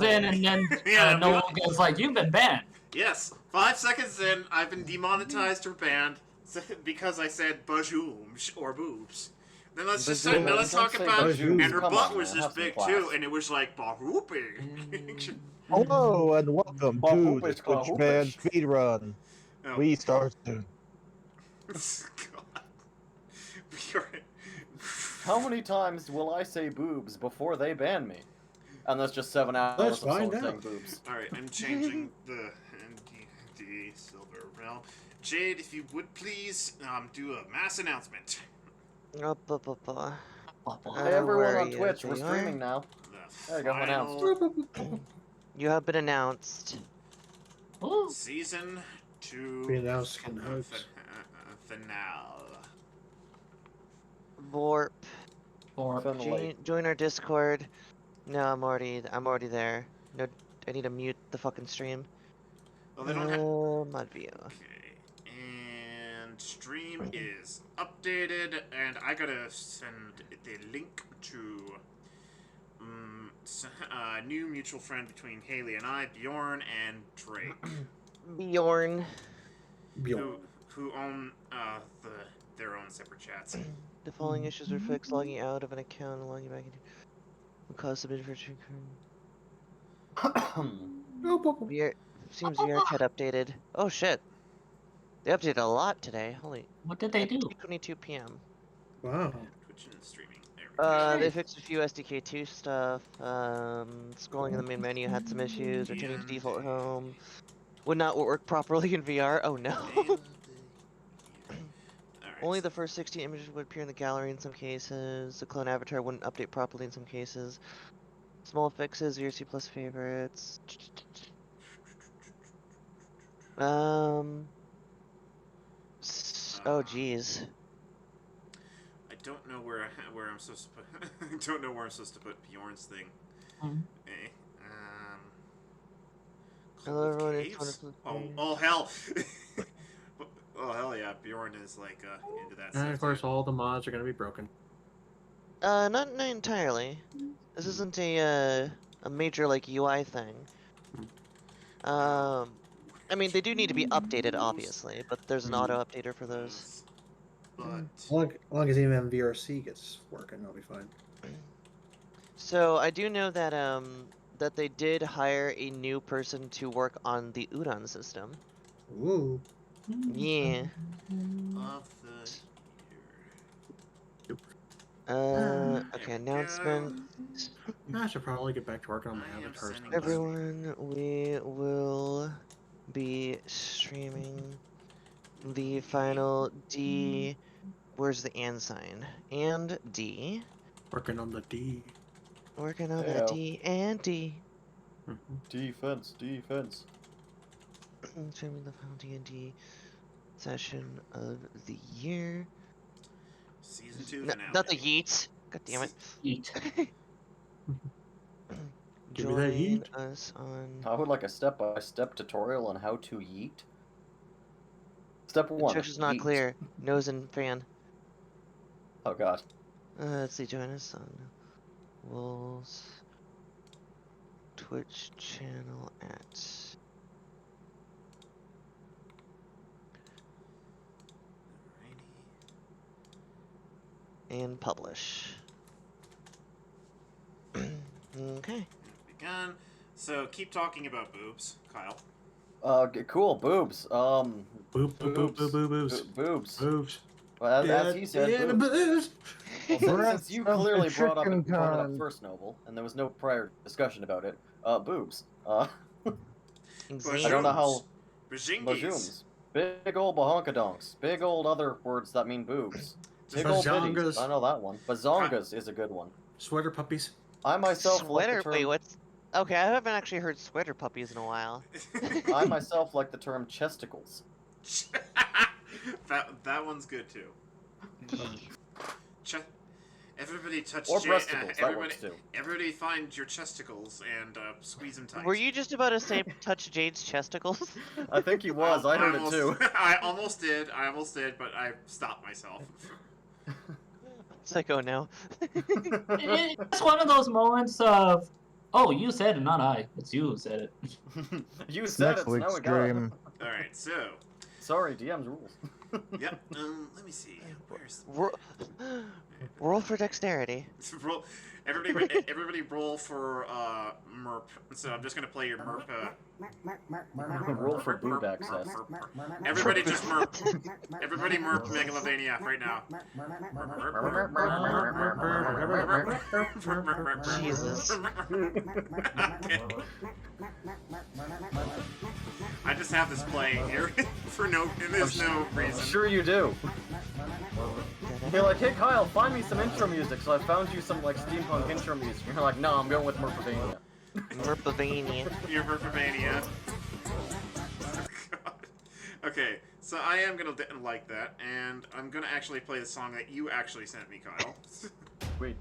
in, and then Yeah, Noel goes like, "You've been banned." Yes, 5 seconds in, I've been demonetized or banned because I said bajooms or boobs. Then let's talk about, and her butt was just big too, and it was like bahooping. Hello and welcome to the Twitch Band Speedrun. Oh. We start soon. God. How many times will I say boobs before they ban me? And that's just 7 hours Let's of find saying out. boobs. Alright, I'm changing the D&D SilverRealm. Jade, if you would please do a mass announcement. Hey everyone on Twitch, we're streaming now. There you go, announced. You have been announced. Season 2 We announced in hopes. finale. Vorp. Finley. Join our Discord. No, I'm already there. No, I need to mute the fucking stream. Well, they don't have... Mod view. Okay, and stream is updated, and I gotta send the link to a new mutual friend between Haley and I, Bjorn and Drake. Bjorn. Who own their own separate chats. The following issues are fixed. Logging out of an account and logging back into will cause submitted for seems VR chat updated. Oh shit. They updated a lot today. Holy. What did they do? 22 p.m. Wow. Twitch and streaming. There we go. They fixed a few SDK2 stuff. Scrolling in the main menu had some issues. Returning to default home. Would not work properly in VR. Oh no. Only the first 16 images would appear in the gallery in some cases. The clone avatar wouldn't update properly in some cases. Small fixes, VRC plus favorites. Oh geez. I don't know where I'm supposed to put. I don't know where I'm supposed to put Bjorn's thing. Hello everyone. Oh hell. Oh hell yeah, Bjorn is like into that stuff. And of course, all the mods are gonna be broken. Not entirely. This isn't a major like UI thing. I mean they do need to be updated obviously, but there's an auto updater for those. But As long as even VRC gets working, I'll be fine. So I do know that that they did hire a new person to work on the Udon system. Ooh. Yeah. of the year. Okay, announcement. I should probably get back to working on my avatar. Everyone, we will be streaming the final D. Where's the and sign? And D. Working on the D. Working on the D and D. Defense. Streaming the final D&D session of the year. Season 2 No, finale. not the yeet. God damn it. Eat. Give me that Join yeet. us on. I would like a step-by-step tutorial on how to yeet. Step 1. Instructions not yeet. clear. Nose and fan. Oh god. Let's see. Join us on Wolves Twitch channel at. And publish. Okay. Begun. So keep talking about boobs, Kyle. Cool. Boobs. Boobs. Boobs. Boobs. Well, as he said, boobs. Well, since you clearly brought it up first, Noble, and there was no prior discussion about it, boobs. I don't know how. Bajooms. Big old bahonkadonks. Big old other words that mean boobs. Big old bitties. I know that one. Bazongas is a good one. Sweater puppies. I myself Sweater. like the term... Wait, what's? Okay, I haven't actually heard sweater puppies in a while. I myself like the term chesticles. that one's good too. Everybody touch or breasticles. That works too. Everybody find your chesticles and squeeze them tight. Were you just about to say touch Jade's chesticles? I think he was. I heard it too. I almost did, but I stopped myself. Psycho now. It's one of those moments of Oh, you said it, not I. It's you who said it. You said Next it, so week's now we got it. stream. All right, so Sorry, DM's rules. yep. Let me see. Where's Roll for dexterity. roll? Everybody roll for merp. So I'm just gonna play your merp. Roll for boob access. Everybody just merp. Everybody merp Megalovania right now. Jesus. I just have this playing here for there's no reason. Sure you do. You're like, hey Kyle, find me some intro music. So I found you some like steampunk intro music. You're like, no, I'm going with Merpavania. Merpavania. You're Merpavania. Okay, so I am gonna like that, and I'm gonna actually play the song that you actually sent me, Kyle. Wait.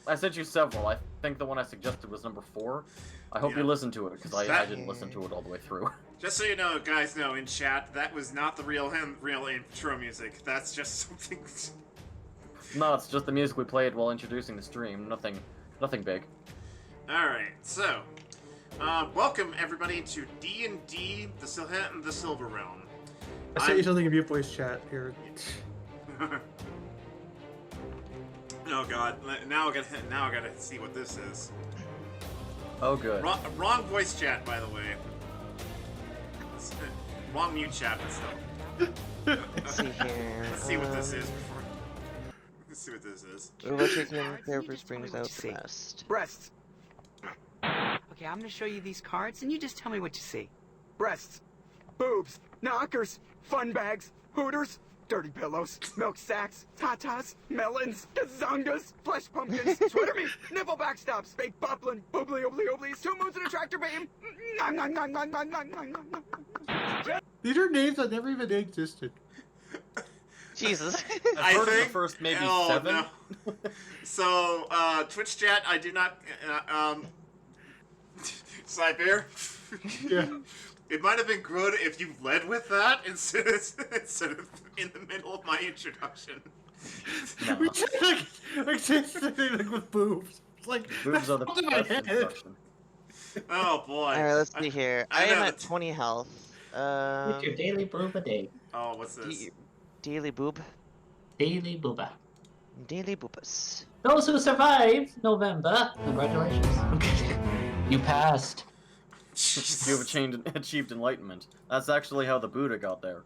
I sent you several. I think the one I suggested was number 4. I hope you listened to it, because I didn't listen to it all the way through. Just so you know, guys know in chat, that was not the real intro music. That's just something. No, it's just the music we played while introducing the stream. Nothing big. All right, so welcome everybody to D&D the SilverRealm. I sent you something in your voice chat here. Oh God! Now I gotta see what this is. Oh, good. Wrong voice chat, by the way. Wrong mute chat and stuff. Let's see here. Let's see what this is before. Let's see what this is. Overtaking therapist brings out the best. Breasts. Okay, I'm gonna show you these cards, and you just tell me what you see. Breasts, boobs, knockers, fun bags, hooters, dirty pillows, milk sacks, tatas, melons, gazongas, flesh pumpkins, sweater meat, nipple backstops, baked poplin, boobly oobly ooblies, 2 moons and a tractor beam. These are names that never even existed. Jesus. I've heard of the first maybe 7. No. So, Twitch chat, I do not, Cyber. Yeah. It might have been good if you led with that instead of in the middle of my introduction. No. like with boobs. It's like Boobs are the that's my best head. introduction. Oh boy. Alright, let's see here. I I am know at that- 20 health. What's your daily booba day? Oh, what's this? Daily boob. Daily booba. Daily boobus. Those who survive November, congratulations. You passed. You have achieved enlightenment. That's actually how the Buddha got there.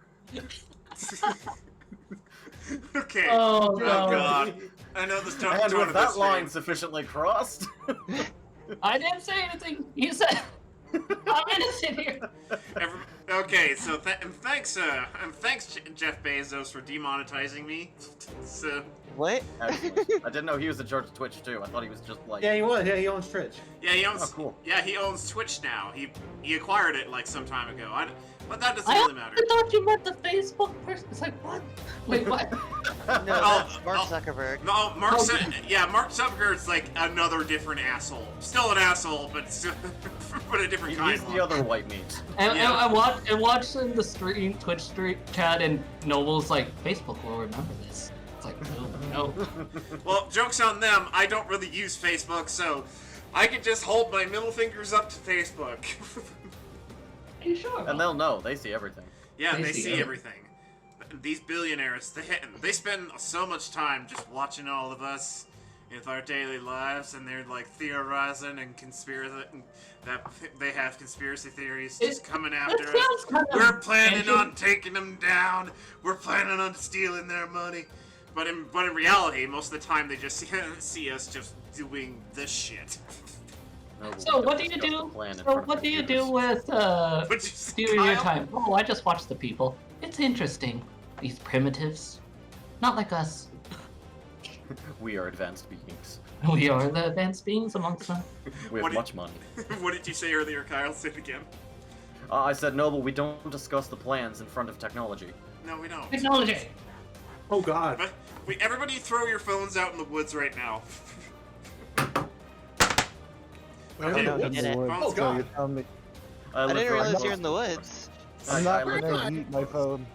Okay. Oh, no. God. I know this tone And of with that this line stream. sufficiently crossed... I didn't say anything. You said. I'm innocent here. Okay, so thanks Jeff Bezos for demonetizing me. So What? Excellent. I didn't know he was in charge of Twitch too. I thought he was just like... Yeah, he was. Yeah, he owns Twitch. yeah, he owns. Oh, cool. Yeah, he owns Twitch now. He acquired it like some time ago. But that doesn't I really matter. thought you meant the Facebook person. It's like, what? Wait, what? No, that's Mark Zuckerberg. No, Mark Zuckerberg's like another different asshole. Still an asshole, but still, but a different kind. He's the other white meat. And Yeah. I watched in the stream, Twitch stream chat, and Noble's like, Facebook will remember this. It's like, no. Well, joke's on them. I don't really use Facebook, so I can just hold my middle fingers up to Facebook. Are you sure? And they'll know. They see everything. Yeah, They they see see everything. everything. These billionaires, they spend so much time just watching all of us in our daily lives, and they're like theorizing and that they have conspiracy theories just coming after That us. sounds kind of We're planning tangent. on taking them down. We're planning on stealing their money. But in reality, most of the time they just see us just doing this shit. No, we So don't what do you discuss do? the plan in So front of what do you computers. do with Would you say, doing your Kyle? time? Oh, I just watch the people. It's interesting. These primitives, not like us. We are advanced beings. We are the advanced beings amongst them. We What have did- much money. What did you say earlier, Kyle? Say it again. I said, Noble, we don't discuss the plans in front of technology. No, we don't. Technology. Oh God. But everybody throw your phones out in the woods right now. Oh, no, he did it. Oh, So you're telling me I live didn't very realize close you're in the to woods. I'm I not live gonna very eat my phone.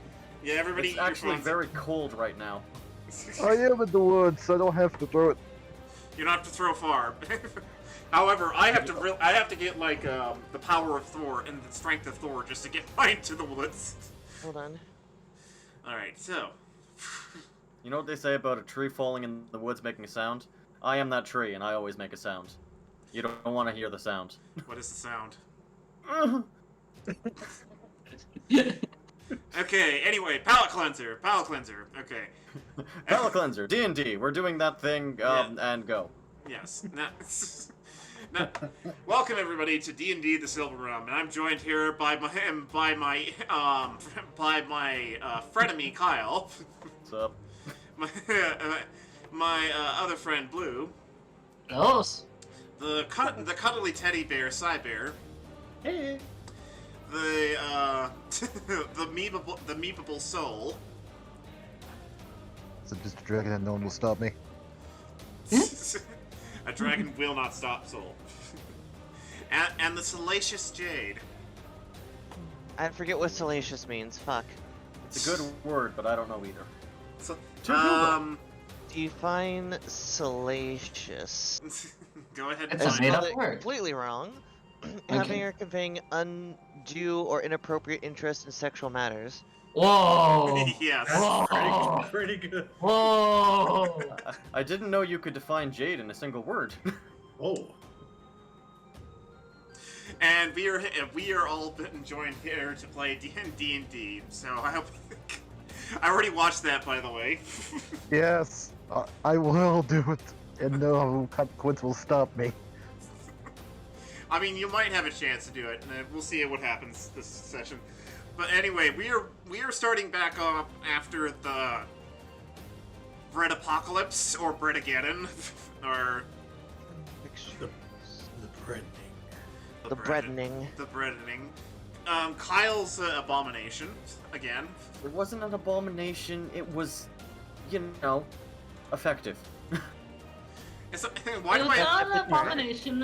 Yeah, everybody It's eat your actually phones. very cold right now. I am in the woods, so I don't have to throw it. You don't have to throw far. However, I have to get like the power of Thor and the strength of Thor just to get mine to the woods. Hold on. All right, so. You know what they say about a tree falling in the woods making a sound? I am that tree, and I always make a sound. You don't want to hear the sound. What is the sound? Okay, anyway, palate cleanser. Okay. Palate cleanser, D&D. We're doing that thing, and go. Yes. Now, welcome everybody to D&D the SilverRealm, and I'm joined here by my frenemy Kyle. What's up? my other friend Blue. Those. The cuddly teddy bear Cybear. Hey. The memeable soul. So just a dragon and no one will stop me. A dragon will not stop soul. And the salacious jade. I forget what salacious means. Fuck. It's a good word, but I don't know either. So, Define salacious. go ahead and It's a find made it. up Spelled it word. completely wrong. Having or conveying undue or inappropriate interest in sexual matters. Whoa. Yes. Whoa. Pretty good. Whoa. I didn't know you could define jade in a single word. Oh. And we are all joined here to play D&D. So I hope. I already watched that, by the way. Yes, I will do it, and no consequence will stop me. I mean, you might have a chance to do it, and we'll see what happens this session. But anyway, we are starting back up after the Bread Apocalypse or Breadageddon, or The breading. The breadening. The breadening. Kyle's abomination again. It wasn't an abomination, it was, you know, effective. Why do It's I? not an abomination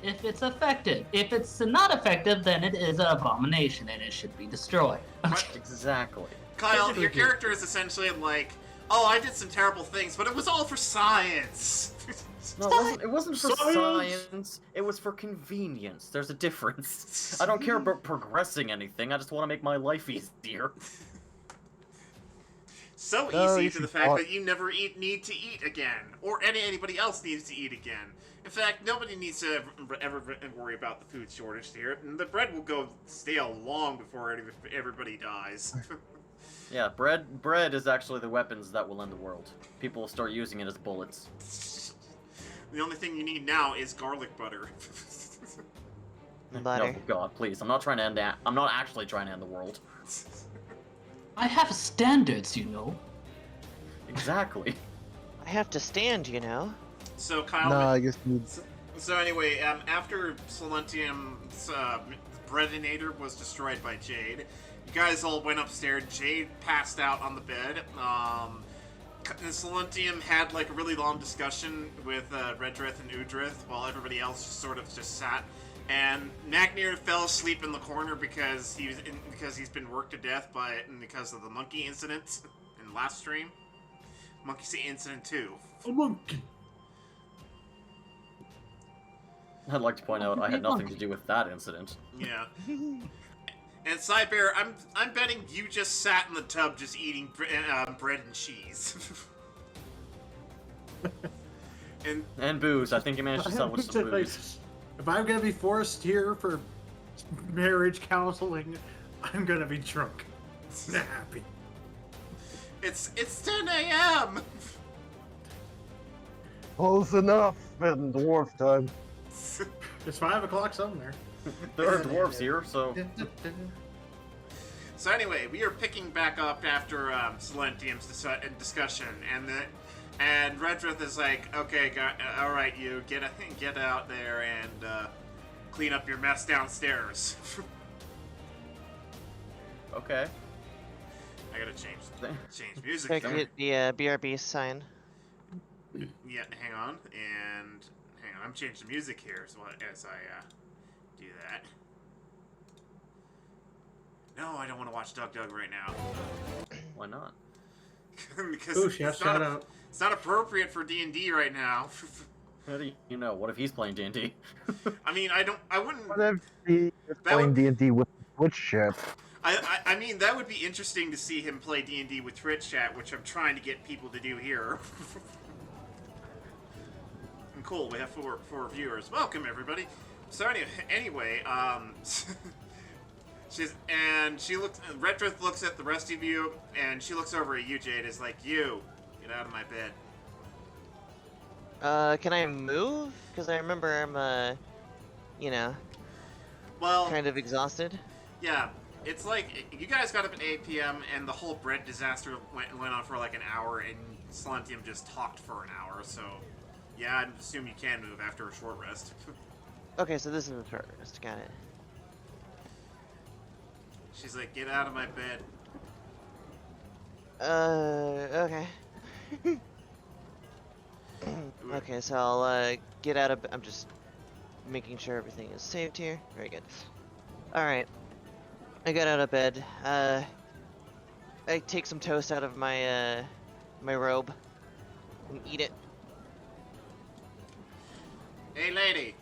if it's effective. If it's not effective, then it is an abomination and it should be destroyed. Exactly. Kyle, your character is essentially like, oh, I did some terrible things, but it was all for science. No, it wasn't for science, it was for convenience. There's a difference. I don't care about progressing anything, I just want to make my life easier. So No, easy you to the should fact talk- that you never need to eat again, or anybody else needs to eat again. In fact, nobody needs to ever worry about the food shortage here, and the bread will go stale long before everybody dies. Yeah, bread is actually the weapons that will end the world. People will start using it as bullets. The only thing you need now is garlic butter. Butter. No, God, please. I'm not trying to end that. I'm not actually trying to end the world. I have standards, you know. Exactly. I have to stand, you know. So Kyle. Nah, I guess you need... So anyway, after Silentium's Breadinator was destroyed by Jade, you guys all went upstairs. Jade passed out on the bed. And Silentium had like a really long discussion with Redrith and Udrith, while everybody else sort of just sat. And Magnir fell asleep in the corner because he's been worked to death because of the monkey incident in last stream. Monkey incident 2. A monkey. I'd like to point out I had nothing to do with that incident. Yeah. And Cybear, I'm betting you just sat in the tub just eating bread and cheese. And booze. I think you managed to salvage some booze. If I'm gonna be forced here for marriage counseling, I'm gonna be drunk. Not happy. It's 10 a.m. Close enough in dwarf time. It's 5 o'clock somewhere. There are dwarves here, so... So anyway, we are picking back up after Silentium's discussion, and Redrith is like, okay, all right, you get out there and clean up your mess downstairs. Okay. I gotta change music. Check There. the BRB sign. Yeah, hang on. I'm changing the music here as I do that. No, I don't want to watch Doug right now. Why not? Because Ooh, shout out. it's not appropriate for D&D right now. How do you know? What if he's playing D&D? I mean, I wouldn't. What if he is That playing would- D&D with Twitch chat? I mean, that would be interesting to see him play D&D with Twitch chat, which I'm trying to get people to do here. And cool, we have four viewers. Welcome, everybody. So anyway, Redrith looks at the rest of you, and she looks over at you, Jade, is like, you, get out of my bed. Can I move? Because I remember I'm, Well, kind of exhausted. yeah, it's like, you guys got up at 8 p.m., and the whole bread disaster went on for like an hour, and Slentium just talked for an hour, so, yeah, I assume you can move after a short rest. Okay, so this is the first. Got it. She's like, get out of my bed. Okay. Okay, so I'll, get out of... I'm just making sure everything is saved here. Very good. Alright. I got out of bed. I take some toast out of my, my robe. And eat it. Hey, lady.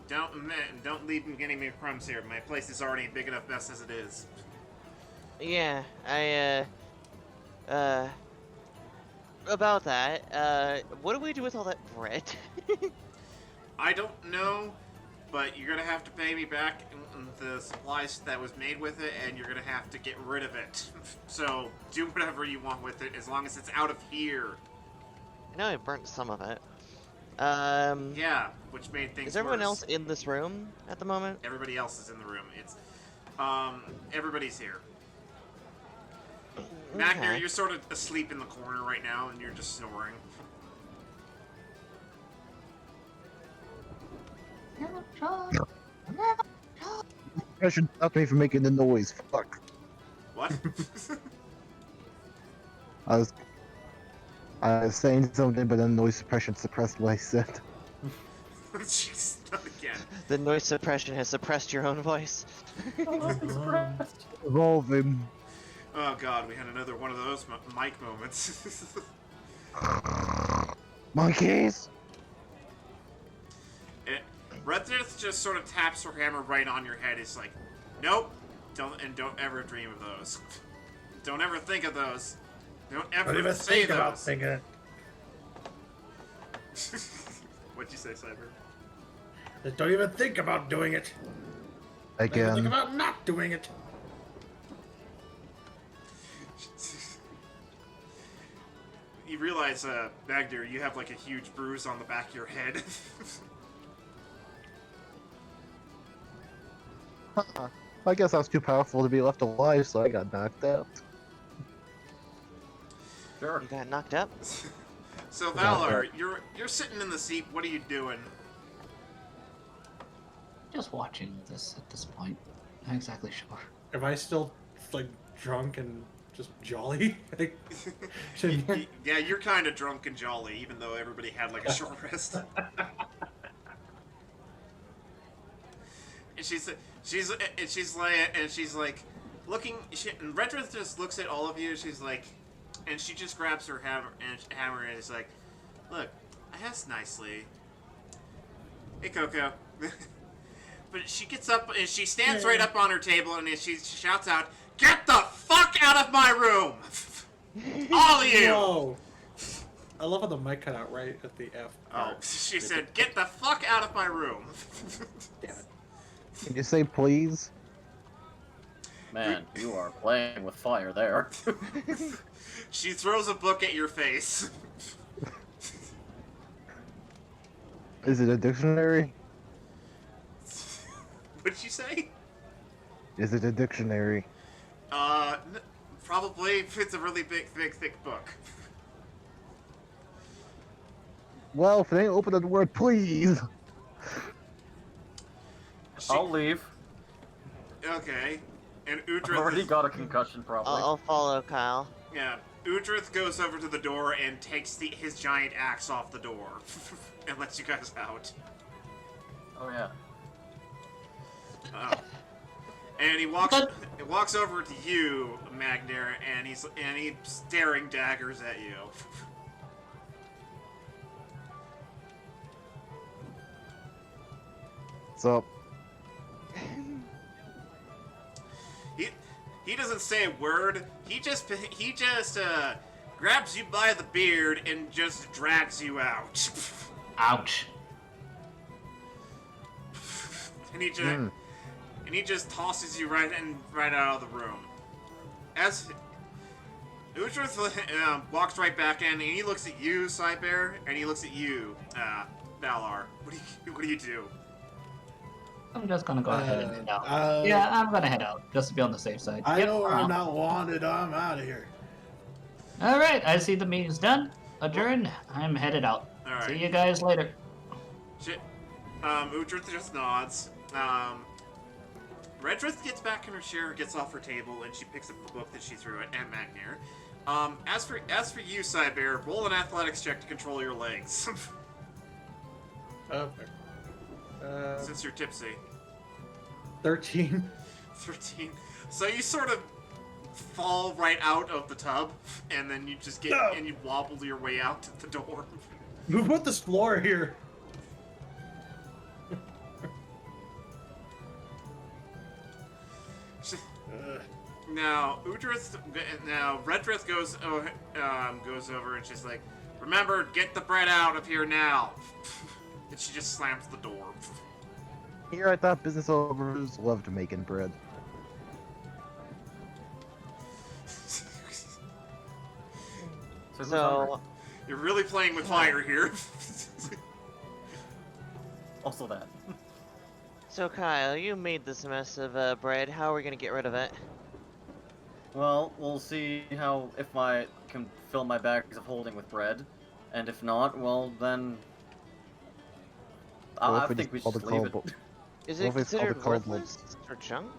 Don't leave me getting me crumbs here. My place is already a big enough mess as it is. Yeah, about that, what do we do with all that bread? I don't know, but you're gonna have to pay me back the supplies that was made with it, and you're gonna have to get rid of it. So, do whatever you want with it, as long as it's out of here. I know I burnt some of it. Yeah, which made things Is everyone worse. else in this room at the moment? Everybody else is in the room. It's, everybody's here. Magner, Okay. you're sort of asleep in the corner right now, and you're just snoring. I should stop me from making the noise. Fuck. What? I was saying something, but then noise suppression suppressed what I said. Jeez, not again. The noise suppression has suppressed your own voice. Evolving. Oh god, we had another one of those mic moments. Monkeys! Redthirst just sort of taps her hammer right on your head. It's like, nope, don't ever dream of those. Don't ever think of those. Don't ever say those. thinking it. What'd you say, Cyber? Just don't even think about doing it. Don't even think Again. about not doing it. You realize, Magdir, you have like a huge bruise on the back of your head. I guess I was too powerful to be left alive, so I got knocked out. Sure. You got knocked up? So Valar, you're sitting in the seat. What are you doing? Just watching this at this point. Not exactly sure. Am I still like drunk and just jolly? Like, Yeah, you're kind of drunk and jolly, even though everybody had like a short rest. And she's like looking. And Redrith just looks at all of you. She's like, and she just grabs her hammer and is like, "Look, I asked nicely. Hey, Coco." But she gets up and she stands right up on her table and she shouts out, "Get the fuck out of my room! All of you!" Whoa. I love how the mic cut out right at the F. Oh, she said, "Get the fuck out of my room!" Damn it. Can you say please? Man, you are playing with fire there. She throws a book at your face. Is it a dictionary? What'd you say? Is it a dictionary? Probably if it's a really big, thick book. Well, if it ain't open to the word please. I'll leave. Okay. And I've Uhtred... already got a concussion, probably. I'll follow Kyle. Yeah. Uhtred goes over to the door and takes his giant axe off the door. And lets you guys out. Oh, yeah. And he walks over to you, Magnar, and he's staring daggers at you. What's up? He doesn't say a word. He just grabs you by the beard and just drags you out. Ouch. And he just tosses you right out of the room. As Uhtred walks right back in, and he looks at you, Cybear, and he looks at you, Valar. What do you do? I'm just gonna go ahead and head out. Yeah, I'm gonna head out, just to be on the safe side. I know I'm not wanted. I'm out of here. Alright, I see the meeting's done. Adjourned. I'm headed out. Alright. See you guys later. Shit. Uhtred just nods. Redrith gets back in her chair, gets off her table, and she picks up the book that she threw at Magnir. As for you, Cybear, roll an athletics check to control your legs. Okay. Since you're tipsy. 13. 13. So you sort of fall right out of the tub, and then you just and you wobble your way out to the door. Who put this floor here? Now, Redrith goes over and she's like, "Remember, get the bread out of here now." And she just slams the door. Here I thought business owners loved making bread. So, You're really playing with fire here. Also that. so Kyle, you made this mess of bread. How are we gonna get rid of it? Well, we'll see if I can fill my bags of holding with bread, and if not, well then, I think we should just leave it. Is What it if it's called considered a cold worthless or junk?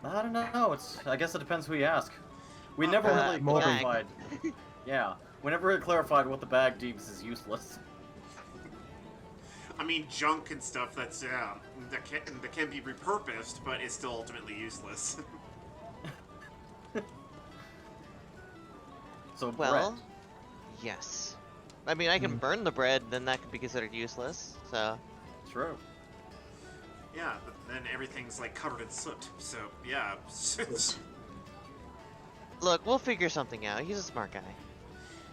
I don't know. I guess it depends who you ask. We never really more than- clarified. Yeah, we never really clarified what the bag deems as useless. I mean, junk and stuff that can be repurposed, but is still ultimately useless. So Well, bread. yes. I mean, I can burn the bread, then that could be considered useless. So, True. Yeah, but then everything's like covered in soot. So yeah. look, we'll figure something out. He's a smart guy.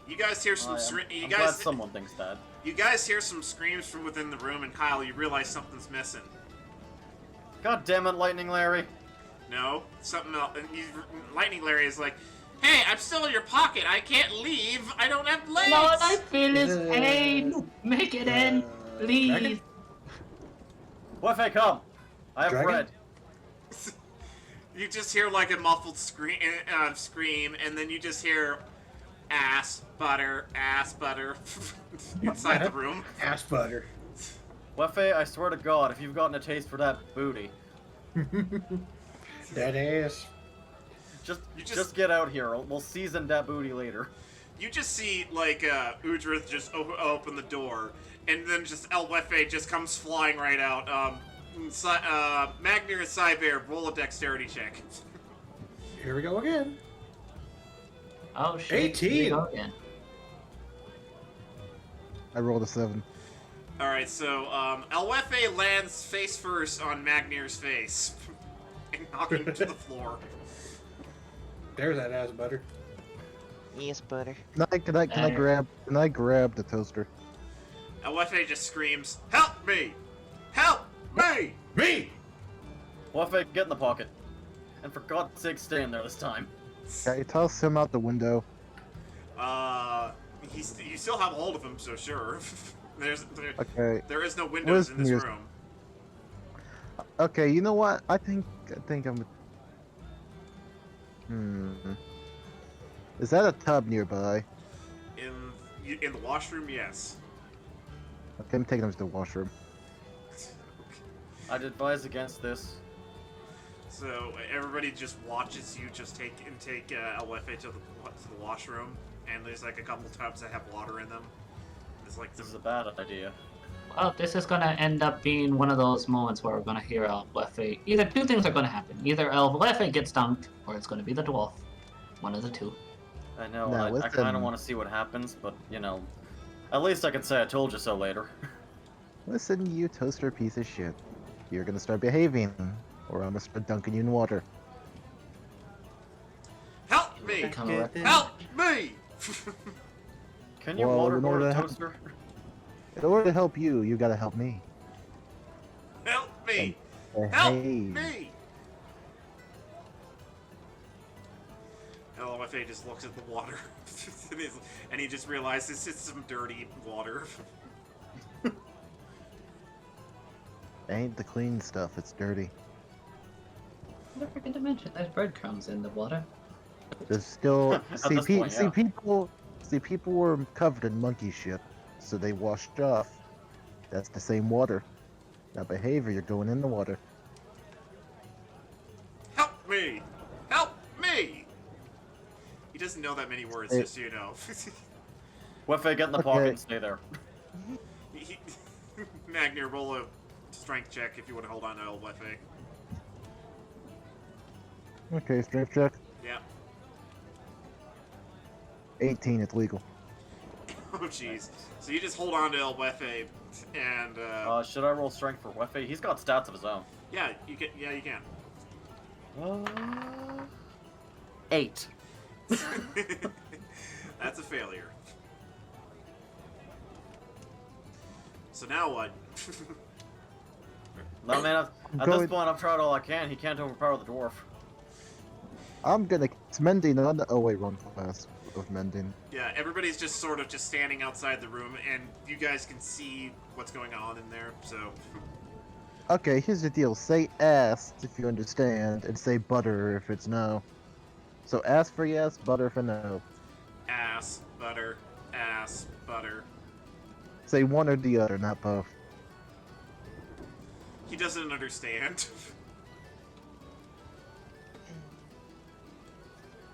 You guys hear some I'm glad someone thinks that. You guys hear some screams from within the room, and Kyle, you realize something's missing. God damn it, Lightning Larry! No, something else. And Lightning Larry is like, "Hey, I'm still in your pocket. I can't leave. I don't have legs." Lord, I feel his pain. Make it end, please. Dragon? Waffy, come! I have Dragon? bread. You just hear like a muffled scream, and then you just hear ass butter inside the room. Ass butter. Waffy, I swear to God, if you've gotten a taste for that booty, That ass. just get out here. We'll season that booty later. You just see like Uhtred just open the door, and then just Elwefe just comes flying right out. Magnir and Cybear, roll a dexterity check. Here we go again. Oh shit. 18. Here we go again. I rolled a 7. All right, so Elwefe lands face first on Magnir's face and knocking him to the floor. There's that ass butter. Yes, butter. Can I grab the toaster? Elwefe just screams, "Help me! Help me!" Me! Waffy, get in the pocket. And for God's sake, stay in there this time. Okay, toss him out the window. You still have a hold of him, so sure. Okay. There is no windows in this Where's- room. Okay, you know what? I think I'm. Is that a tub nearby? In the washroom, yes. Okay, I'm taking him to the washroom. I'd advise against this. So everybody just watches you just take Elwefe to the washroom, and there's like a couple tubs that have water in them. It's like This is a bad idea. Well, this is gonna end up being one of those moments where we're gonna hear Elwefe. Either two things are gonna happen. Either Elwefe gets dunked, or it's gonna be the dwarf. One of the two. I know, Now, I listen. kind of want to see what happens, but, you know, at least I can say I told you so later. Listen, you toaster piece of shit. You're gonna start behaving, or I'm gonna start dunking you in water. Help me! Become a Help me! Can you Well, waterboard in order a to help- toaster? In order to help you, you gotta help me. Help me! And Help behave. me! LMFA just looks at the water, and he just realizes it's some dirty water. Ain't the clean stuff, it's dirty. Never forget to mention there's breadcrumbs in the water. There's still At this point, yeah. people were covered in monkey shit, so they washed off. That's the same water. That behavior, you're going in the water. Help me! Help me! He doesn't know that many words, Hey. just so you know. Wefe, get in the Okay. pocket and stay there. Magnir, roll a strength check if you want to hold on to LFA. Okay, strength check. Yeah. 18, it's legal. Oh jeez. So you just hold on to LFA, and Should I roll strength for Wefe? He's got stats of his own. yeah, you can. Yeah, you can. 8. That's a failure. So now what? No, man, at this point, I've tried all I can. He can't overpower the dwarf. I'm gonna. It's mending on the. Oh wait, wrong class of mending. Yeah, everybody's just sort of just standing outside the room, and you guys can see what's going on in there. So, Okay, here's the deal. Say ass if you understand, and say butter if it's no. So ass for yes, butter for no. ass, butter, ass, butter. Say one or the other, not both. He doesn't understand.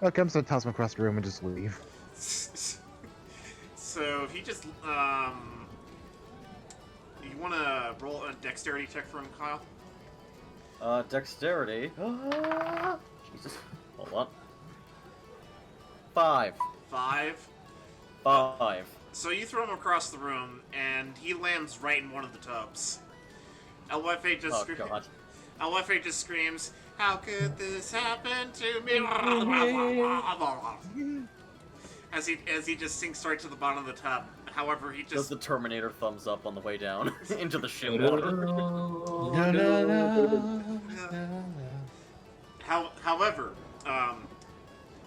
Okay, I'm just gonna toss him across the room and just leave. So he just you want to roll a dexterity check for him, Kyle? Dexterity. Jesus. Hold on. 5. 5. 5. So you throw him across the room, and he lands right in one of the tubs. LFA just Oh, God. LFA just screams, "How could this happen to me?" As he just sinks right to the bottom of the tub. However, he Does just the Terminator thumbs up on the way down into the ship water. However,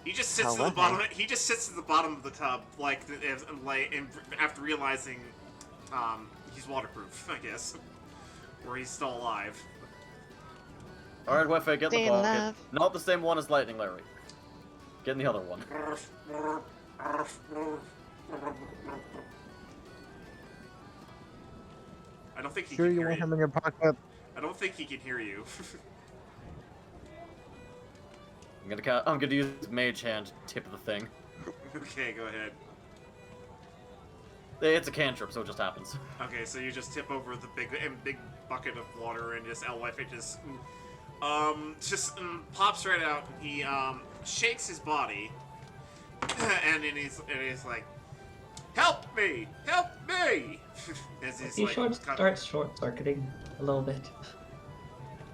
he just sits to the bottom. He just sits at the bottom of the tub, after realizing he's waterproof, I guess, or he's still alive. Alright, Wefe, get in Stay the pocket. alive. Not the same one as Lightning Larry. Get in the other one. I don't think he Sure can you hear want you. him in your pocket? I don't think he can hear you. I'm gonna use Mage Hand to tip the thing. Okay, go ahead. It's a cantrip, so it just happens. Okay, so you just tip over the big bucket of water, and just Elwife it just pops right out. He shakes his body, and then he's like, "Help me! Help me!" As he's He like, starts short-circuiting a little bit.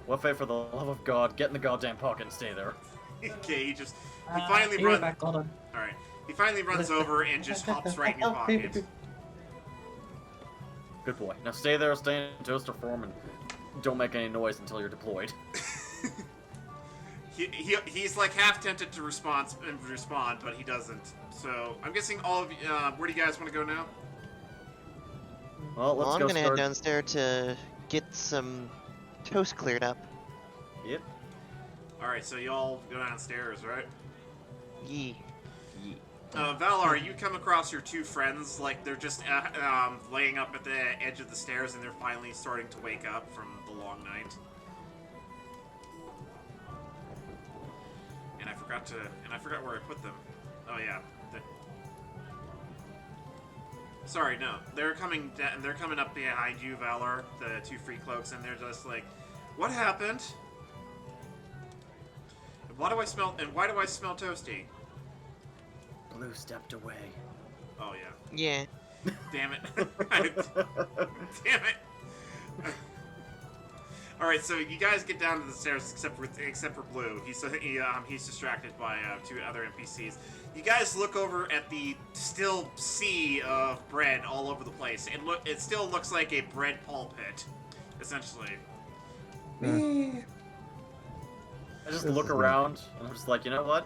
Wefe, for the love of God, get in the goddamn pocket and stay there. Okay, he finally Be runs. back, hold on. All right, he finally runs over and just hops right in your pocket. Good boy. Now stay there, stay in toaster form, and don't make any noise until you're deployed. He's like half tempted to respond, but he doesn't. So I'm guessing all of you. Where do you guys want to go now? Well, let's I'm go gonna start. head downstairs to get some toast cleared up. Yep. All right, so y'all go downstairs, right? Yee. Valar, you come across your two friends, like they're just laying up at the edge of the stairs, and they're finally starting to wake up from the long night. And I forgot where I put them. Oh yeah. Sorry, no. They're coming up behind you, Valar, the two free cloaks, and they're just like, "What happened? And why do I smell toasty?" Blue stepped away. Oh yeah. Yeah. Damn it. Damn it. All right, so you guys get down to the stairs, except for Blue. He's distracted by 2 other NPCs. You guys look over at the still sea of bread all over the place. It still looks like a bread pulpit, essentially. I just look around and I'm just like, you know what?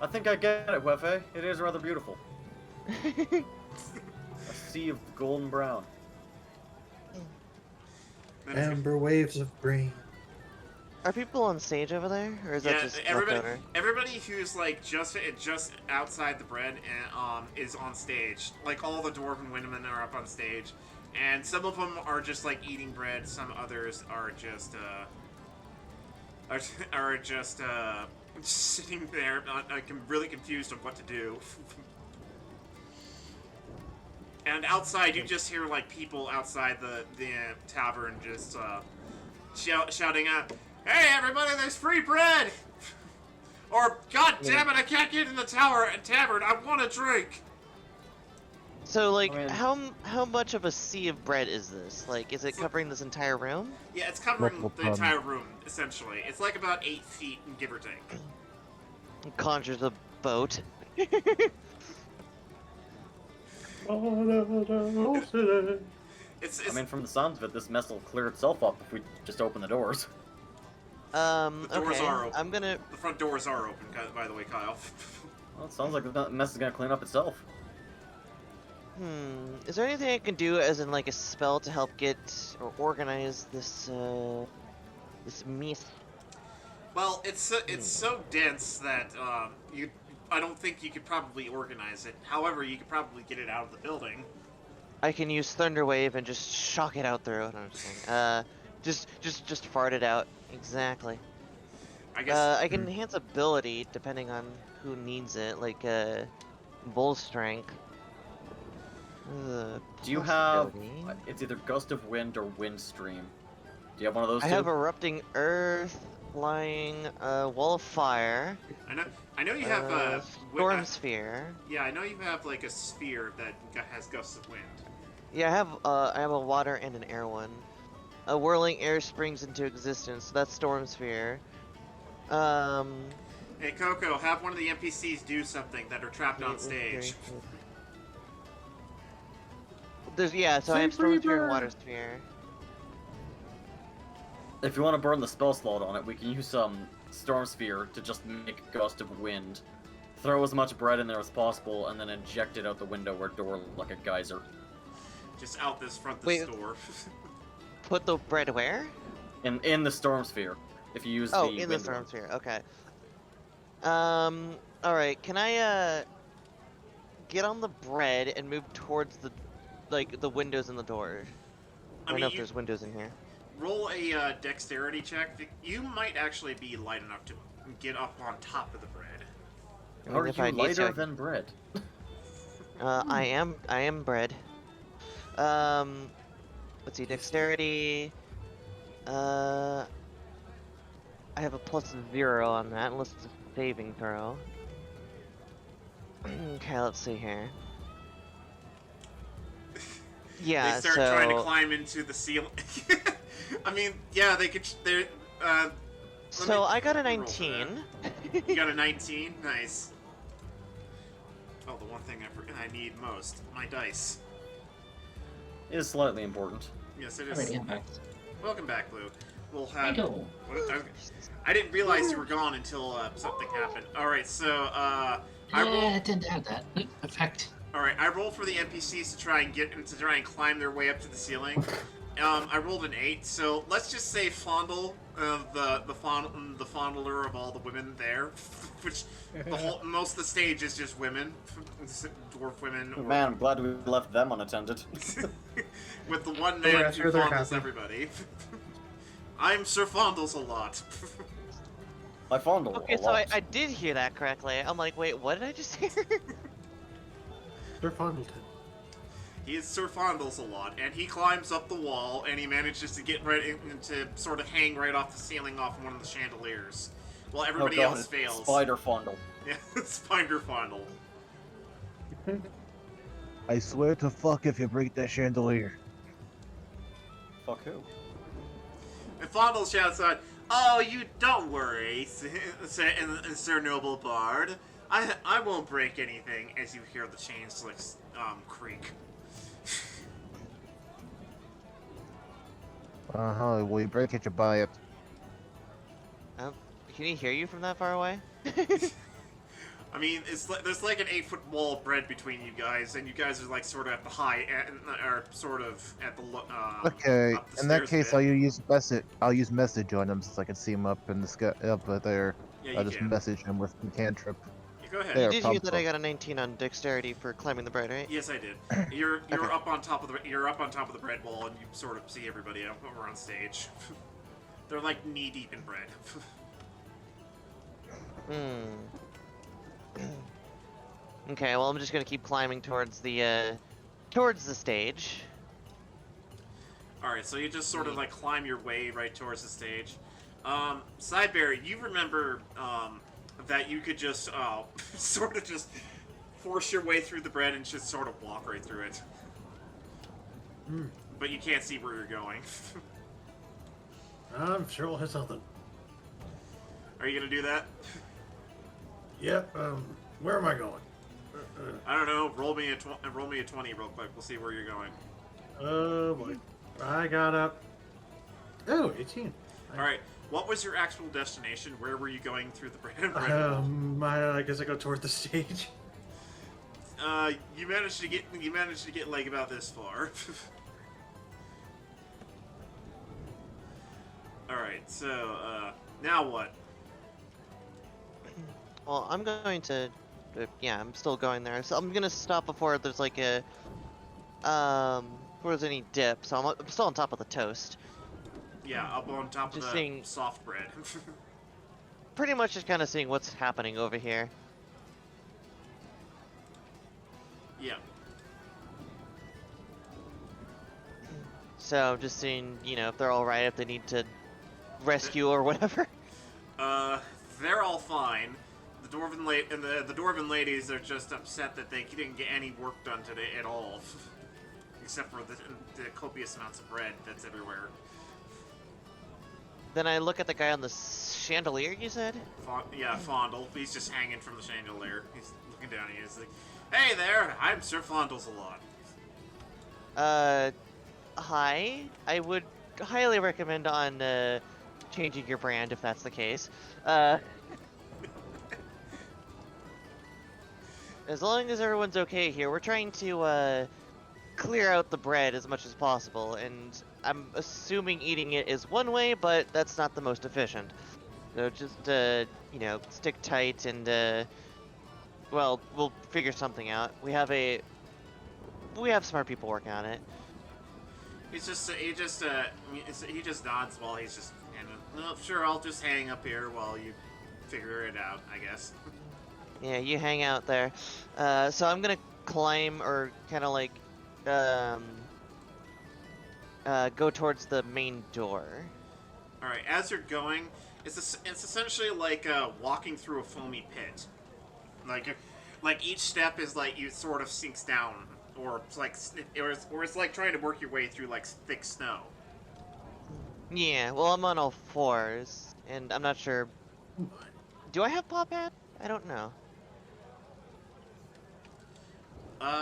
I think I get it, Wefe. It is rather beautiful. A sea of golden brown. Amber waves of green. Are people on stage over there, or is that just leftover? Everybody who's like just outside the bread is on stage. Like all the dwarven women are up on stage, and some of them are just like eating bread. Some others are just sitting there, really confused on what to do. And outside, you just hear like people outside the tavern just shouting out, "Hey, everybody! There's free bread!" Or, "God damn it! I can't get in the tavern. I want a drink." So, like, how much of a sea of bread is this? Like, is it covering this entire room? Yeah, it's covering the entire room essentially. It's like about 8 feet, give or take. Conjures a boat. I mean, from the sounds of it, this mess will clear itself up if we just open the doors. The doors okay. are open. The front doors are open, by the way, Kyle. Well, it sounds like the mess is gonna clean up itself. Is there anything I can do, as in like a spell, to help get or organize this this mess? Well, it's so dense that I don't think you could probably organize it. However, you could probably get it out of the building. I can use Thunderwave and just shock it out the road. I'm just saying. Just fart it out. Exactly. I guess. I can enhance ability depending on who needs it, like bull strength. Do you have? It's either gust of wind or wind stream. Do you have one of those? I have erupting earth, flying, wall of fire. I know you have storm sphere. Yeah, I know you have like a sphere that has gusts of wind. Yeah, I have a water and an air one. A whirling air springs into existence. So that's storm sphere. Hey Coco, have one of the NPCs do something that are trapped on stage. So I have storm sphere and water sphere. If you want to burn the spell slot on it, we can use some storm sphere to just make a gust of wind. Throw as much bread in there as possible, and then inject it out the window or door like a geyser. Just out this front door. Put the bread where? In the storm sphere. If you use the window. The storm sphere. Okay. All right. Can I get on the bread and move towards the windows and the door? I don't know if there's windows in here. Roll a dexterity check. You might actually be light enough to get up on top of the bread. Are you lighter than bread? I am bread. Let's see, dexterity. I have a +0 on that, unless it's a saving throw. Okay, let's see here. Yeah, they start trying to climb into the ceiling. I mean, yeah, they could. So I got a 19. You got a 19? Nice. Oh, the one thing I need most, my dice. It is slightly important. Yes, it is. Welcome back, Blue. We'll have. I didn't realize you were gone until something happened. All right, so I didn't have that effect. All right, I rolled for the NPCs to try and climb their way up to the ceiling. I rolled an 8, so let's just say Fondle, the fondler of all the women there, which most of the stage is just women, dwarf women. Man, I'm glad we left them unattended. With the one man who fondles everybody. I'm Sir Fondles a lot. I fondle a lot. Okay, so I did hear that correctly. I'm like, wait, what did I just hear? Sir Fondleton. He is Sir Fondles a lot, and he climbs up the wall, and he manages to get right to sort of hang right off the ceiling off one of the chandeliers, while everybody else fails. Spider Fondle. Yeah, Spider Fondle. I swear to fuck if you break that chandelier. Fuck who? And Fondle shouts out, "Oh, you don't worry, Sir Noble Bard. I won't break anything." As you hear the chains like creak. Will you break it, you buy it. Can he hear you from that far away? I mean, there's like an 8-foot wall of bread between you guys, and you guys are like sort of at the high end, or sort of at the Okay, up the in that stairs case, bit. I'll use message on him since I can see him up in the sky, up there. Yeah, you I'll just can. message him with the cantrip. Yeah, go ahead. There, You did hear problem that I solved. got a 19 on dexterity for climbing the bread, right? Yes, I did. You're Okay. up on top of the bread wall, and you sort of see everybody over on stage. They're like knee deep in bread. Okay, well I'm just gonna keep climbing towards the stage. All right, so you just sort of like climb your way right towards the stage. Sideberry, you remember that you could just sort of just force your way through the bread and just sort of walk right through it. But you can't see where you're going. I'm sure I'll hit something. Are you gonna do that? Yep. Where am I going? I don't know. Roll me a 20 real quick. We'll see where you're going. Oh boy. I got up. Oh, 18. All right. What was your actual destination? Where were you going through the bread? I guess I go toward the stage. You managed to get like about this far. All right. So now what? Well, I'm going to, yeah, I'm still going there. So I'm gonna stop before there's like a, before there's any dip. So I'm still on top of the toast. Yeah, up on top of the soft bread. Pretty much just kind of seeing what's happening over here. Yeah. So just seeing, you know, if they're all right, if they need to rescue or whatever. They're all fine. The dwarven ladies are just upset that they didn't get any work done today at all, except for the copious amounts of bread that's everywhere. Then I look at the guy on the chandelier, you said? Fondle. He's just hanging from the chandelier. He's looking down at you. He's like, "Hey there, I'm Sir Fondle's a lot." Hi. I would highly recommend on, changing your brand if that's the case. As long as everyone's okay here, we're trying to, clear out the bread as much as possible, and I'm assuming eating it is one way, but that's not the most efficient. So just, you know, stick tight and, well, we'll figure something out. We have smart people working on it. He just nods while he's just, sure, I'll just hang up here while you figure it out, I guess. Yeah, you hang out there. So I'm gonna climb or kind of like, go towards the main door. All right, as you're going, it's essentially like walking through a foamy pit. Like each step is like you sort of sinks down, or it's like trying to work your way through like thick snow. Yeah, well I'm on all fours, and I'm not sure. Do I have paw pad? I don't know.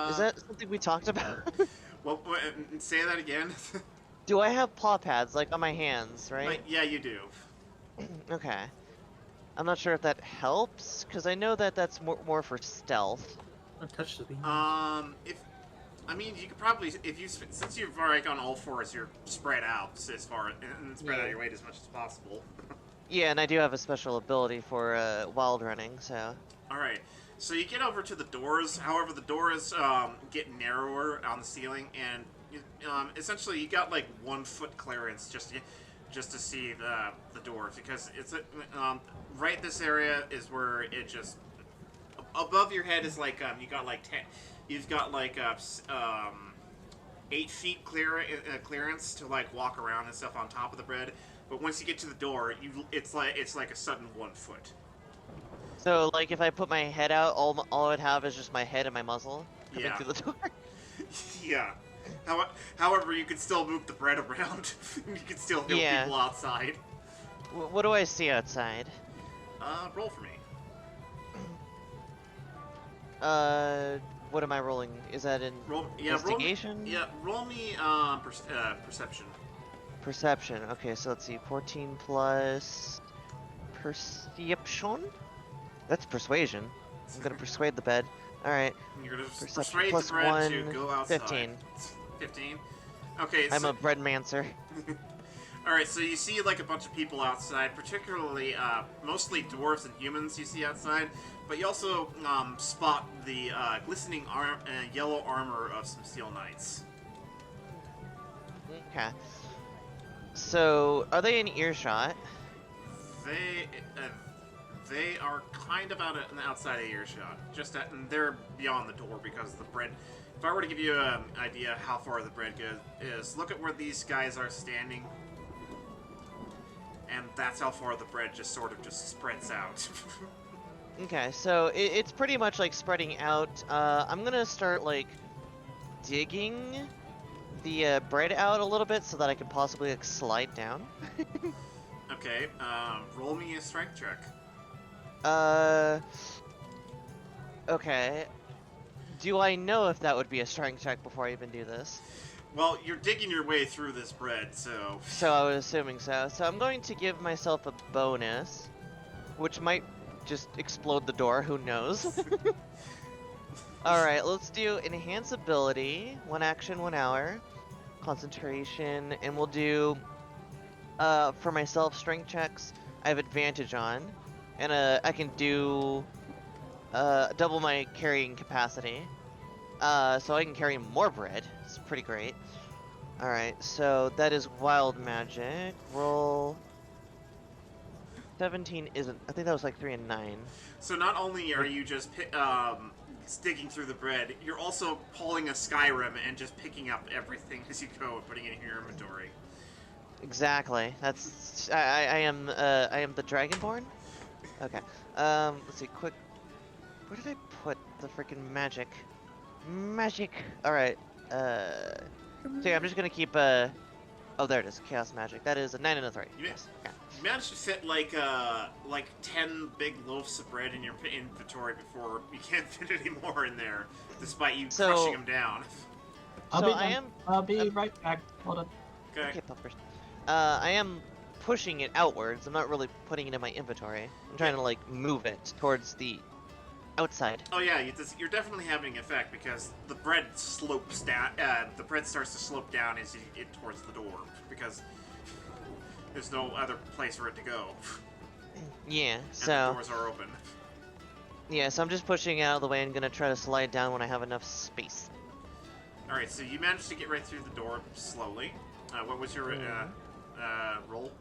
Is that something we talked about? What, say that again. Do I have paw pads, like on my hands, right? Like, yeah, you do. Okay. I'm not sure if that helps, because I know that that's more for stealth. I touched the bean. You could probably, since you've already on all fours, you're spread out as far and spread out your weight as much as possible. Yeah, and I do have a special ability for wild running, so. All right. So you get over to the doors. However, the doors get narrower on the ceiling, and essentially you got like 1 foot clearance just to see the doors, because it's right. This area is where it just above your head is like you've got like 8 feet clearance to like walk around and stuff on top of the bread. But once you get to the door, it's like a sudden 1 foot. So, like, if I put my head out, all I'd have is just my head and my muzzle coming through the door? Yeah. However, you can still move the bread around. You can still heal people outside. What do I see outside? Roll for me. What am I rolling? Is that in investigation? Roll me perception. Perception. Okay, so let's see. 14 plus perception. That's persuasion. I'm gonna persuade the bed. All right. You're gonna Perception persuade plus the bread 1, to go outside. 15. 15. Okay. I'm a bread mancer. Alright, so you see like a bunch of people outside, particularly mostly dwarves and humans you see outside, but you also spot the glistening yellow armor of some steel knights. Okay. So, are they in earshot? They are kind of out on the outside of earshot. And they're beyond the door because the bread. If I were to give you an idea how far the bread is, look at where these guys are standing. And that's how far the bread just sort of just spreads out. Okay, so it's pretty much like spreading out. I'm gonna start like digging the bread out a little bit so that I can possibly like slide down. Okay, roll me a strength check. Okay. Do I know if that would be a strength check before I even do this? Well, you're digging your way through this bread, so... So I was assuming so. So I'm going to give myself a bonus, which might just explode the door, who knows? Alright, let's do Enhance Ability, 1 action, 1 hour, Concentration, and we'll do, for myself, Strength checks, I have advantage on, and I can do, double my carrying capacity, so I can carry more bread. It's pretty great. Alright, so that is Wild Magic. Roll... 17 isn't... I think that was like 3 and 9. So not only are you just digging through the bread, you're also pulling a Skyrim and just picking up everything as you go and putting it in your inventory. Exactly. That's... I am the Dragonborn? Okay. Let's see, quick... Where did I put the freaking magic? Magic! Alright, so yeah, I'm just gonna keep, oh, there it is, Chaos Magic. That is a 9 and a 3. Yes. Okay. You managed to fit like 10 big loaves of bread in your inventory before you can't fit any more in there, despite you crushing them down. I'll be right back. Hold on. Okay. Okay, puppers. I am pushing it outwards. I'm not really putting it in my inventory. I'm trying to, like, move it towards the outside. Oh yeah, you're definitely having an effect because the bread slopes down. The bread starts to slope down as you get towards the door because there's no other place for it to go. Yeah, and so the doors are open. yeah, so I'm just pushing it out of the way and gonna try to slide down when I have enough space. All right, so you managed to get right through the door slowly. What was your roll?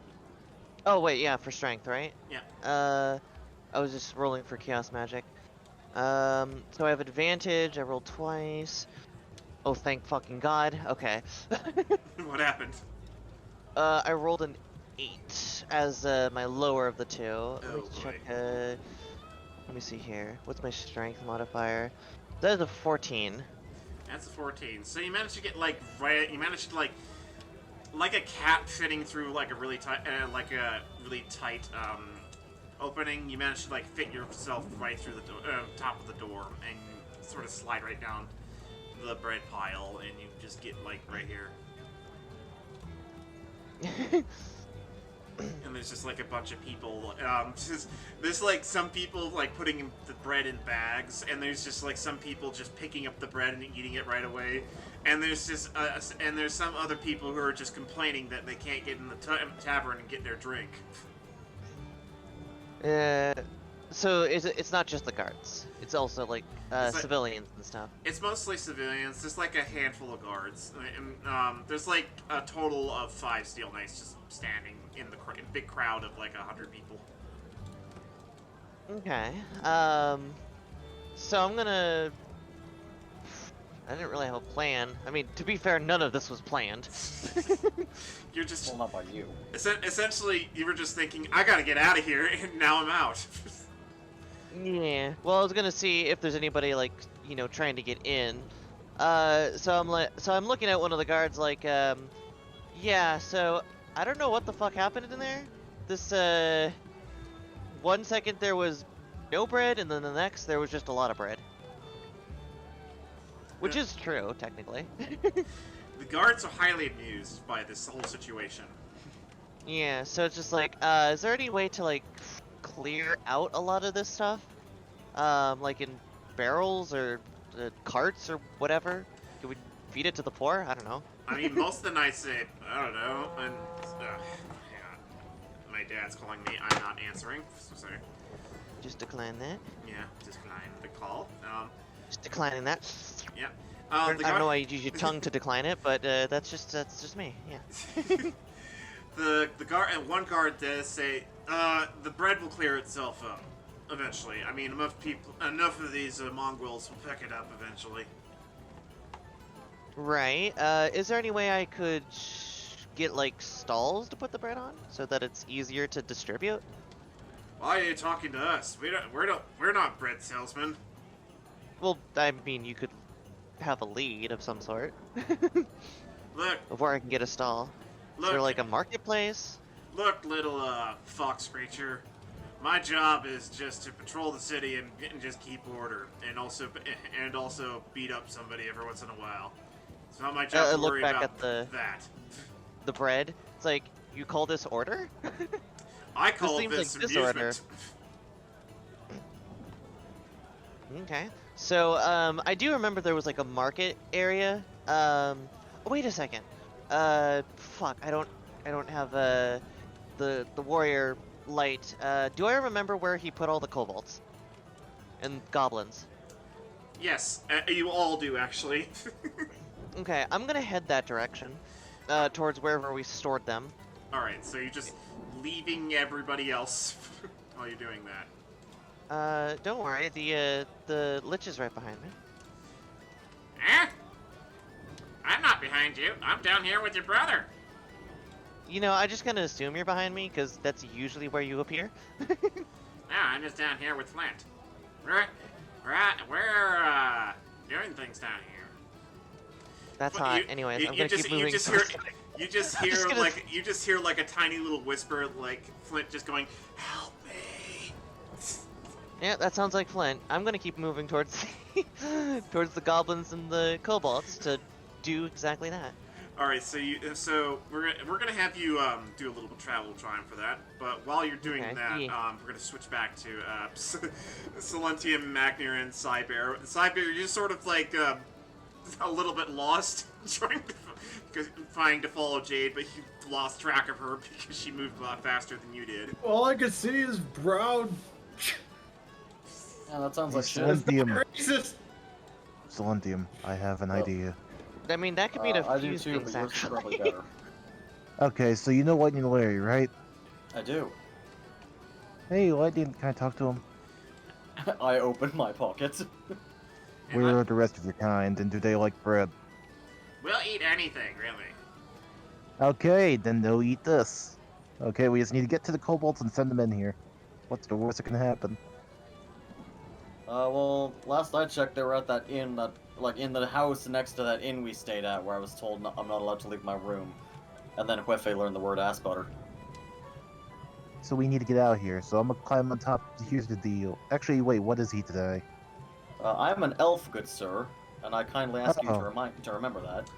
Oh wait, yeah, for strength, right? Yeah. I was just rolling for Chaos Magic. So I have advantage. I rolled twice. Oh, thank fucking God. Okay. What happened? I rolled an 8 as my lower of the two. Let me check. Let me see here. What's my strength modifier? That is a 14. That's a 14. So you managed to get like right. You managed to like a cat fitting through like a really tight, opening. You managed to like fit yourself right through the top of the door and sort of slide right down the bread pile, and you just get like right here. And there's just like a bunch of people. There's like some people like putting the bread in bags, and there's just like some people just picking up the bread and eating it right away. And there's just and there's some other people who are just complaining that they can't get in the tavern and get their drink. So it's not just the guards. It's also like civilians and stuff. It's mostly civilians. There's like a handful of guards, and there's like a total of 5 steel knights just standing in the big crowd of like 100 people. Okay. So I'm gonna. I didn't really have a plan. I mean, to be fair, none of this was planned. You're just... Well, not by you. Essentially, you were just thinking, I gotta get out of here, and now I'm out. Yeah. Well, I was gonna see if there's anybody, like, you know, trying to get in. So I'm looking at one of the guards like, yeah, so I don't know what the fuck happened in there. This, 1 second there was no bread, and then the next there was just a lot of bread. Which is true, technically. The guards are highly amused by this whole situation. Yeah, so it's just like, is there any way to, like, clear out a lot of this stuff? Like in barrels or carts or whatever? Can we feed it to the poor? I don't know. I mean, most of the nights say, I don't know, and, hang on. My dad's calling me, I'm not answering, so sorry. Just decline that. Yeah, decline the call. Just declining that. Yeah. I don't know why you use your tongue to decline it, but that's just me. Yeah. the guard and one guard does say, the bread will clear itself up eventually. I mean, enough of these mongrels will pick it up eventually. Right. Is there any way I could get like stalls to put the bread on so that it's easier to distribute? Why are you talking to us? We're not bread salesmen. Well, I mean, you could have a lead of some sort. Look. Before I can get a stall. Is there like a marketplace? Look, little fox creature. My job is just to patrol the city and just keep order, and also beat up somebody every once in a while. It's not my job to worry about that. The bread. It's like, you call this order? I call this amusement. Okay. So, I do remember there was like a market area. Wait a second. Fuck, I don't have the warrior light. Do I remember where he put all the kobolds and goblins? Yes, you all do actually. Okay, I'm gonna head that direction, towards wherever we stored them. All right, so you're just leaving everybody else while you're doing that. Don't worry, the lich is right behind me. Eh? I'm not behind you. I'm down here with your brother. You know, I just kind of assume you're behind me, because that's usually where you appear. No, I'm just down here with Flint. We're doing things down here. That's hot. Anyways, I'm gonna keep moving. You just hear like a tiny little whisper, like Flint just going, "Help me." Yeah, that sounds like Flint. I'm gonna keep moving towards towards the goblins and the kobolds to do exactly that. All right, so we're gonna have you do a little travel time for that. But while you're doing that, we're gonna switch back to Silentium, Magnir, and Cybear. Cybear, you're just sort of like a little bit lost, trying to follow Jade, but you lost track of her because she moved a lot faster than you did. All I could see is brown. Yeah, that sounds like shit. Silentium, I have an idea. I mean, that could mean a few too, things, but yours is actually. probably better. Okay, so you know Lightning Larry, right? I do. Hey, Lightning, can I talk to him? I opened my pockets. Where are the rest of your kind, and do they like bread? We'll eat anything, really. Okay, then they'll eat this. Okay, we just need to get to the kobolds and send them in here. What's the worst that can happen? Well, last I checked, they were at that inn like, in the house next to that inn we stayed at, where I was told I'm not allowed to leave my room. And then Huefe learned the word ass butter. So we need to get out of here, so I'm gonna climb on top. Here's the deal. Actually, wait, what is he today? I'm an elf, good sir, and I kindly ask you to remember that.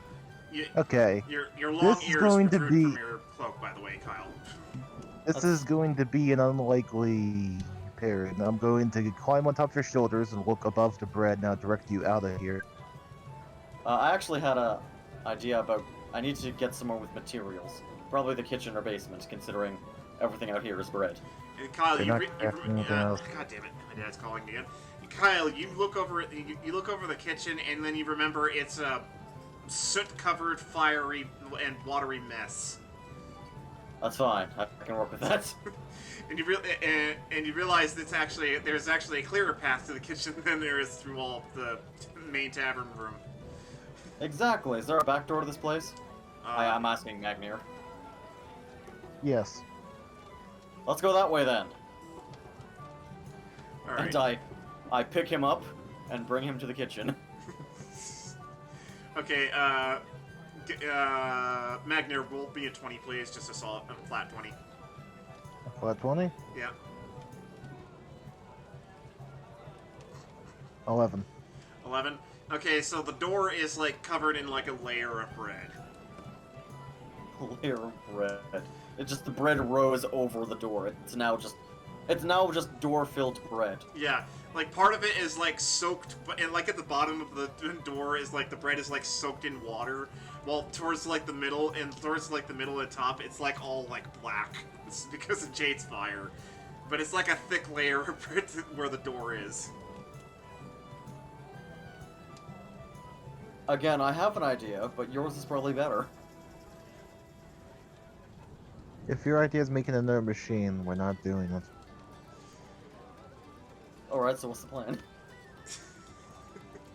Okay. Your long ears going to protrude be... from your cloak, by the way, Kyle. This is going to be an unlikely period. I'm going to climb on top of your shoulders and look above the bread, now direct you out of here. I actually had a idea about... I need to get somewhere with materials. Probably the kitchen or basement, considering everything out here is bread. And Kyle, God damn it, my dad's calling me again. Kyle, you look over the kitchen, and then you remember it's a soot-covered, fiery, and watery mess. That's fine. I can work with that. and you realize there's actually a clearer path to the kitchen than there is through all the main tavern room. Exactly. Is there a back door to this place? I'm asking Magnir. Yes. Let's go that way then. All right. And I pick him up and bring him to the kitchen. Okay, Magner, roll me a 20, please. Just a flat 20. Flat 20? Yeah. 11. 11. Okay, so the door is like covered in like a layer of bread. Layer of bread. It's just the bread rose over the door. It's now just door-filled bread. Yeah, like part of it is like soaked, and like at the bottom of the door is like the bread is like soaked in water, while towards like the middle and top, it's like all like black. It's because of Jade's fire, but it's like a thick layer of bread where the door is. Again, I have an idea, but yours is probably better. If your idea is making another machine, we're not doing it. Alright, so what's the plan?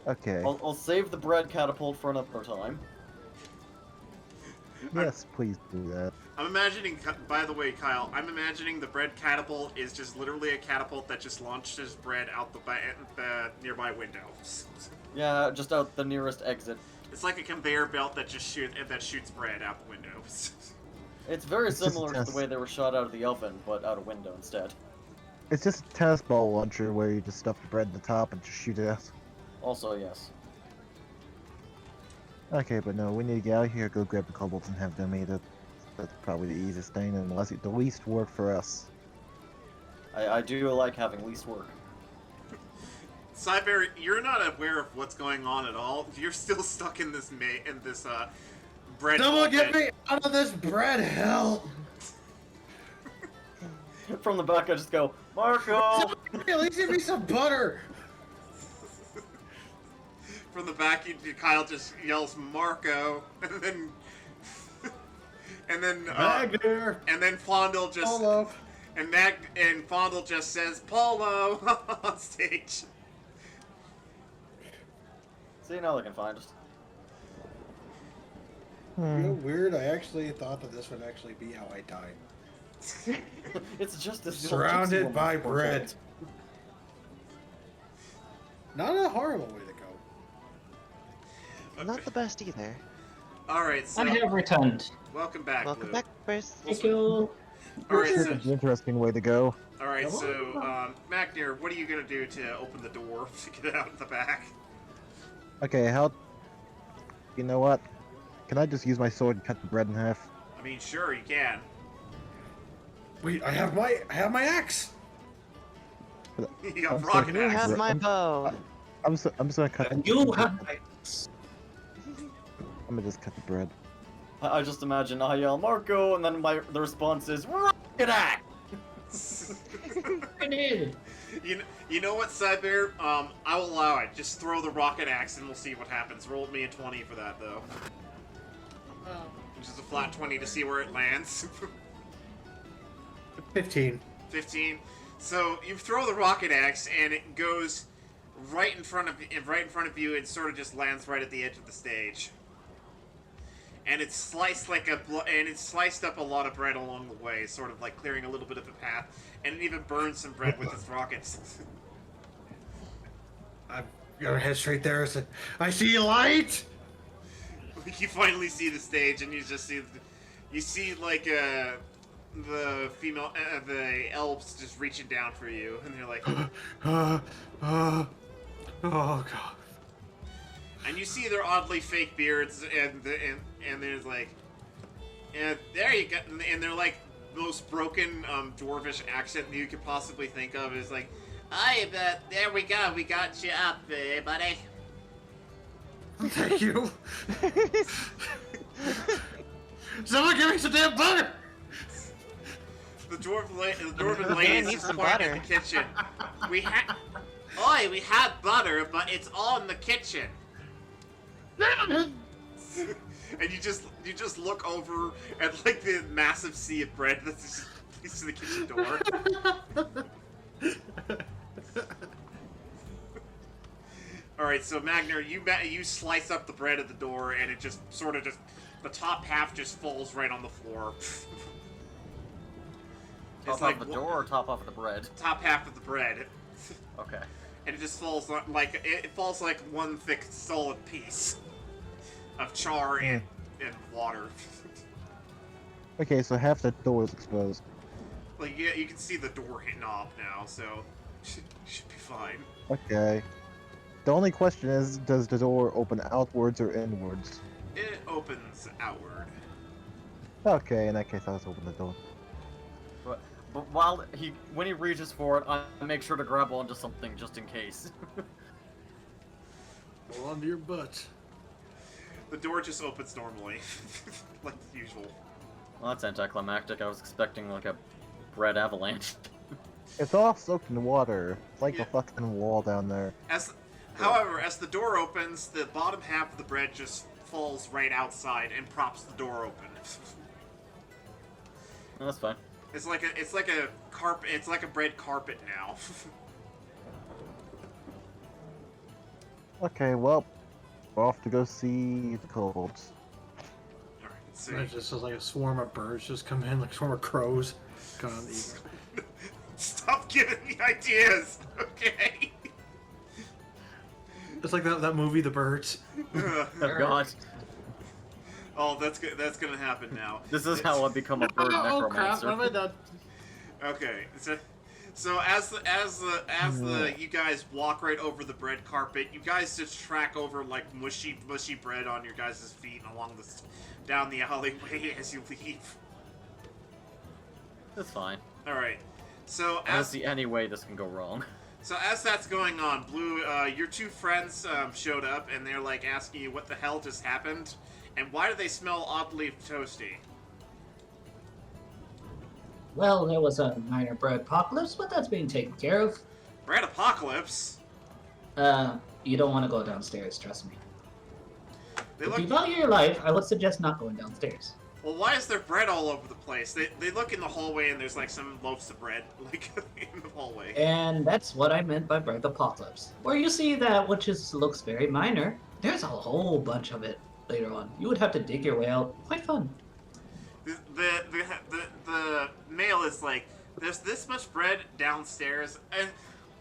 Okay. I'll save the bread catapult for another time. Yes, please do that. I'm imagining, by the way, Kyle, I'm imagining the bread catapult is just literally a catapult that just launches bread out the nearby windows. Yeah, just out the nearest exit. It's like a conveyor belt that just shoots bread out the windows. It's very It's just similar a to the way they were shot out of the oven, but out a window instead. It's just a tennis ball launcher where you just stuff the bread in the top and just shoot it out. Also, yes. Okay, but no, we need to get out of here, go grab the kobolds and have them eat it. That's probably the easiest thing, and the least work for us. I do like having least work. Cyber, you're not aware of what's going on at all. You're still stuck in this bread. Someone get me out of this bread hell! From the back, I just go, Marco! At least give me some butter! From the back, Kyle just yells Marco, and then Magner! and then Fondle just Polo! and Fondle just says Polo on stage. See, now they can find us. You know, weird, I actually thought that this would actually be how I died. It's just as Surrounded by bread. Not a horrible way to go. Not the best either. Alright, so I have returned. welcome back, Welcome Luke. back, Bruce. Thank you. Alright, It's so, an interesting way to go. Magner, what are you gonna do to open the door to get out the back? Okay, you know what? Can I just use my sword and cut the bread in half? I mean, sure, you can. Wait, I have my axe! You got I'm rocket You axe. have my bow. I'm just gonna cut. You have. I'm gonna just cut the bread. I just imagine I yell Marco, and then the response is rocket axe. Grenade. You know what, Cyber? I will allow it. Just throw the rocket axe and we'll see what happens. Roll me a 20 for that, though. Which is a flat 20 to see where it lands. 15. 15. So you throw the rocket axe and it goes right in front of you and sort of just lands right at the edge of the stage. And it's sliced up a lot of bread along the way, sort of like clearing a little bit of the path, and it even burns some bread with its rockets. I'm gonna head straight there and say, I see light! You finally see the stage, and you just see like the female, the elves just reaching down for you, and they're like, Oh god. and you see their oddly fake beards, and there's like, and there you go, and they're like most broken dwarvish accent that you could possibly think of is like, hi, there we go, we got you up, buddy. Thank you. Someone give me some damn butter! The dwarven Man ladies needs some point butter. in the kitchen. We had butter, but it's all in the kitchen. And you just look over at like the massive sea of bread that's just to the kitchen door. All right, so Magner, you slice up the bread at the door, and it just sort of the top half just falls right on the floor. Top off the door or top off of the bread? Top half of the bread. Okay. And it just falls like one thick solid piece. of char and water. Okay, so half the door is exposed. Like, yeah, you can see the door knob now, so should be fine. Okay. The only question is, does the door open outwards or inwards? It opens outward. Okay, in that case, I'll just open the door. But when he reaches for it, I make sure to grab onto something just in case. Hold on to your butt. The door just opens normally, like usual. Well, that's anticlimactic. I was expecting like a bread avalanche. It's all soaked in water. It's like a fucking wall down there. However, as the door opens, the bottom half of the bread just falls right outside and props the door open. Well, that's fine. It's like a carpet. It's like a bread carpet now. Okay, well, we're off to go see the kobolds. Alright, let's see. It's just like a swarm of birds just come in, like a swarm of crows. Come on, eat. Stop giving me ideas, okay? It's like that movie, The Birds. Oh god. Oh, that's good. That's gonna happen now. This is how I become a bird Oh crap! necromancer. What have I done? Okay, so as you guys walk right over the bread carpet, you guys just track over like mushy bread on your guys' feet along down the alleyway as you leave. That's fine. All right. So I don't see any way this can go wrong. So as that's going on, Blue, your two friends showed up and they're like asking you what the hell just happened, and why do they smell oddly toasty? Well, there was a minor bread apocalypse, but that's being taken care of. Bread apocalypse? You don't want to go downstairs, trust me. They If look. you value your life, I would suggest not going downstairs. Well, why is there bread all over the place? They look in the hallway and there's like some loaves of bread like in the hallway. And that's what I meant by bread apocalypse. Where you see that which looks very minor, there's a whole bunch of it later on. You would have to dig your way out. Quite fun. The mail is like, there's this much bread downstairs, and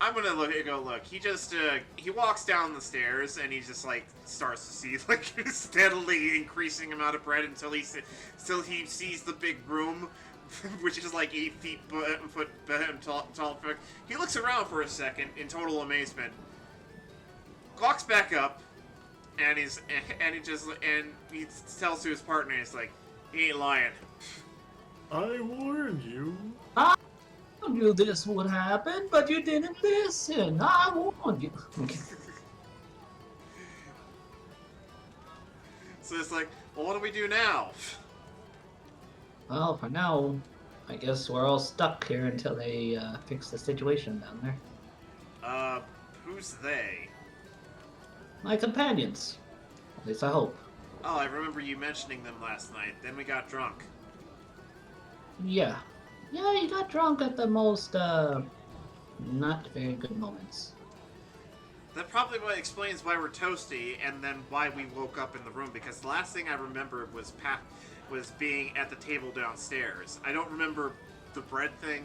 I'm gonna look. He just he walks down the stairs and he just like starts to see like a steadily increasing amount of bread until he sees the big room, which is like 8 feet tall. He looks around for a second in total amazement, walks back up, and he tells to his partner, he's like, he ain't lying. I warned you. I knew this would happen, but you didn't listen. I warned you. So it's like, well, what do we do now? Well, for now, I guess we're all stuck here until they fix the situation down there. Who's they? My companions. At least I hope. Oh, I remember you mentioning them last night. Then we got drunk. Yeah. Yeah, you got drunk at the most, not very good moments. That probably explains why we're toasty, and then why we woke up in the room, because the last thing I remember was being at the table downstairs. I don't remember the bread thing,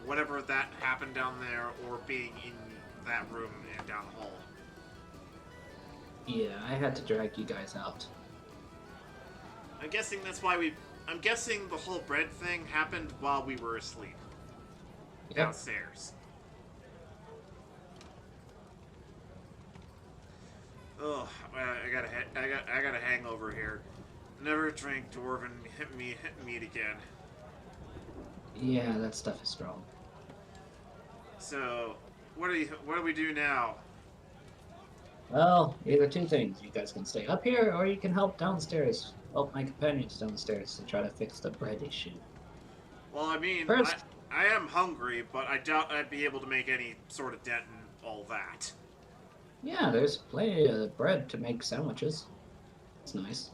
whatever that happened down there, or being in that room and down the hall. Yeah, I had to drag you guys out. I'm guessing that's why I'm guessing the whole bread thing happened while we were asleep. Yep. Downstairs. Ugh, I got a hangover here. Never drink dwarven meat again. Yeah, that stuff is strong. So, what do we do now? Well, either two things. You guys can stay up here, or you can help downstairs. Help my companions downstairs to try to fix the bread issue. Well, I mean, First, I am hungry, but I doubt I'd be able to make any sort of dent in all that. yeah, there's plenty of bread to make sandwiches. It's nice.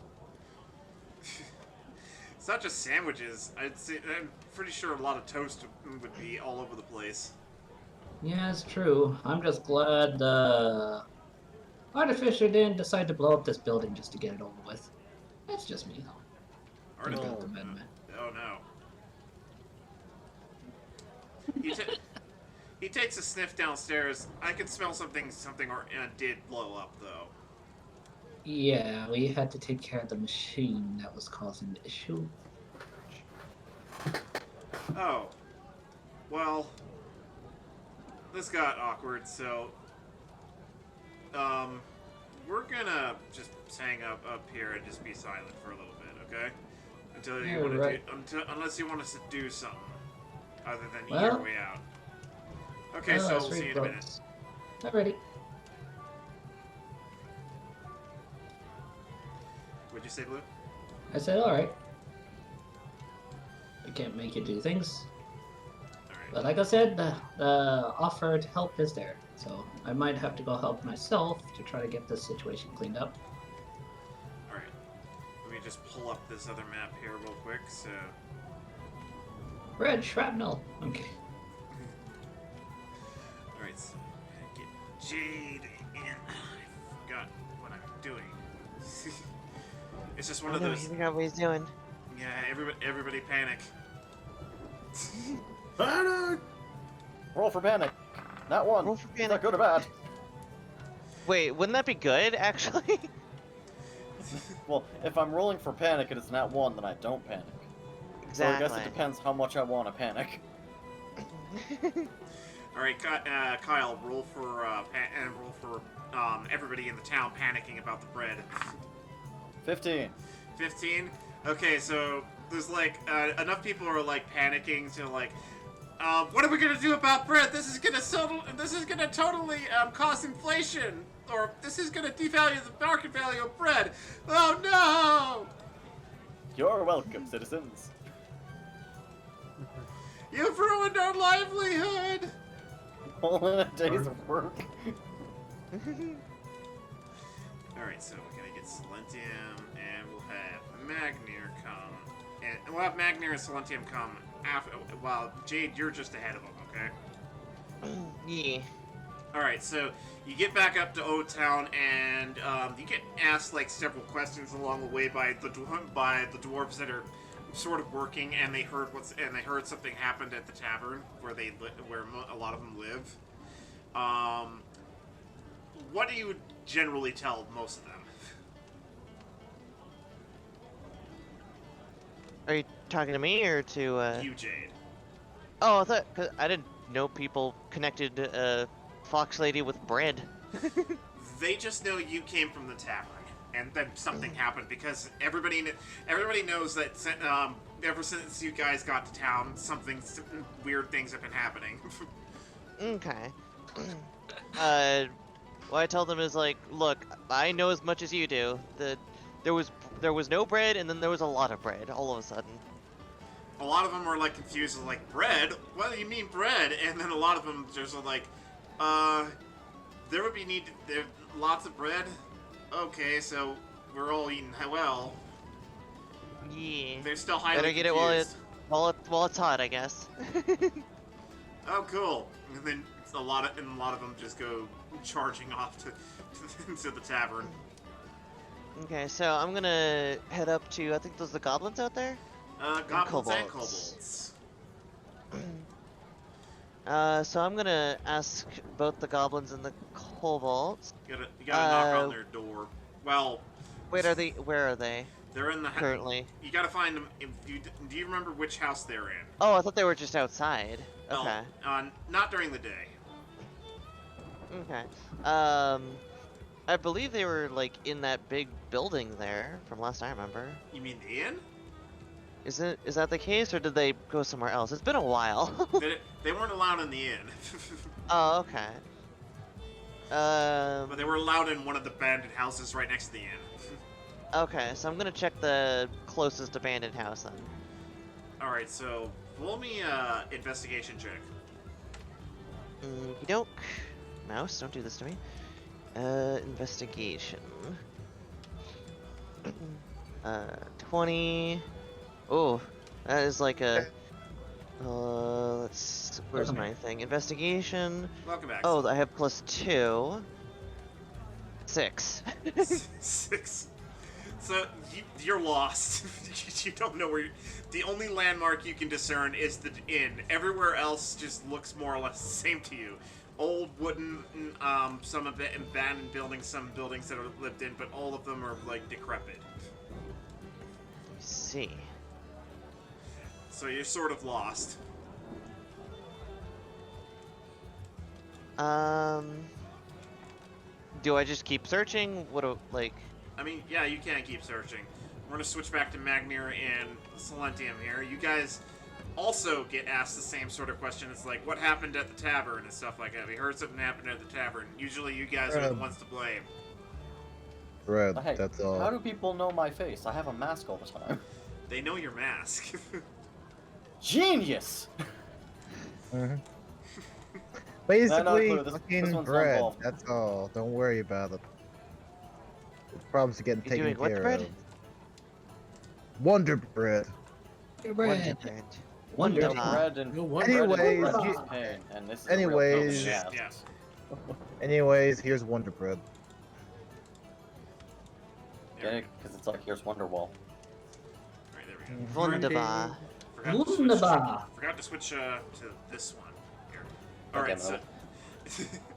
It's not just sandwiches. I'm pretty sure a lot of toast would be all over the place. Yeah, it's true. I'm just glad Artificer didn't decide to blow up this building just to get it over with. That's just me, though. Artificer. Amendment. Oh no. He takes a sniff downstairs. I can smell something did blow up though. Yeah, we had to take care of the machine that was causing the issue. Oh. Well, this got awkward, so we're gonna just hang up here and just be silent for a little bit, okay? Until you want to do, unless you want us to do something other than eat our way out. Okay, so we'll see you in a minute. Alrighty. What'd you say, Blue? I said, alright. I can't make you do things. Alright. But like I said, the offer to help is there. So I might have to go help myself to try to get this situation cleaned up. Alright. Let me just pull up this other map here real quick, so... Red shrapnel. Okay. Alright, so I'm gonna get Jade in. I forgot what I'm doing. It's just one of those... He forgot what he's doing. Yeah, everybody panic. Panic! Roll for panic. Not one. Roll for panic. Not good or bad. Wait, wouldn't that be good, actually? Well, if I'm rolling for panic and it's not one, then I don't panic. Exactly. So I guess it depends how much I want to panic. Alright, Kyle, roll for everybody in the town panicking about the bread. 15. 15? Okay, so there's like enough people are like panicking to like, what are we gonna do about bread? This is gonna totally cause inflation, or this is gonna devalue the market value of bread. Oh no! You're welcome, citizens. You've ruined our livelihood. All in a day's work. Alright, so we're gonna get Silentium, and we'll have Magnir come. And we'll have Magnir and Silentium come after. Well, Jade, you're just ahead of them, okay? Yeah. Alright, so you get back up to Old Town, and you get asked like several questions along the way by the dwarves that are sort of working, and they heard something happened at the tavern where where a lot of them live. What do you generally tell most of them? Are you talking to me or to, You, Jade. Oh, I thought... 'cause I didn't know people connected, Fox Lady with bread. They just know you came from the tavern, and then something happened, because everybody knows that ever since you guys got to town, some weird things have been happening. Okay. What I tell them is like, look, I know as much as you do. There was no bread, and then there was a lot of bread all of a sudden. A lot of them were like confused, like, bread? What do you mean bread? And then a lot of them just are like, there would be lots of bread? Okay, so we're all eating well. Yeah. They're still highly Better get confused. it while it's hot, I guess. Oh, cool. And then a lot of them just go charging off to the tavern. Okay, so I'm gonna head up to, I think those are the goblins out there? Goblins and kobolds. So I'm gonna ask both the goblins and the kobolds. You gotta knock on their door. Well... Wait, where are they? They're in the... Currently. You gotta find them... Do you remember which house they're in? Oh, I thought they were just outside. Okay. Not during the day. Okay. I believe they were, like, in that big building there, from last I remember. You mean the inn? Is that the case, or did they go somewhere else? It's been a while. They weren't allowed in the inn. Oh, okay. But they were allowed in one of the abandoned houses right next to the inn. Okay, so I'm gonna check the closest abandoned house then. Alright, so roll me investigation check. Doke. Mouse, don't do this to me. Investigation. 20. Oh, that is like a... where's my thing? Investigation. Welcome back. Oh, I have +2. 6. 6. So, you're lost. You don't know where the only landmark you can discern is the inn. Everywhere else just looks more or less the same to you. old wooden, some abandoned buildings, some buildings that are lived in, but all of them are like decrepit. I see. So you're sort of lost. Do I just keep searching? What do, like... I mean, yeah, you can keep searching. We're gonna switch back to Magnir and Silentium here. You guys also get asked the same sort of question. It's like, what happened at the tavern and stuff like that. We heard something happened at the tavern. Usually you guys are the ones to blame. Red, Hey, that's all. how do people know my face? I have a mask all the time. They know your mask. Genius! Basically, clue. This fucking one's bread. involved. That's all. Don't worry about it. The problems are getting You taken doing what care bread? of. Wonder bread. Wonder bread. Wonder Bread and Anyways, bread you- is pain, and this is anyways- a real pain in the Yeah. ass. Anyways, here's Wonder bread. Get it? Because it's like, here's Wonderwall. Alright, there we go. Wunderbar. Forgot to switch to this one here. Okay, Alright, so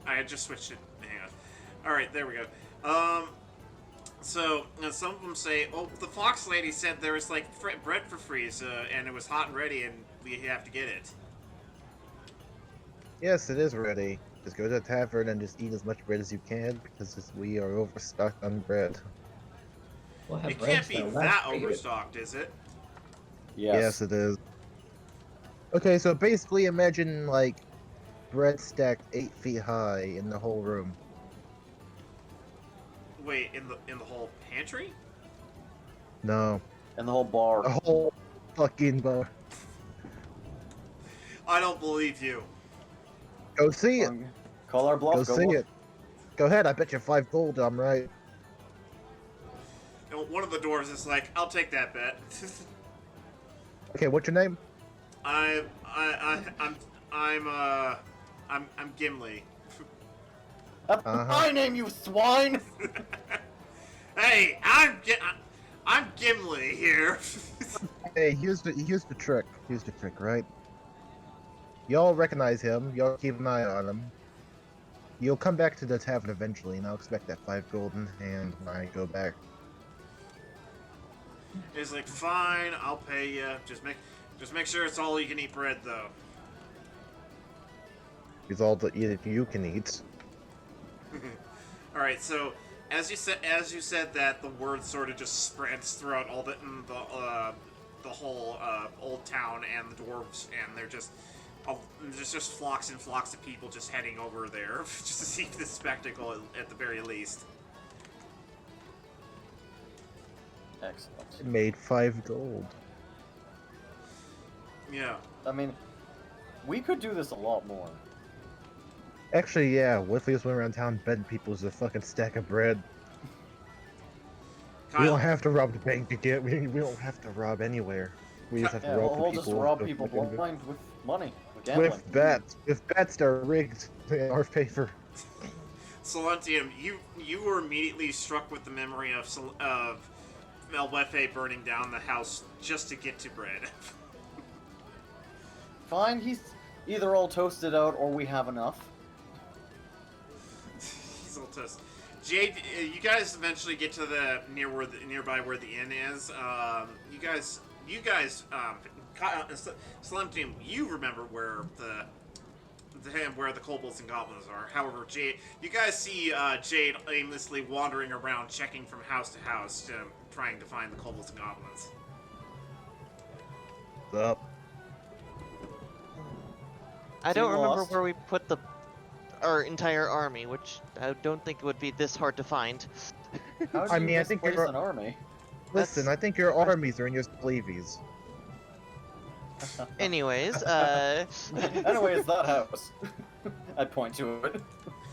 I had just switched it. Hang on. Alright, there we go. So some of them say, "Oh, the Fox Lady said there was like bread for free, and it was hot and ready, and we have to get it." Yes, it is ready. Just go to the tavern and just eat as much bread as you can because we are overstocked on bread. It can't be that overstocked, is it? Yes, it is. Okay, so basically imagine like bread stacked 8 feet high in the whole room. Wait, in the whole pantry? No, And the whole bar. the whole fucking bar. I don't believe you. Go see it. Call our bluff. Go see bluff. it. Go ahead. I bet you 5 gold. I'm right. And one of the dwarves is like, "I'll take that bet." Okay, what's your name? I'm Gimli. That's my name, you swine! Hey, I'm Gimli here. Hey, here's the trick. Here's the trick, right? Y'all recognize him. Y'all keep an eye on him. You'll come back to the tavern eventually, and I'll expect that 5 gold in hand when I go back. He's like, "Fine, I'll pay you. Just make sure it's all you can eat bread, though." It's all that you can eat. All right, so as you said that, the word sort of just spreads throughout all the whole old town and the dwarves, and they're just there's just flocks and flocks of people just heading over there just to see this spectacle at the very least. Excellent. It made 5 gold. Yeah. I mean, we could do this a lot more. Actually, yeah. What if we just went around town betting people with a fucking stack of bread? Kyle, We don't have to rob the bank to get. We don't have to rob anywhere. We just have to Yeah, rob we'll people. just rob with people fucking- blind with money. With gambling. With bets. With bets that are rigged in our favor. Silentium, you were immediately struck with the memory of Melwefe burning down the house just to get to bread. Fine, he's either all toasted out or we have enough. He's all toast. Jade, you guys eventually get to the nearby where the inn is. You guys, Slim Team, you remember where where the kobolds and goblins are. However, Jade, you guys see Jade aimlessly wandering around, checking from house to house, trying to find the kobolds and goblins. What's up? I don't Seem remember lost. where we put our entire army, which I don't think would be this hard to find. How do I you mean, I think misplace you're- an army? Listen, I think your armies are in your sleeveys. Anyways, Anyways, that house. I'd point to it.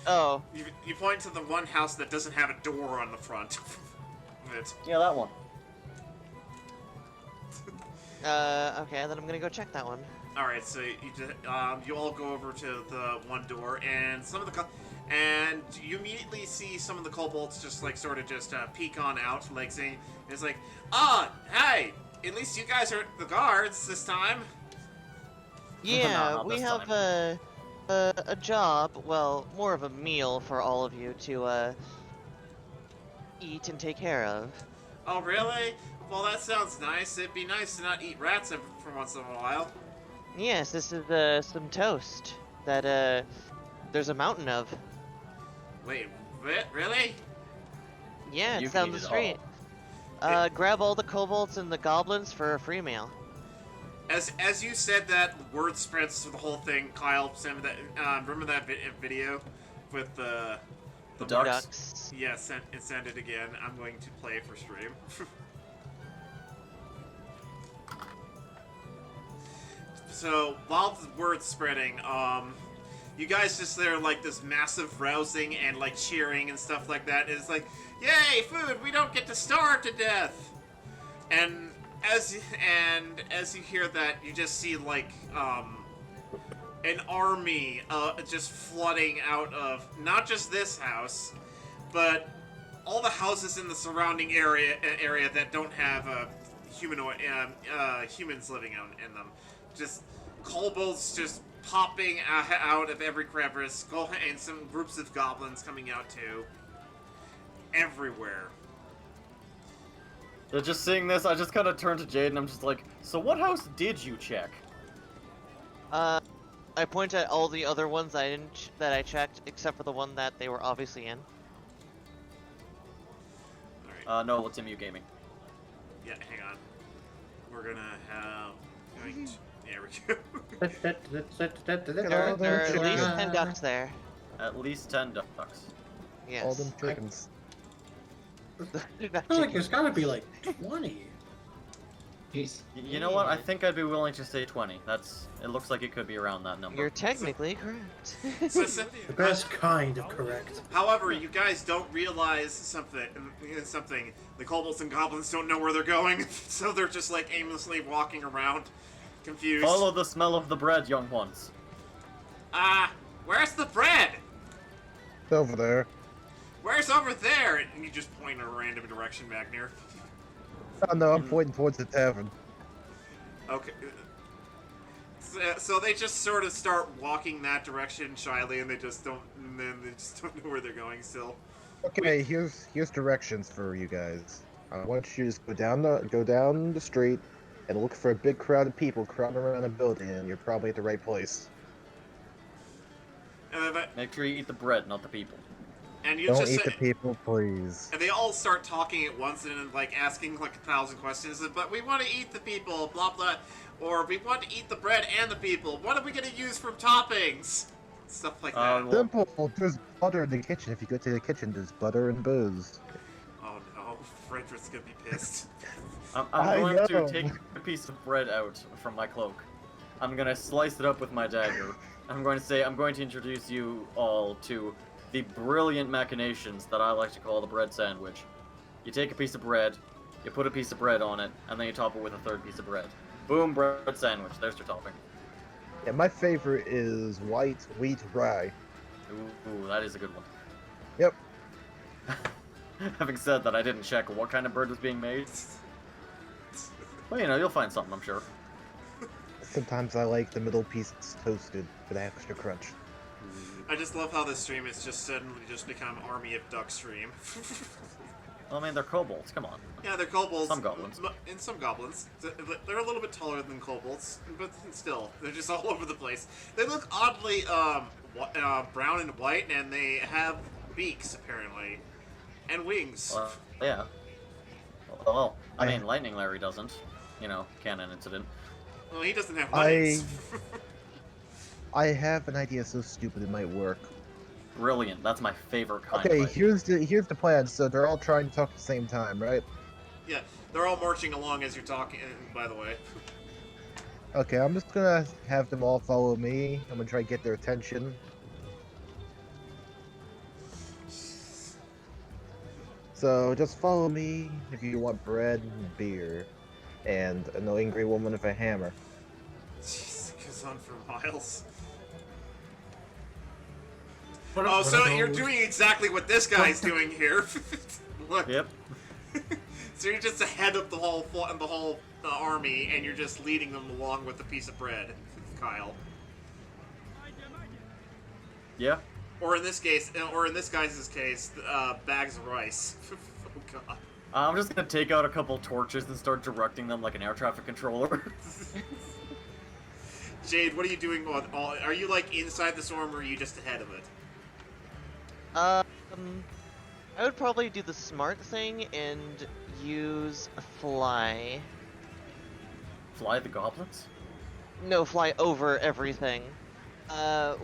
oh, You point to the one house that doesn't have a door on the front of it. Yeah, that one. okay, then I'm gonna go check that one. All right, so you all go over to the one door, and and you immediately see some of the kobolds just like sort of just peek on out, like saying, "It's like, hey, at least you guys are the guards this time." Yeah, not we this have time. a job, well, more of a meal for all of you to eat and take care of. Oh, really? Well, that sounds nice. It'd be nice to not eat rats for once in a while. Yes, this is some toast that there's a mountain of. Wait, really? Yeah, You it's can down eat the it street. Grab all the kobolds and the goblins for a free meal. As you said that, word spreads to the whole thing. Kyle sent me that. Remember that video with the ducks? Yeah, send it again. I'm going to play for stream. So while the word's spreading, you guys just there like this massive rousing and like cheering and stuff like that. It's like, yay, food! We don't get to starve to death. And as you hear that, you just see like an army just flooding out of not just this house, but all the houses in the surrounding area that don't have humans living in them. Just kobolds just popping out of every crevice, and some groups of goblins coming out too. Everywhere. So just seeing this, I just kind of turn to Jade and I'm just like, so what house did you check? I point at all the other ones that I checked, except for the one that they were obviously in. Alright. No, it's MU Gaming. Yeah, hang on. We're gonna have... There we go. There are at least 10 ducks there. At least 10 ducks. Yes. All them chickens. I feel like there's gotta be like 20. Jeez. You know what? I think I'd be willing to say 20. It looks like it could be around that number. You're technically correct. The best kind of correct. However, you guys don't realize something. The kobolds and goblins don't know where they're going, so they're just like aimlessly walking around, confused. Follow the smell of the bread, young ones. Where's the bread? It's over there. Where's over there? And you just point in a random direction back near. Oh no, I'm pointing towards the tavern. Okay. So they just sort of start walking that direction shyly, and they just don't know where they're going still. Okay, here's directions for you guys. I want you to just go down the street and look for a big crowd of people crowding around a building, and you're probably at the right place. Make sure you eat the bread, not the people. And you Don't just eat the people, please. And they all start talking at once and like asking like 1,000 questions. But we want to eat the people, blah blah, or we want to eat the bread and the people. What are we gonna use for toppings? Stuff like that. Well, Simple. There's butter in the kitchen. If you go to the kitchen, there's butter and booze. Oh no, Frederick's gonna be pissed. I'm going to take a piece of bread out from my cloak. I'm gonna slice it up with my dagger. I'm going to say, I'm going to introduce you all to the brilliant machinations that I like to call the bread sandwich. You take a piece of bread, you put a piece of bread on it, and then you top it with a third piece of bread. Boom, bread sandwich. There's your topping. Yeah, my favorite is white wheat rye. Ooh, that is a good one. Yep. Having said that, I didn't check what kind of bread was being made. Well, you know, you'll find something, I'm sure. Sometimes I like the middle pieces toasted for the extra crunch. I just love how this stream has just suddenly just become Army of Duck stream. Well, I mean, they're kobolds. Come on. Yeah, they're kobolds. Some goblins. And some goblins. They're a little bit taller than kobolds, but still, they're just all over the place. They look oddly brown and white, and they have beaks, apparently. And wings. Yeah. Well, I mean, Lightning Larry doesn't. You know, canon incident. Well, he doesn't have legs. I have an idea so stupid it might work. Brilliant. That's my favorite kind Okay, of idea. here's the plan. So they're all trying to talk at the same time, right? Yeah, they're all marching along as you're talking, by the way. Okay, I'm just gonna have them all follow me. I'm gonna try to get their attention. So just follow me if you want bread and beer, and an angry woman with a hammer. Jeez, it goes on for miles. What So are you're those? doing exactly what this guy's doing here. Look. Yep. So you're just ahead of the whole army, and you're just leading them along with a piece of bread, Kyle. Yeah. Or in this guy's case, bags of rice. Oh god. I'm just gonna take out a couple torches and start directing them like an air traffic controller. Jade, what are you doing? Are you like inside the storm, or are you just ahead of it? I would probably do the smart thing and use a fly. Fly the goblins? No, fly over everything.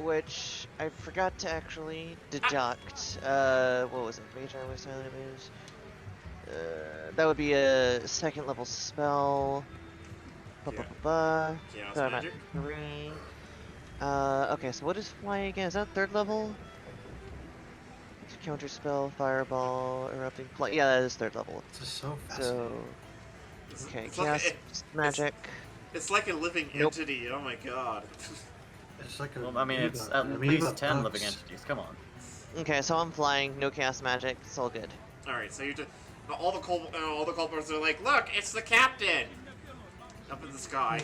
Which I forgot to actually deduct. What was it? Mage armor, silent image. That would be a 2nd level spell. Chaos So I'm at magic? 3. Okay, so what is fly again? Is that 3rd level? Counter spell, fireball, erupting fly. Yeah, that is 3rd level. This is so fascinating. So, okay, It's chaos magic. It's like a living entity. Oh my god. It's like a. Well, I mean, it's at least 10 living entities. Come on. Okay, so I'm flying, no chaos magic. It's all good. All right, so you just all the culprits are like, look, it's the captain, up in the sky,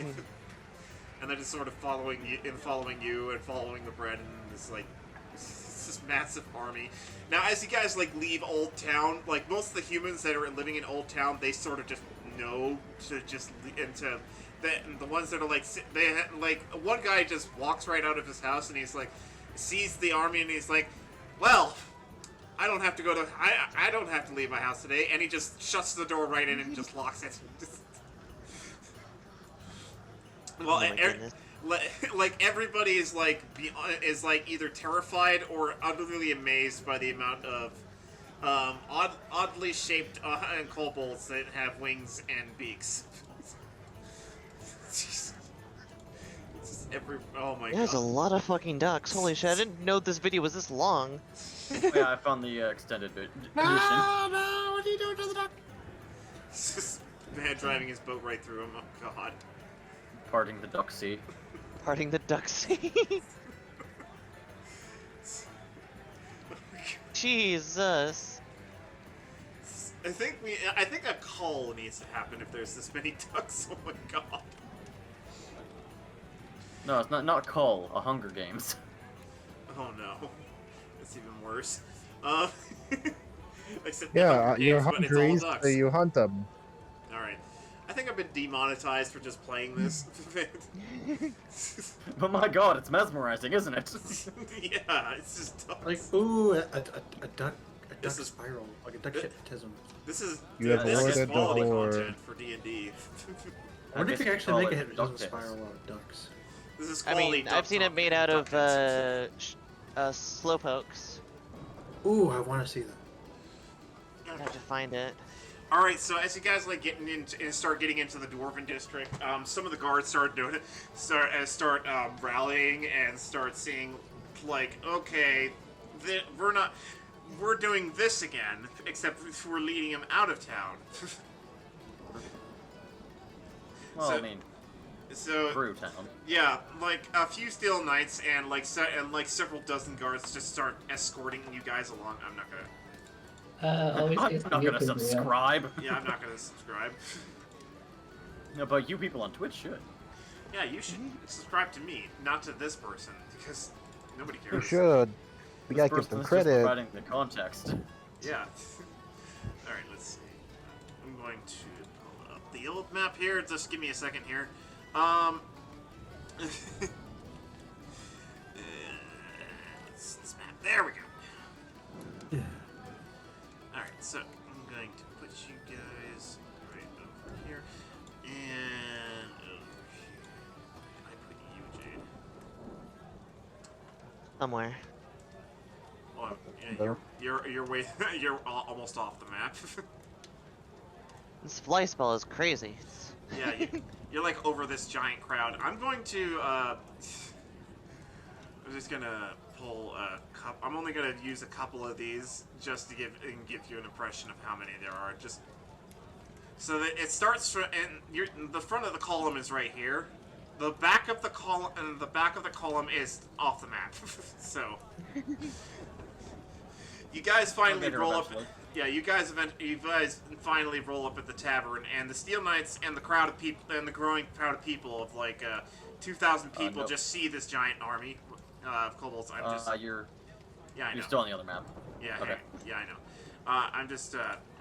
and they're just sort of following you and following the bread, and it's like this massive army. Now, as you guys like leave Old Town, like most of the humans that are living in Old Town, they sort of just know to just into. The ones that are like one guy just walks right out of his house and he's like sees the army and he's like, well, I don't have to I don't have to leave my house today, and he just shuts the door right in and just locks it. Well, like everybody is like either terrified or utterly amazed by the amount of oddly shaped kobolds that have wings and beaks. Oh my god. There's a lot of fucking ducks. Holy shit, I didn't know this video was this long. Yeah, I found the extended edition. No, what are you doing to the duck? It's just man driving his boat right through him. Oh god. Parting the duck sea. Parting the duck sea. Jesus. I think a call needs to happen if there's this many ducks. Oh my god. No, it's not a call. A Hunger Games. Oh no. That's even worse. Except Yeah, Hunger you're Games, but it's all hungry, so ducks. you hunt them. Alright. I think I've been demonetized for just playing this. But my god, it's mesmerizing, isn't it? Yeah, it's just ducks. Like, ooh, a duck This is- spiral, like a duck hypnotism. This is You have this is avoided the quality horde. content for D&D. I wonder if you can guess actually call make a it hypnotism duck spiral tales. out of ducks. This is I quality mean, I've seen it made out of slowpokes. Ooh, I want to see that. I have to find it. All right, so as you guys like start getting into the Dwarven district, some of the guards start rallying and start seeing like, okay, we're doing this again, except we're leading him out of town. Well, So- I mean, So through town. yeah, like a few steel knights and like several dozen guards just start escorting you guys along. I'm not gonna. Always I'm get not you gonna can do that. subscribe. Yeah, I'm not gonna subscribe. No, but you people on Twitch should. Yeah, you should subscribe to me, not to this person, because nobody cares. You should. We gotta give Person them is just credit. providing the context. Yeah. Alright, let's see. I'm going to pull up the old map here. Just give me a second here. This map. There we go. Yeah. Alright, so I'm going to put you guys right over here. And over here. I put you, Jade. Somewhere. Oh, yeah, you're way you're almost off the map. This fly spell is crazy. Yeah, you're like over this giant crowd. I'm going to I'm just gonna pull a couple. I'm only gonna use a couple of these just to give you an impression of how many there are. Just so that it starts from, and the front of the column is right here. The back of the column is off the map. So you guys finally I'll get her roll up. eventually. Yeah, you guys finally roll up at the tavern, and the Steel Knights and the crowd of people and the growing crowd of people of like 2,000 people no. just see this giant army. of kobolds. I'm just. You're Yeah, I know. You're still on the other map. Yeah. Okay. Yeah, I know. I'm just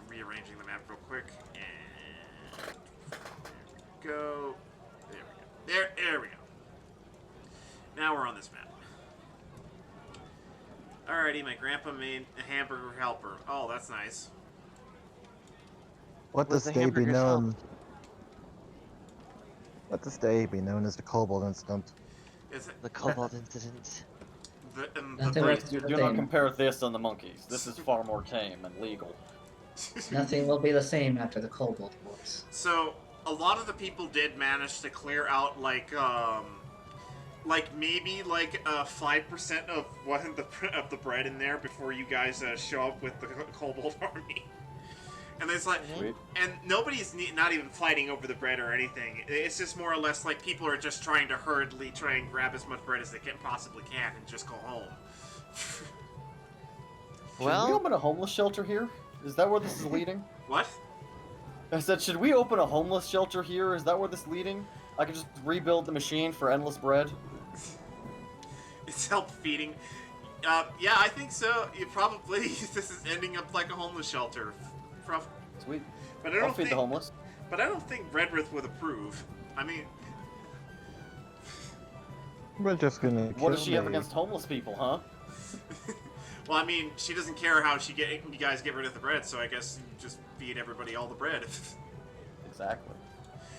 rearranging the map real quick. And go. There we go. There we go. Now we're on this map. Alrighty, my grandpa made a hamburger helper. Oh, that's nice. Let Was this the day be hamburger known. Let this day be known as the Kobold Incident. Is it The kobold incident. Nothing the like Do the not same. compare this and the monkeys. This is far more tame and legal. Nothing will be the same after the Kobold Wars. So a lot of the people did manage to clear out like maybe like 5% of the bread in there before you guys show up with the kobold army. And it's like, Sweet. and nobody's not even fighting over the bread or anything. It's just more or less like people are just trying to hurriedly try and grab as much bread as they possibly can and just go home. Should we Well, open a homeless shelter here? Is that where this is leading? What? I said, should we open a homeless shelter here? Is that where this is leading? I could just rebuild the machine for endless bread. It's help feeding. Yeah, I think so. You probably this is ending up like a homeless shelter. Sweet. But I I'll don't feed think the homeless. But I don't think Redrith would approve. I mean, We're just gonna. What does kill she have me. against homeless people, huh? well, I mean, she doesn't care how you guys get rid of the bread, so I guess you just feed everybody all the bread. Exactly.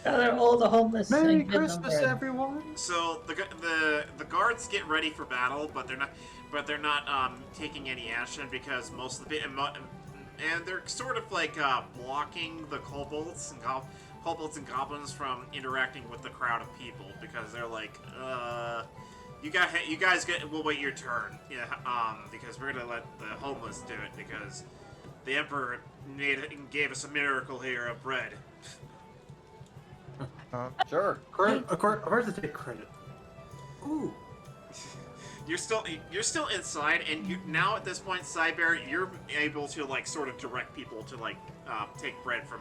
Gather all the homeless. Merry and give them Christmas, bread. everyone! So the guards get ready for battle, but they're not taking any action because most of the and they're sort of like blocking the kobolds and goblins from interacting with the crowd of people because they're like, you guys we'll wait your turn, yeah, because we're gonna let the homeless do it because the emperor gave us a miracle here of bread. Sure. Of course, I take credit. Ooh. You're still inside, and you now at this point, Cyber, you're able to like sort of direct people to like take bread from,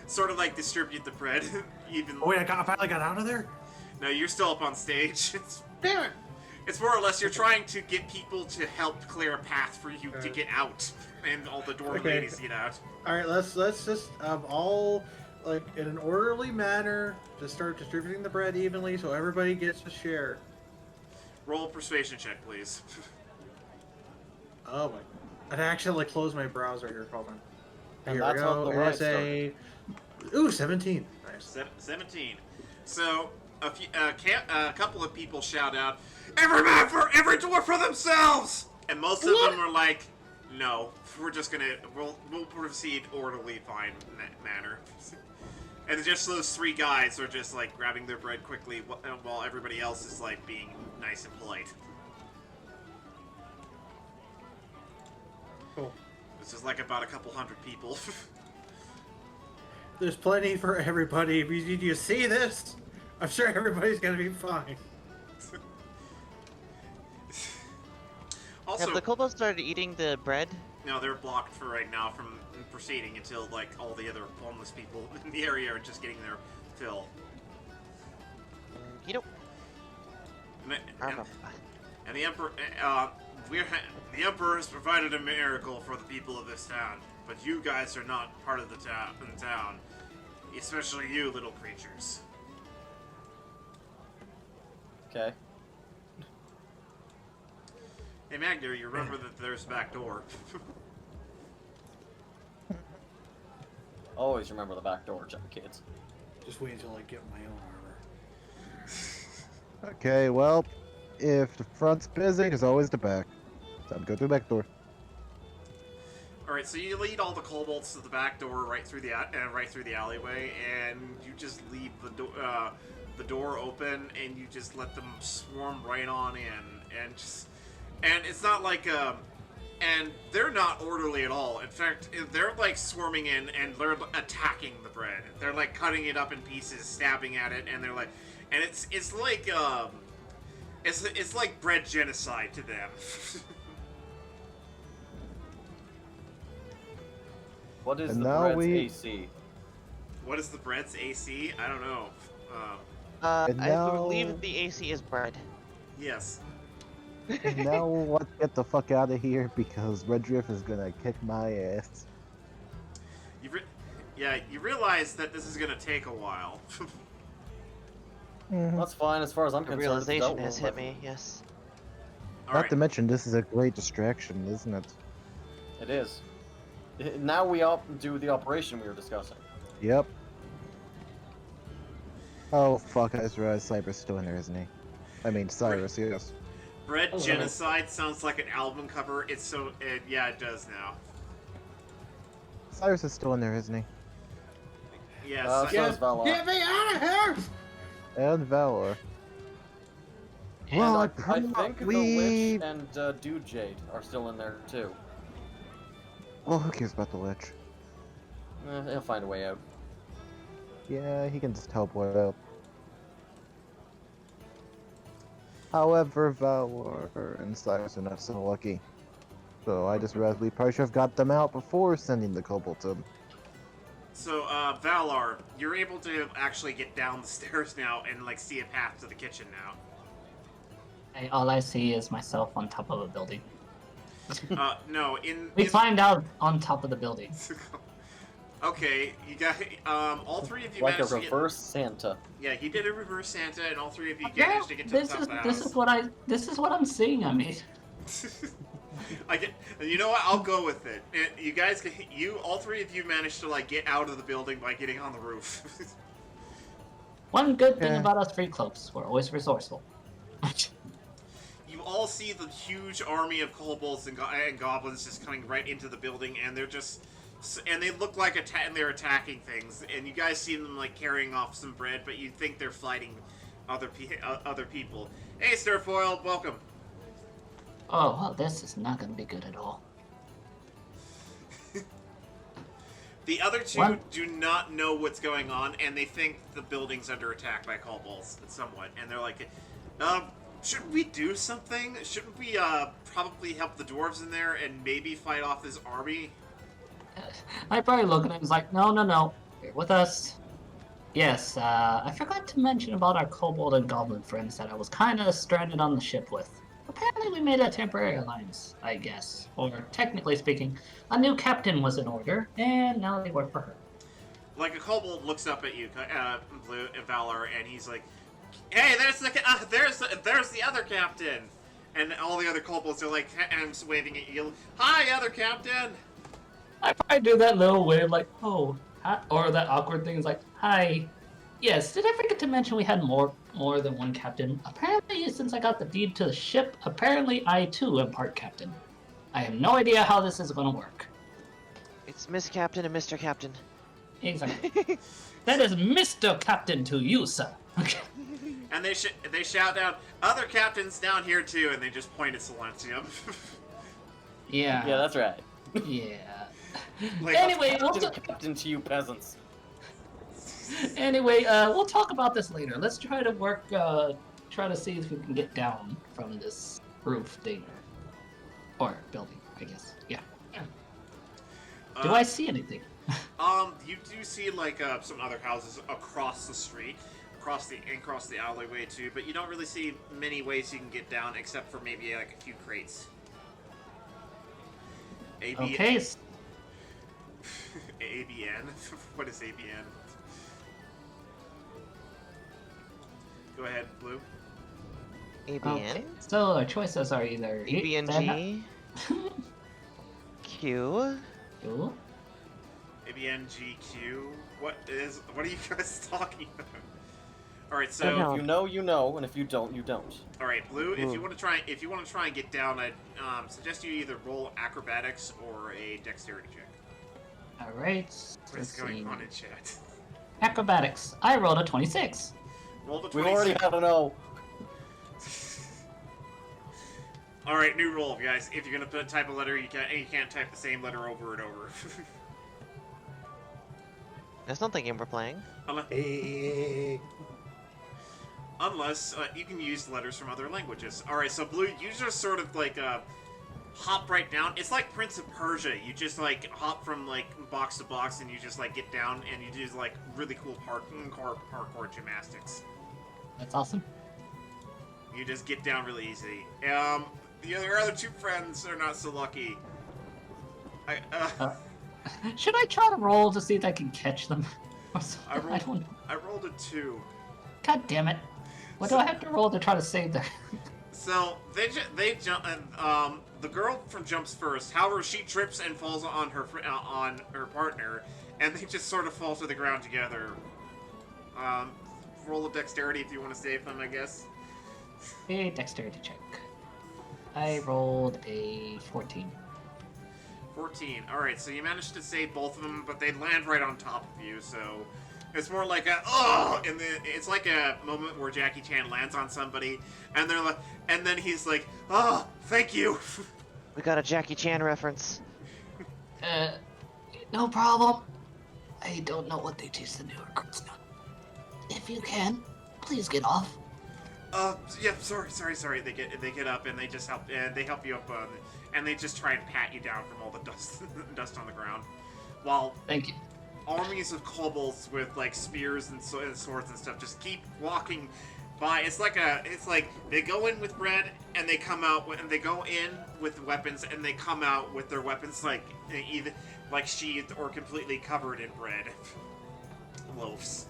sort of like distribute the bread. Even Oh wait, I finally got out of there? no, you're still up on stage. Damn it! It's more or less you're trying to get people to help clear a path for you to get out, and all the door ladies get out. Alright, let's just all, like, in an orderly manner, just start distributing the bread evenly so everybody gets a share. Roll a persuasion check, please. Oh my. I'd actually close my browser here, hold on. And Here that's we how go. the It ride is a... Ooh, 17. Nice. 17. So a couple of people shout out, "Every man for every door for themselves!" And most of them are like, "No, we're just gonna we'll proceed orderly, fine manner." And just those three guys are just like grabbing their bread quickly while everybody else is like being nice and polite. Cool. This is like about a couple hundred people. There's plenty for everybody. Did you see this? I'm sure everybody's gonna be fine. Also, have the kobolds started eating the bread? no, they're blocked for right now from proceeding until like all the other homeless people in the area are just getting their fill. You know. And the emperor, the emperor has provided a miracle for the people of this town, but you guys are not part of the town, especially you little creatures. Okay. Hey Magner, you remember that there's a back door. Always remember the back door, kids. Just wait until I get my own armor. Okay, well, if the front's busy, there's always the back. Time to go through the back door. Alright, so you lead all the kobolds to the back door right through the alleyway, and you just leave the door open, and you just let them swarm right on in, and it's not like and they're not orderly at all. In fact, they're like swarming in and they're attacking the bread. They're like cutting it up in pieces, stabbing at it, and they're like, and it's like it's like bread genocide to them. What is And the now bread's we- AC? What is the bread's AC? I don't know. And I now- believe the AC is bread. Yes. And now let's get the fuck out of here because Redriff is gonna kick my ass. You realize that this is gonna take a while. That's fine as far as I'm The concerned. realization has hit me, yes. Not to mention, this is a great distraction, isn't it? It is. Now we do the operation we were discussing. Yep. Oh fuck, I just realized Cyber's still in there, isn't he? I mean, Cyrus, yes. Bread Genocide sounds like an album cover. Yeah, it does now. Cyrus is still in there, isn't he? Yes. Get me out of here! And Valor. And Well, I think the Lich and Dude Jade are still in there too. Well, who cares about the Lich? He'll find a way out. Yeah, he can just teleport out. However, Valor and Cyrus are not so lucky. So I just realized we probably should have got them out before sending the Kobold to them. So, Valar, you're able to actually get down the stairs now and, like, see a path to the kitchen now. All I see is myself on top of a building. No, We climbed out on top of the building. Okay, you got, all three of you Like a managed to reverse Santa. Yeah, he did a reverse Santa, and all three of you managed to get to the top of the house. This is what I'm seeing. I mean, You know what? I'll go with it. You guys, all three of you managed to like get out of the building by getting on the roof. one good thing about us free cloaks, we're always resourceful. You all see the huge army of kobolds and goblins just coming right into the building, and they look like they're attacking things. And you guys see them like carrying off some bread, but you think they're fighting other people. Hey, Stirfoil, welcome. Oh, well, this is not going to be good at all. The other two do not know what's going on, and they think the building's under attack by kobolds somewhat. And they're like, shouldn't we do something? Shouldn't we probably help the dwarves in there and maybe fight off this army? I probably look at him and was like, no, you're with us. Yes, I forgot to mention about our kobold and goblin friends that I was kind of stranded on the ship with. Apparently we made a temporary alliance, I guess. Or, technically speaking, a new captain was in order, and now they work for her. Like, a kobold looks up at you, Blue and Valor, and he's like, hey, there's the other captain! And all the other kobolds are like, and waving at you, hi, other captain! I probably do that little wave like, oh, hi, or that awkward thing is like, hi. Yes, did I forget to mention we had more than one captain? Apparently, since I got the deed to the ship, apparently I too am part captain. I have no idea how this is going to work. It's Miss Captain and Mr. Captain. Exactly. That is Mr. Captain to you, sir. And they shout down, other captains down here too, and they just point at Silentium. Yeah. Yeah, that's right. Yeah. Like, anyway, Captain to you peasants. Anyway, we'll talk about this later. Let's try to try to see if we can get down from this roof thing. Or building, I guess. Yeah. Do I see anything? You do see, like, some other houses across the street, across the alleyway, too, but you don't really see many ways you can get down, except for maybe, like, a few crates. Okay. ABN? What is ABN? Go ahead, Blue. ABN? Okay. So our choices are either ABNG, Q. Q. ABNGQ. What are you guys talking about? All right, so if you know, you know, and if you don't, you don't. All right, Blue. If you want to try and get down, I'd suggest you either roll acrobatics or a dexterity check. All right. What is going on in chat? Acrobatics. I rolled a 26. Roll the 26. We already have an O. All right, new rule, guys. If you're gonna type a letter, you can't type the same letter over and over. That's not the game we're playing. Unless you can use letters from other languages. All right, so Blue, you just sort of like hop right down. It's like Prince of Persia. You just like hop from like box to box, and you just like get down, and you do like really cool parkour gymnastics. That's awesome. You just get down really easy. Your other two friends are not so lucky. Should I try to roll to see if I can catch them? I rolled a 2. God damn it! What do I have to roll to try to save them? So they jump, and the girl from jumps first. However, she trips and falls on her partner, and they just sort of fall to the ground together. Roll a dexterity if you want to save them, I guess. A dexterity check. I rolled a 14. 14. Alright, so you managed to save both of them, but they land right on top of you, so it's more like a and it's like a moment where Jackie Chan lands on somebody, and they're like, and then he's like, oh, thank you. We got a Jackie Chan reference. No problem. I don't know what they teach the new recruits now. If you can, please get off. Yeah, sorry. They get up and they just help, and they help you up, and they just try and pat you down from all the dust on the ground, while thank you. Armies of kobolds with like spears and swords and stuff just keep walking by. It's like they go in with bread and they come out and they go in with weapons and they come out with their weapons like either like sheathed or completely covered in bread loaves.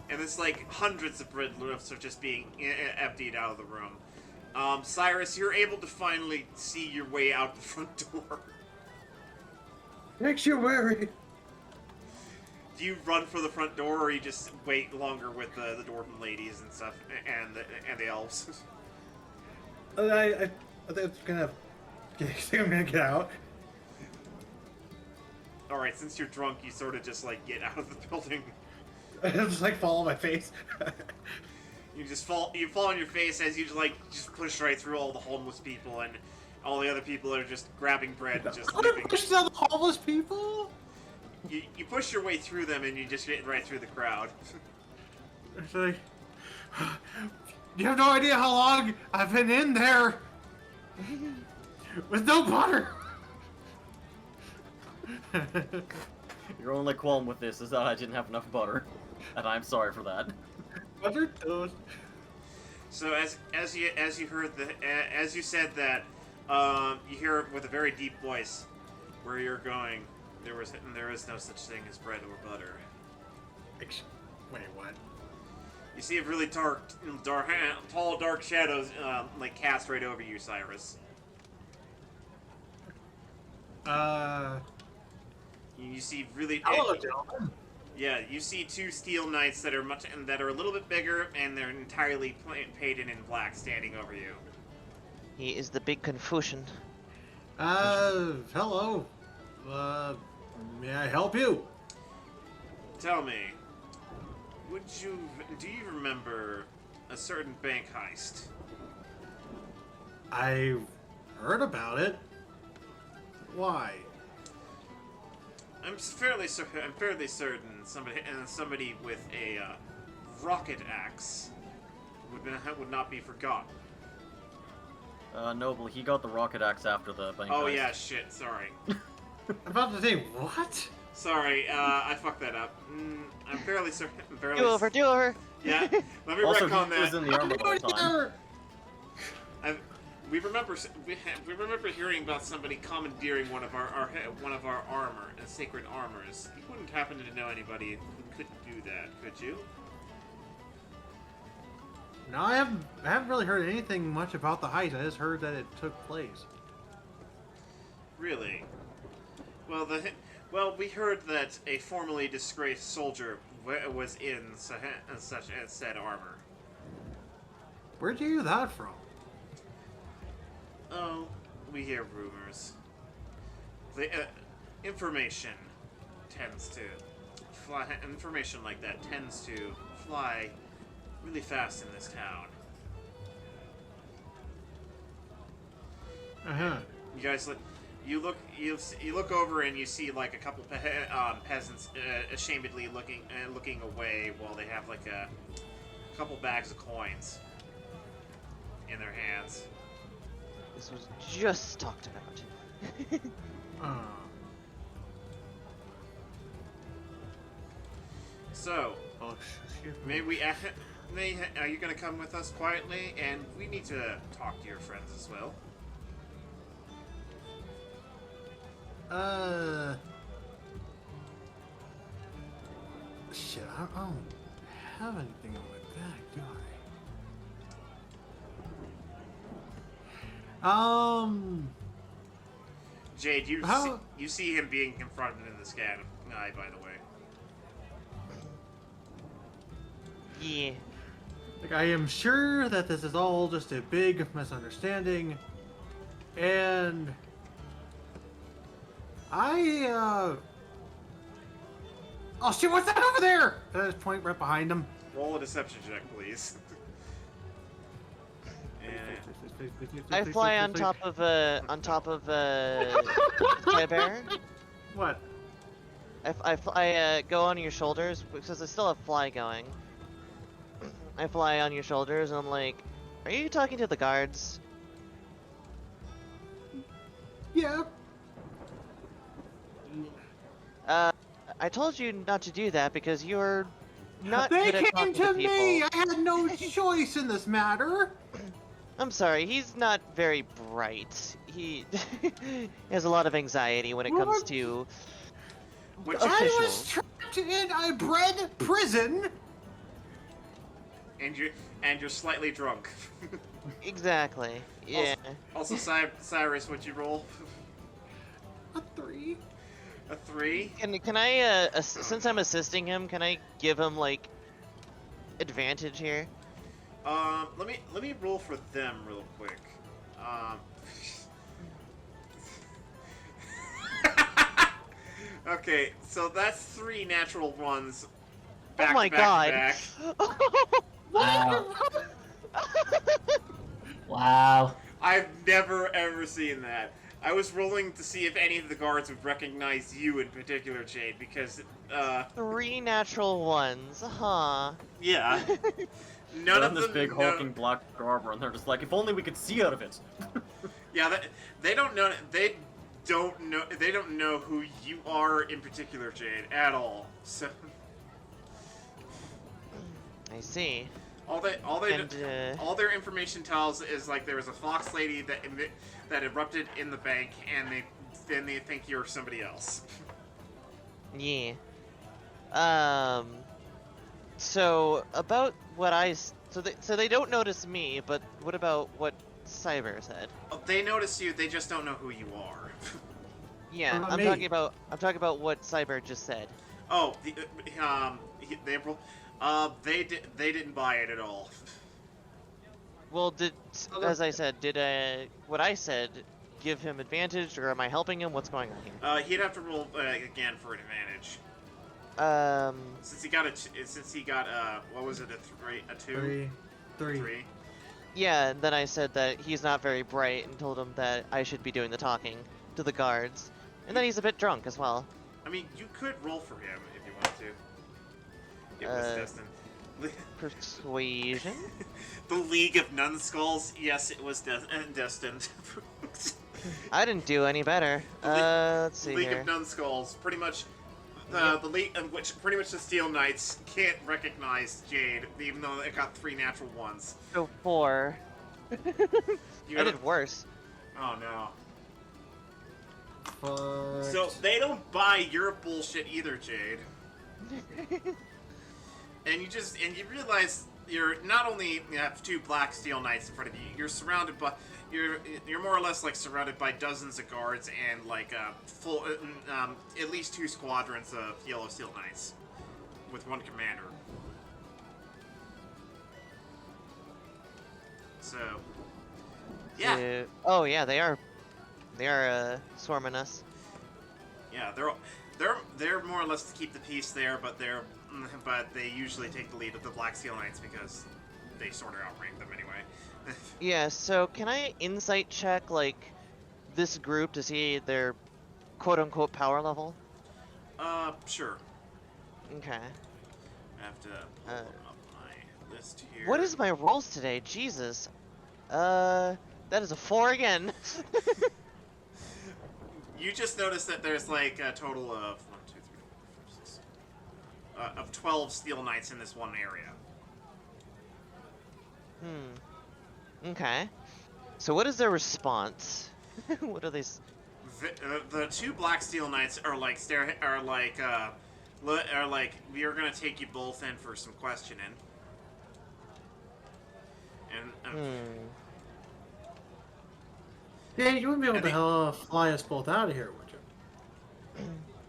And it's like hundreds of bread loaves are just being emptied out of the room. Cyrus, you're able to finally see your way out the front door. Sanctuary! Do you run for the front door, or you just wait longer with the dwarven ladies and stuff, and the elves? I think I'm gonna get out. Alright, since you're drunk, you sort of just, like, get out of the building. I just, like, fall on my face. You fall on your face as you, just push right through all the homeless people, and all the other people that are just grabbing bread and just leaving. Push down the homeless people? You push your way through them, and you just get right through the crowd. It's like, you have no idea how long I've been in there with no butter. Your only qualm with this is that I didn't have enough butter, and I'm sorry for that. Butter toast. So as you heard as you said that, you hear with a very deep voice, where you're going. There is no such thing as bread or butter. Wait, what? You see a really tall, dark shadows like cast right over you, Cyrus. You see really. Hello, gentlemen. Yeah, you see two steel knights that are a little bit bigger, and they're entirely painted in black, standing over you. He is the big Confucian. Hello. May I help you? Tell me, do you remember a certain bank heist? I've heard about it. Why? I'm fairly certain somebody with a rocket axe would not be forgotten. Noble, he got the rocket axe after the bank Oh heist. yeah, shit. Sorry. I'm about to say what? Sorry, I fucked that up. I'm fairly certain. Do over. Yeah. Let me Also, retcon he was that. in the armor the whole time. We remember hearing about somebody commandeering one of our armor, sacred armors. You wouldn't happen to know anybody who could do that, could you? No, I haven't really heard anything much about the heist. I just heard that it took place. Really? Well, we heard that a formerly disgraced soldier was in such said armor. Where'd you hear that from? Oh, we hear rumors. The information tends to fly. Information like that tends to fly really fast in this town. You guys look. You look over and you see like a couple peasants ashamedly looking away while they have like a couple bags of coins in their hands. This was just talked about. So, may we May, are you going to come with us quietly? And we need to talk to your friends as well. Shit, I don't have anything on my back, do I? Jade, you see him being confronted in the scan eye, by the way. Yeah. Like, I am sure that this is all just a big misunderstanding, and oh shit, what's that over there? I just point right behind him. Roll a deception check, please. I fly on top of Cyber. What? I go on your shoulders because I still have fly going. I fly on your shoulders and I'm like, are you talking to the guards? Yeah. I told you not to do that because you're not They good at came talking to people. me! I had no choice in this matter! I'm sorry, he's not very bright. He has a lot of anxiety when it comes to I was trapped in a bread prison! And you're slightly drunk. Exactly. Yeah. Also, Cyrus, what'd you roll? A 3. A 3? Can I since I'm assisting him, can I give him like advantage here? Let me roll for them real quick. Okay, so that's 3 natural ones. Back oh my to god! back to back. Wow. Wow. I've never ever seen that. I was rolling to see if any of the guards would recognize you in particular, Jade, because 3 natural ones, huh? yeah. None of this them big hulking black armor, and they're just like, if only we could see out of it. Yeah, they don't know. They don't know. They don't know who you are in particular, Jade, at all. So I see. all their information tells is like there was a fox lady that erupted in the bank, and they think you're somebody else. Yeah. So about what so they don't notice me, but what about what Cyber said? They notice you. They just don't know who you are. Yeah, What I'm about talking about what Cyber just said. Oh, they didn't buy it at all. Well, as I said, did what I said give him advantage, or am I helping him? What's going on here? He'd have to roll again for an advantage. Since he got what was it, a 2? 3. Yeah, and then I said that he's not very bright and told him that I should be doing the talking to the guards. And then he's a bit drunk as well. I mean, you could roll for him if you want to. It was destined. Persuasion? The League of Nunskulls. Yes, it was destined. I didn't do any better. Let's see League here. of Nunskulls. Pretty much, the league, which pretty much the Steel Knights can't recognize Jade, even though it got 3 natural ones. So 4. I did worse. Oh no. Fuck. So they don't buy your bullshit either, Jade. And you realize you're not only have 2 black Steel Knights in front of you, you're surrounded by you're more or less like surrounded by dozens of guards and like full at least 2 squadrons of Yellow Steel Knights with 1 commander. So yeah. Oh yeah, they are swarming us. Yeah, they're more or less to keep the peace there, but they usually take the lead of the Black Steel Knights because they sort of outrank them anyway. Yeah, so can I insight check like this group to see their quote unquote power level? Sure. Okay. I have to pull up my list here. What is my rolls today? Jesus. That is a 4 again. You just noticed that there's like a total of 1, 2, 3, 4, 5, 6, of 12 Steel Knights in this one area. Okay. So what is their response? What are they? The two Black Steel Knights are like we are gonna take you both in for some questioning. And Yeah, you wouldn't be able to fly us both out of here, would you?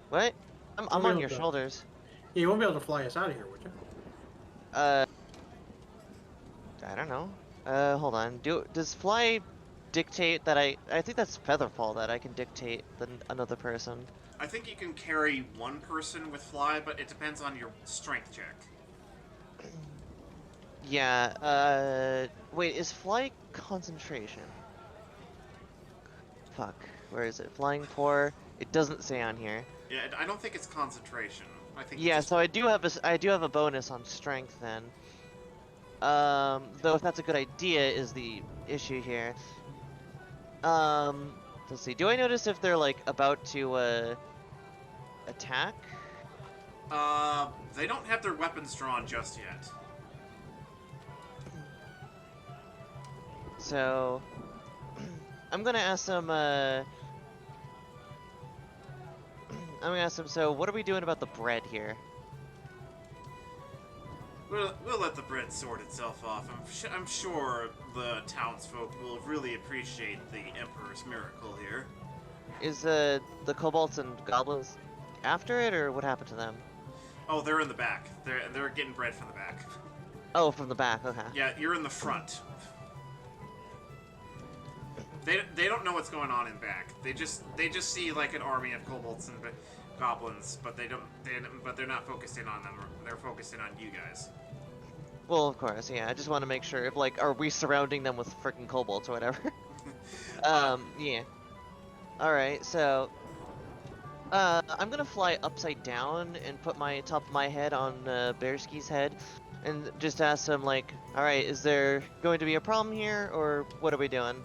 What? I'm on your shoulders. Yeah, you won't be able to fly us out of here, would you? I don't know. Hold on. Does fly dictate that I think that's Featherfall that I can dictate another person. I think you can carry one person with fly, but it depends on your strength check. Yeah, wait, is fly concentration? Fuck, where is it? Flying 4? It doesn't say on here. Yeah, I don't think it's concentration. I think yeah, so I do have a bonus on strength then. Though if that's a good idea is the issue here. Let's see. Do I notice if they're like about to attack? They don't have their weapons drawn just yet. So I'm gonna ask them, so what are we doing about the bread here? We'll let the bread sort itself off. I'm sure the townsfolk will really appreciate the Emperor's miracle here. Is the kobolds and goblins after it, or what happened to them? Oh, they're in the back. They're getting bread from the back. Oh, from the back, okay. Yeah, you're in the front. They don't know what's going on in back. They just see like an army of kobolds and goblins, but they're not focused in on them. They're focused in on you guys. Well, of course, yeah. I just want to make sure if like, are we surrounding them with freaking kobolds or whatever? Yeah. All right, so I'm gonna fly upside down and put my top of my head on Bearski's head, and just ask him like, all right, is there going to be a problem here, or what are we doing?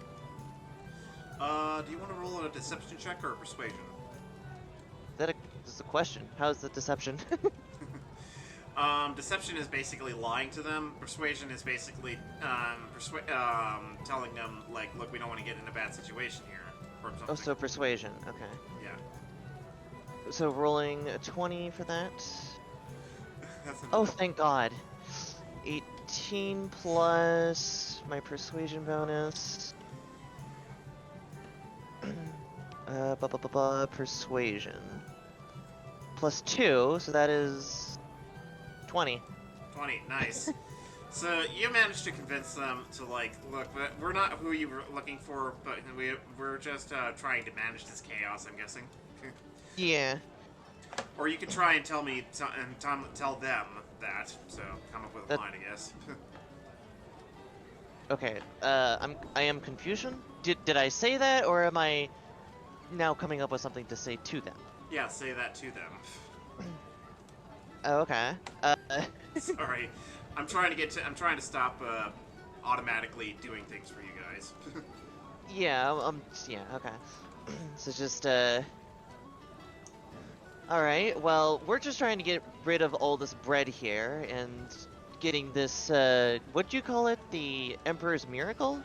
Do you want to roll a deception check or a persuasion? That's the question. How's the deception? Deception is basically lying to them. Persuasion is basically telling them like, look, we don't want to get in a bad situation here, or something. Oh, so persuasion. Okay. Yeah. So rolling a 20 for that. That's Oh, thank God. 18 plus my persuasion bonus. Persuasion. Plus 2, so that is 20. 20, nice. So you managed to convince them to like, look, we're not who you were looking for, but we're just trying to manage this chaos, I'm guessing. Yeah. Or you could try and tell them that. So come up with a line, I guess. Okay. I am confusion. Did I say that, or am I now coming up with something to say to them? Yeah, say that to them. Oh, okay. Sorry, I'm trying to stop automatically doing things for you guys. Yeah. Yeah. Okay. So just All right. Well, we're just trying to get rid of all this bread here and getting this. What do you call it? The Emperor's miracle?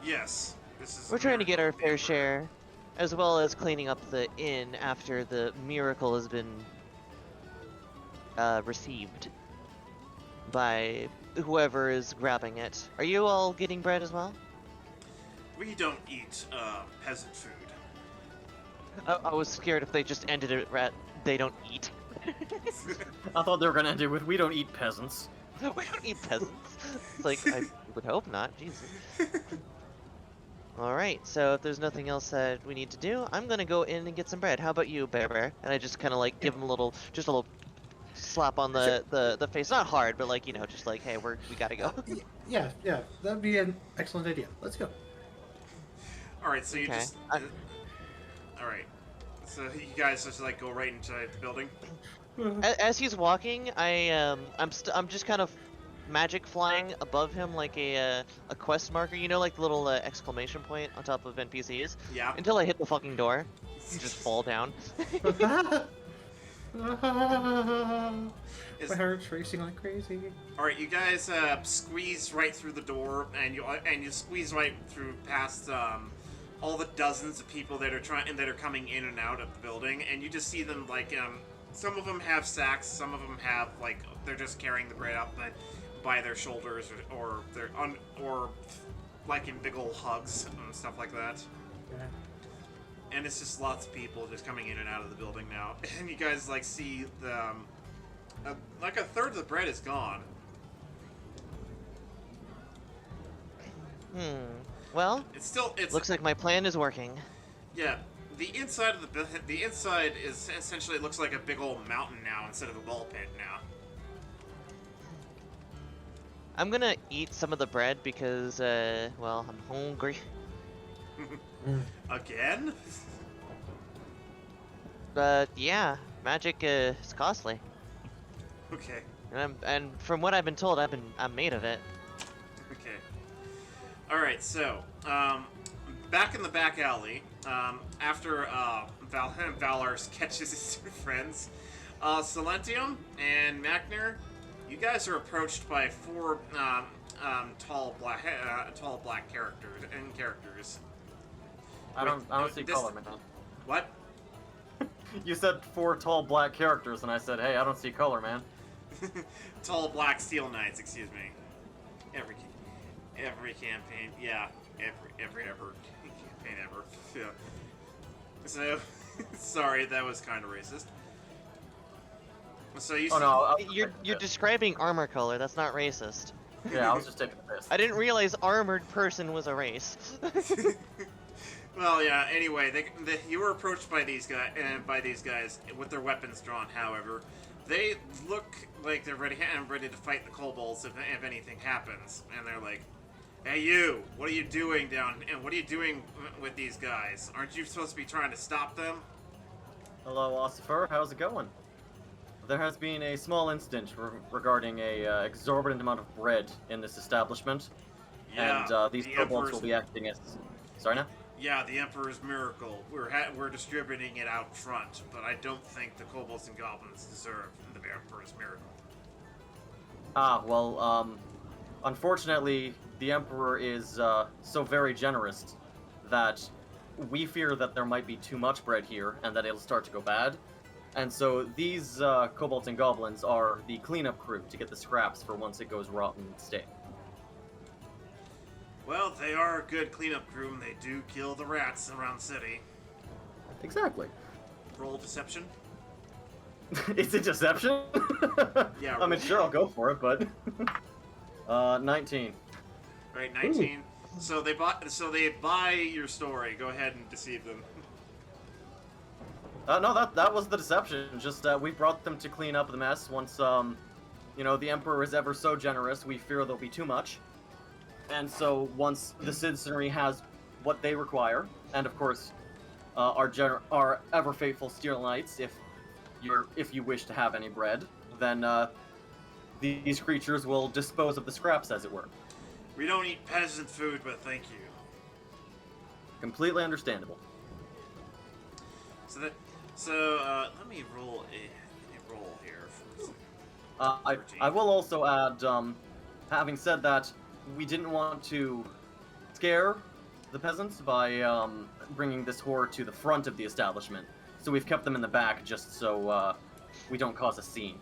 Yes. This is. We're trying to get our fair share, as well as cleaning up the inn after the miracle has been received by whoever is grabbing it. Are you all getting bread as well? We don't eat peasant food. I was scared if they just ended it at they don't eat. I thought they were gonna end it with we don't eat peasants. We don't eat peasants. It's like, I would hope not. Jesus. Alright, so if there's nothing else that we need to do, I'm gonna go in and get some bread. How about you, Bear? And I just kind of like give him a little slap on the face. Not hard, but like, you know, just like, hey, we gotta go. Yeah, that'd be an excellent idea. Let's go. Alright, so you just... Alright. So you guys just like go right inside the building? As he's walking, I'm just kind of magic flying above him like a quest marker, you know, like the little exclamation point on top of NPCs. Yeah. Until I hit the fucking door, and just fall down. My heart's racing like crazy. All right, you guys squeeze right through the door, and you squeeze right through past all the dozens of people that are coming in and out of the building, and you just see them like some of them have sacks, some of them have like they're just carrying the bread up by their shoulders or like in big old hugs and stuff like that. Yeah. And it's just lots of people just coming in and out of the building now, and you guys like see the like a third of the bread is gone. Well, It's looks like my plan is working. Yeah, the inside of the inside is essentially looks like a big old mountain now instead of a ball pit now. I'm gonna eat some of the bread because, well, I'm hungry. Again? But yeah, magic is costly, Okay. and from what I've been told, I'm made of it. Okay. All right. So, back in the back alley, after Valar catches his two friends, Silentium and Magner, you guys are approached by four tall black characters. I don't see color, man. What? You said 4 tall black characters, and I said, hey, I don't see color, man. Tall black steel knights, excuse me. Every campaign, yeah. Every campaign ever. Yeah. So, sorry, that was kind of racist. So you. Oh no, You're describing armor color. That's not racist. Yeah, I was just taking the piss. I didn't realize armored person was a race. Well, yeah. Anyway, you were approached by these guys with their weapons drawn. However, they look like they're ready to fight the kobolds if anything happens. And they're like, "Hey, you! What are you doing down? And what are you doing with these guys? Aren't you supposed to be trying to stop them?" Hello, Ossifer. How's it going? There has been a small incident regarding a exorbitant amount of bread in this establishment, Yeah, and these kobolds will be acting as. Sorry, now. Yeah, the Emperor's miracle. We're distributing it out front, but I don't think the kobolds and goblins deserve the Emperor's miracle. Well, unfortunately, the Emperor is so very generous that we fear that there might be too much bread here and that it'll start to go bad. And so these kobolds and goblins are the cleanup crew to get the scraps for once it goes rotten and stale. Well, they are a good cleanup crew, and they do kill the rats around the city. Exactly. Roll deception. It's a deception? Yeah. I mean, sure, I'll go for it, but 19. Right, 19. Ooh. So they buy your story. Go ahead and deceive them. No, that was the deception. Just we brought them to clean up the mess. Once the Emperor is ever so generous, we fear there'll be too much. And so once the citizenry has what they require, and of course our ever faithful Steel Knights, if you wish to have any bread, then these creatures will dispose of the scraps, as it were. We don't eat peasant food, but thank you. Completely understandable. So let me roll a roll here. I will also add, having said that, we didn't want to scare the peasants by bringing this horde to the front of the establishment, so we've kept them in the back just so we don't cause a scene.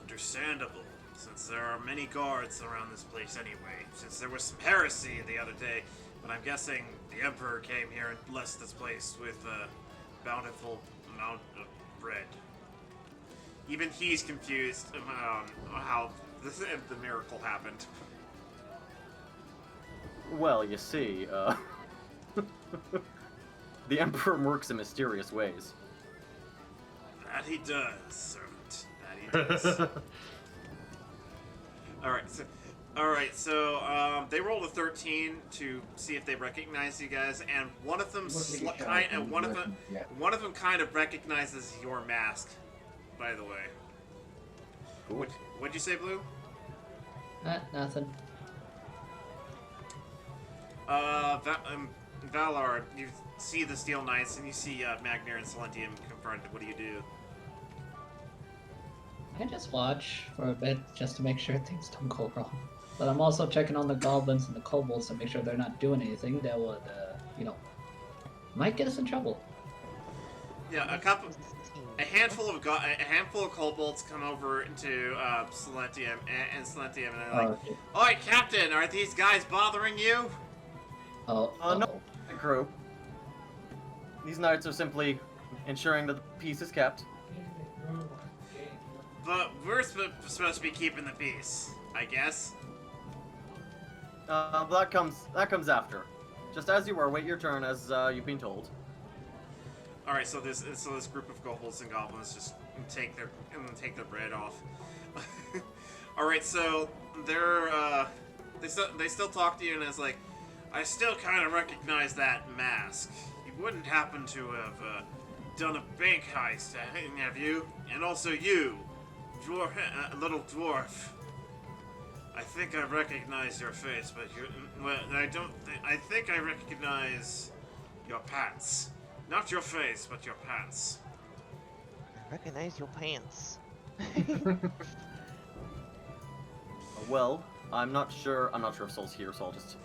Understandable, since there are many guards around this place anyway, since there was some heresy the other day, but I'm guessing the Emperor came here and blessed this place with a bountiful amount of bread. Even he's confused about how the miracle happened. Well, you see, the Emperor works in mysterious ways. That he does, servant. That he does. Alright, so they rolled a 13 to see if they recognize you guys, and one of them kind of recognizes your mask, by the way. Cool. What'd you say, Blue? Nothing. Valar, you see the Steel Knights, and you see Magner and Silentium confronted. What do you do? I just watch for a bit just to make sure things don't go wrong. But I'm also checking on the goblins and the kobolds to make sure they're not doing anything that would, might get us in trouble. Yeah, a handful of kobolds come over into Silentium and Silentium, and they're like, "Oi, Captain, are these guys bothering you?" No, crew. These knights are simply ensuring that the peace is kept. But we're supposed to be keeping the peace, I guess. That comes after. Just as you were, wait your turn as you've been told. All right, so this group of kobolds and goblins just take their bread off. All right, so they still talk to you, and it's like, I still kind of recognize that mask. You wouldn't happen to have done a bank heist, have you? And also you, little dwarf. I think I recognize your face, but I don't. I think I recognize your pants. Not your face, but your pants. I recognize your pants. Well, I'm not sure if Soul's here, so I'll just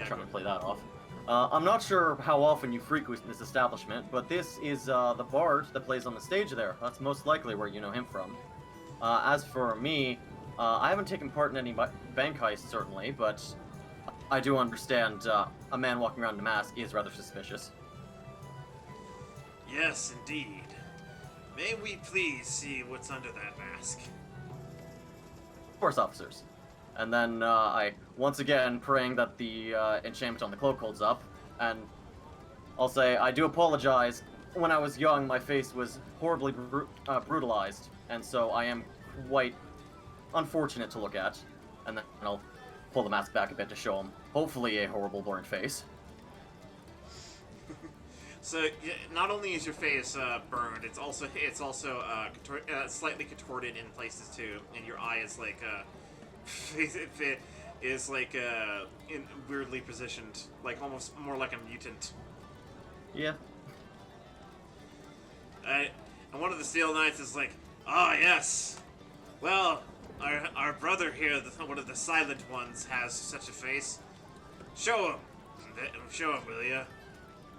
try to play that off. I'm not sure how often you frequent this establishment, but this is the bard that plays on the stage there. That's most likely where you know him from. As for me, I haven't taken part in any bank heists, certainly, but I do understand a man walking around in a mask is rather suspicious. Yes, indeed. May we please see what's under that mask? Of course, officers. And then I, once again, praying that the enchantment on the cloak holds up, and I'll say, I do apologize. When I was young, my face was horribly brutalized, and so I am quite unfortunate to look at. And then I'll pull the mask back a bit to show him, hopefully, a horrible burned face. So not only is your face burned, it's also slightly contorted in places too, and your eye is like weirdly positioned, like almost more like a mutant. Yeah. And one of the Steel Knights is like, "Ah, yes. Well, our brother here, one of the Silent Ones, has such a face. Show him. Show him, will ya?"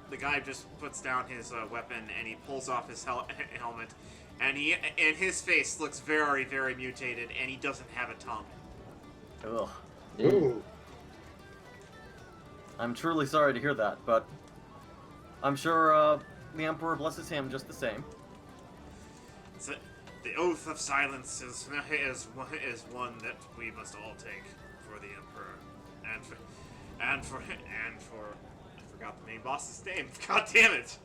The guy just puts down his weapon and he pulls off his helmet, and his face looks very, very mutated, and he doesn't have a tongue. Ugh. Ooh. I'm truly sorry to hear that, but I'm sure the Emperor blesses him just the same. So, the oath of silence is one that we must all take for the Emperor, and for I forgot the main boss's name. God damn it!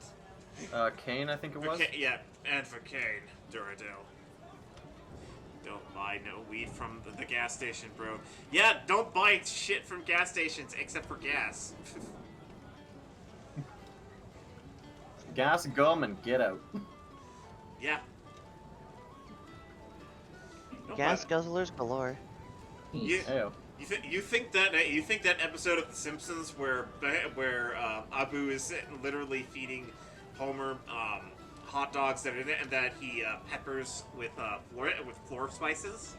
Kane, I think it was? Yeah, and for Kane Duradil. Don't buy no weed from the gas station, bro. Yeah, don't buy shit from gas stations except for gas. Gas, gum, and get out. Yeah. Gas guzzlers galore. You think that episode of The Simpsons where Abu is literally feeding Homer hot dogs that he peppers with floor spices?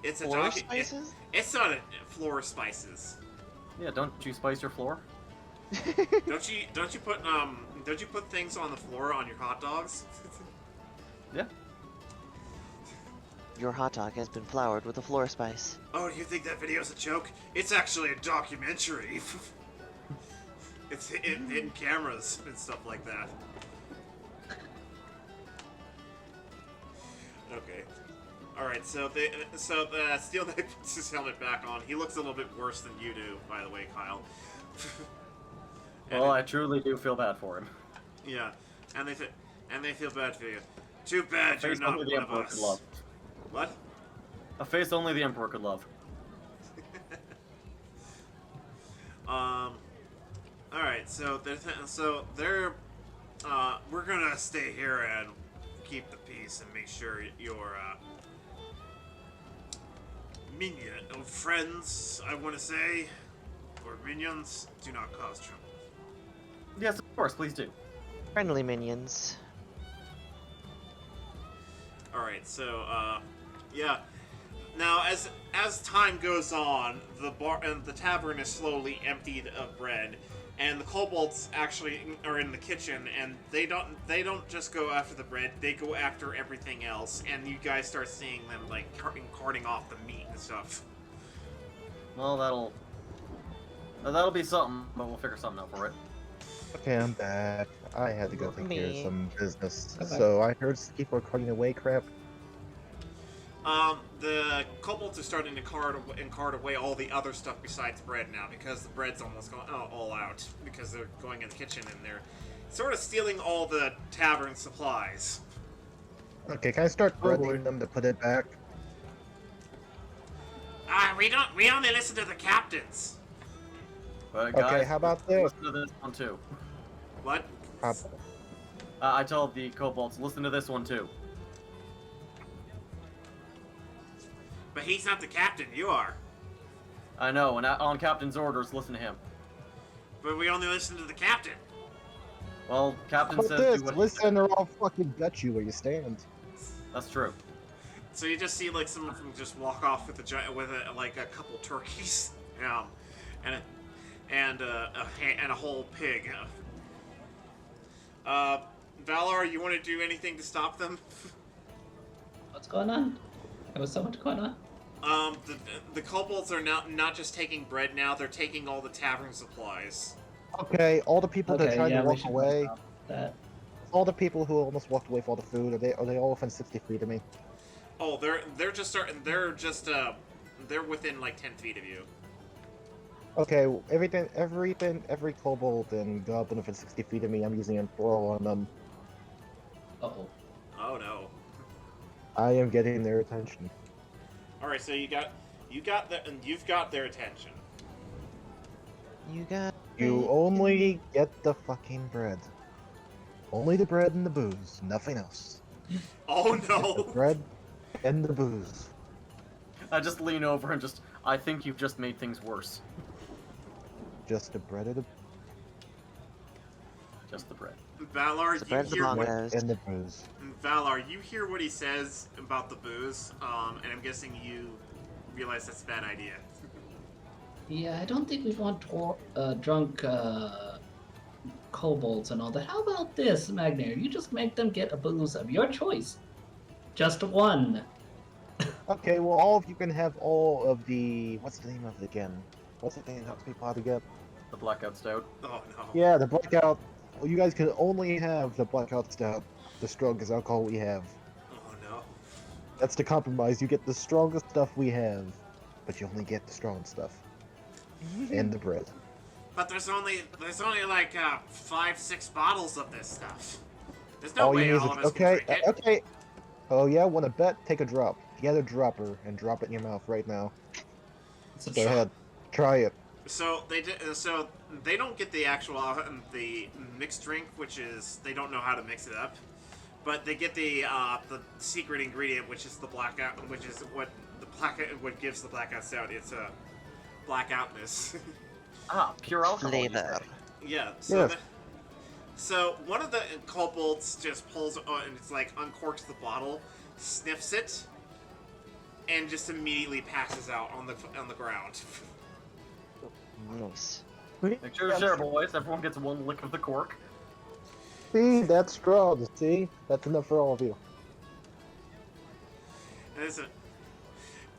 It's a floor spices? It's not a floor spices. Yeah, don't you spice your floor? Don't you put things on the floor on your hot dogs? Yeah. Your hot dog has been floured with a floor spice. Oh, do you think that video's a joke? It's actually a documentary. It's hidden cameras and stuff like that. Okay. Alright, so the Steel Knight puts his helmet back on. He looks a little bit worse than you do, by the way, Kyle. Well, I truly do feel bad for him. Yeah, and they feel bad for you. Too bad you're not one of us. Love. What? A face only the Emperor could love. Alright, so we're gonna stay here and keep the peace and make sure your friends, I want to say, or minions, do not cause trouble. Yes, of course, please do. Friendly minions. All right, so yeah. Now, as time goes on, the bar and the tavern is slowly emptied of bread, and the kobolds actually are in the kitchen, and they don't just go after the bread; they go after everything else. And you guys start seeing them like carting off the meat and stuff. Well, that'll be something, but we'll figure something out for it. Okay, I'm back. I had to go take care of Me. some business. Okay. So I heard people are carting away crap. The kobolds are starting to cart away all the other stuff besides bread now, because the bread's almost gone all out, because they're going in the kitchen and they're sort of stealing all the tavern supplies. Okay, can I start threatening them to put it back? We only listen to the captains. But guys, Okay, how about this? listen to this one too. What? I told the kobolds, listen to this one too. But he's not the captain, you are. I know, and on captain's orders, listen to him. But we only listen to the captain. Well, captain But says this, do what listen or I'll fucking gut you where you stand. That's true. So you just see like some of them just walk off with like a couple turkeys, and a whole pig. Valar, you want to do anything to stop them? What's going on? There was so much going on. The kobolds are now not just taking bread now; they're taking all the tavern supplies. Okay, all the people that tried to we walk should away, stop that. all the people who almost walked away for all the food, are they all within 60 feet of me? Oh, they're within like 10 feet of you. Okay, every kobold and goblin within 60 feet of me, I'm using a throw on them. Uh-oh. Oh no. I am getting their attention. All right, so you've got their attention. You only get the fucking bread. Only the bread and the booze, nothing else. Oh The no. bread and the booze. I just lean over and I think you've just made things worse. Just the bread and Just the bread. Valar, The bread's you hear what and the booze. Valar, you hear what he says about the booze, and I'm guessing you realize that's a bad idea. Yeah, I don't think we want drunk kobolds and all that. How about this, Magnar? You just make them get a booze of your choice. Just one. Okay, well, all of you can have all of the... What's the name of it again? What's the thing that helps people out again? The blackout stout. Oh no. Yeah, the blackout... Well, you guys can only have the blackout stout, the strongest alcohol we have. Oh no. That's the compromise. You get the strongest stuff we have, but you only get the strong stuff. And the bread. But there's only like 5-6 bottles of this stuff. There's no All way you need all is of us can okay, drink it. okay. Oh yeah, want to bet? Take a drop. Get a dropper and drop it in your mouth right now. It's a Go ahead, try it. So they don't get the actual the mixed drink, which is they don't know how to mix it up, but they get the secret ingredient, which is the blackout, which is what gives the blackout stout its blackoutness. Pure alcohol. you Flavor. say. Yeah. So Yes. so one of the kobolds just pulls and it's like uncorks the bottle, sniffs it, and just immediately passes out on the ground. Nice. Make sure to share, boys. Everyone gets one lick of the cork. See, that's strong. See, that's enough for all of you.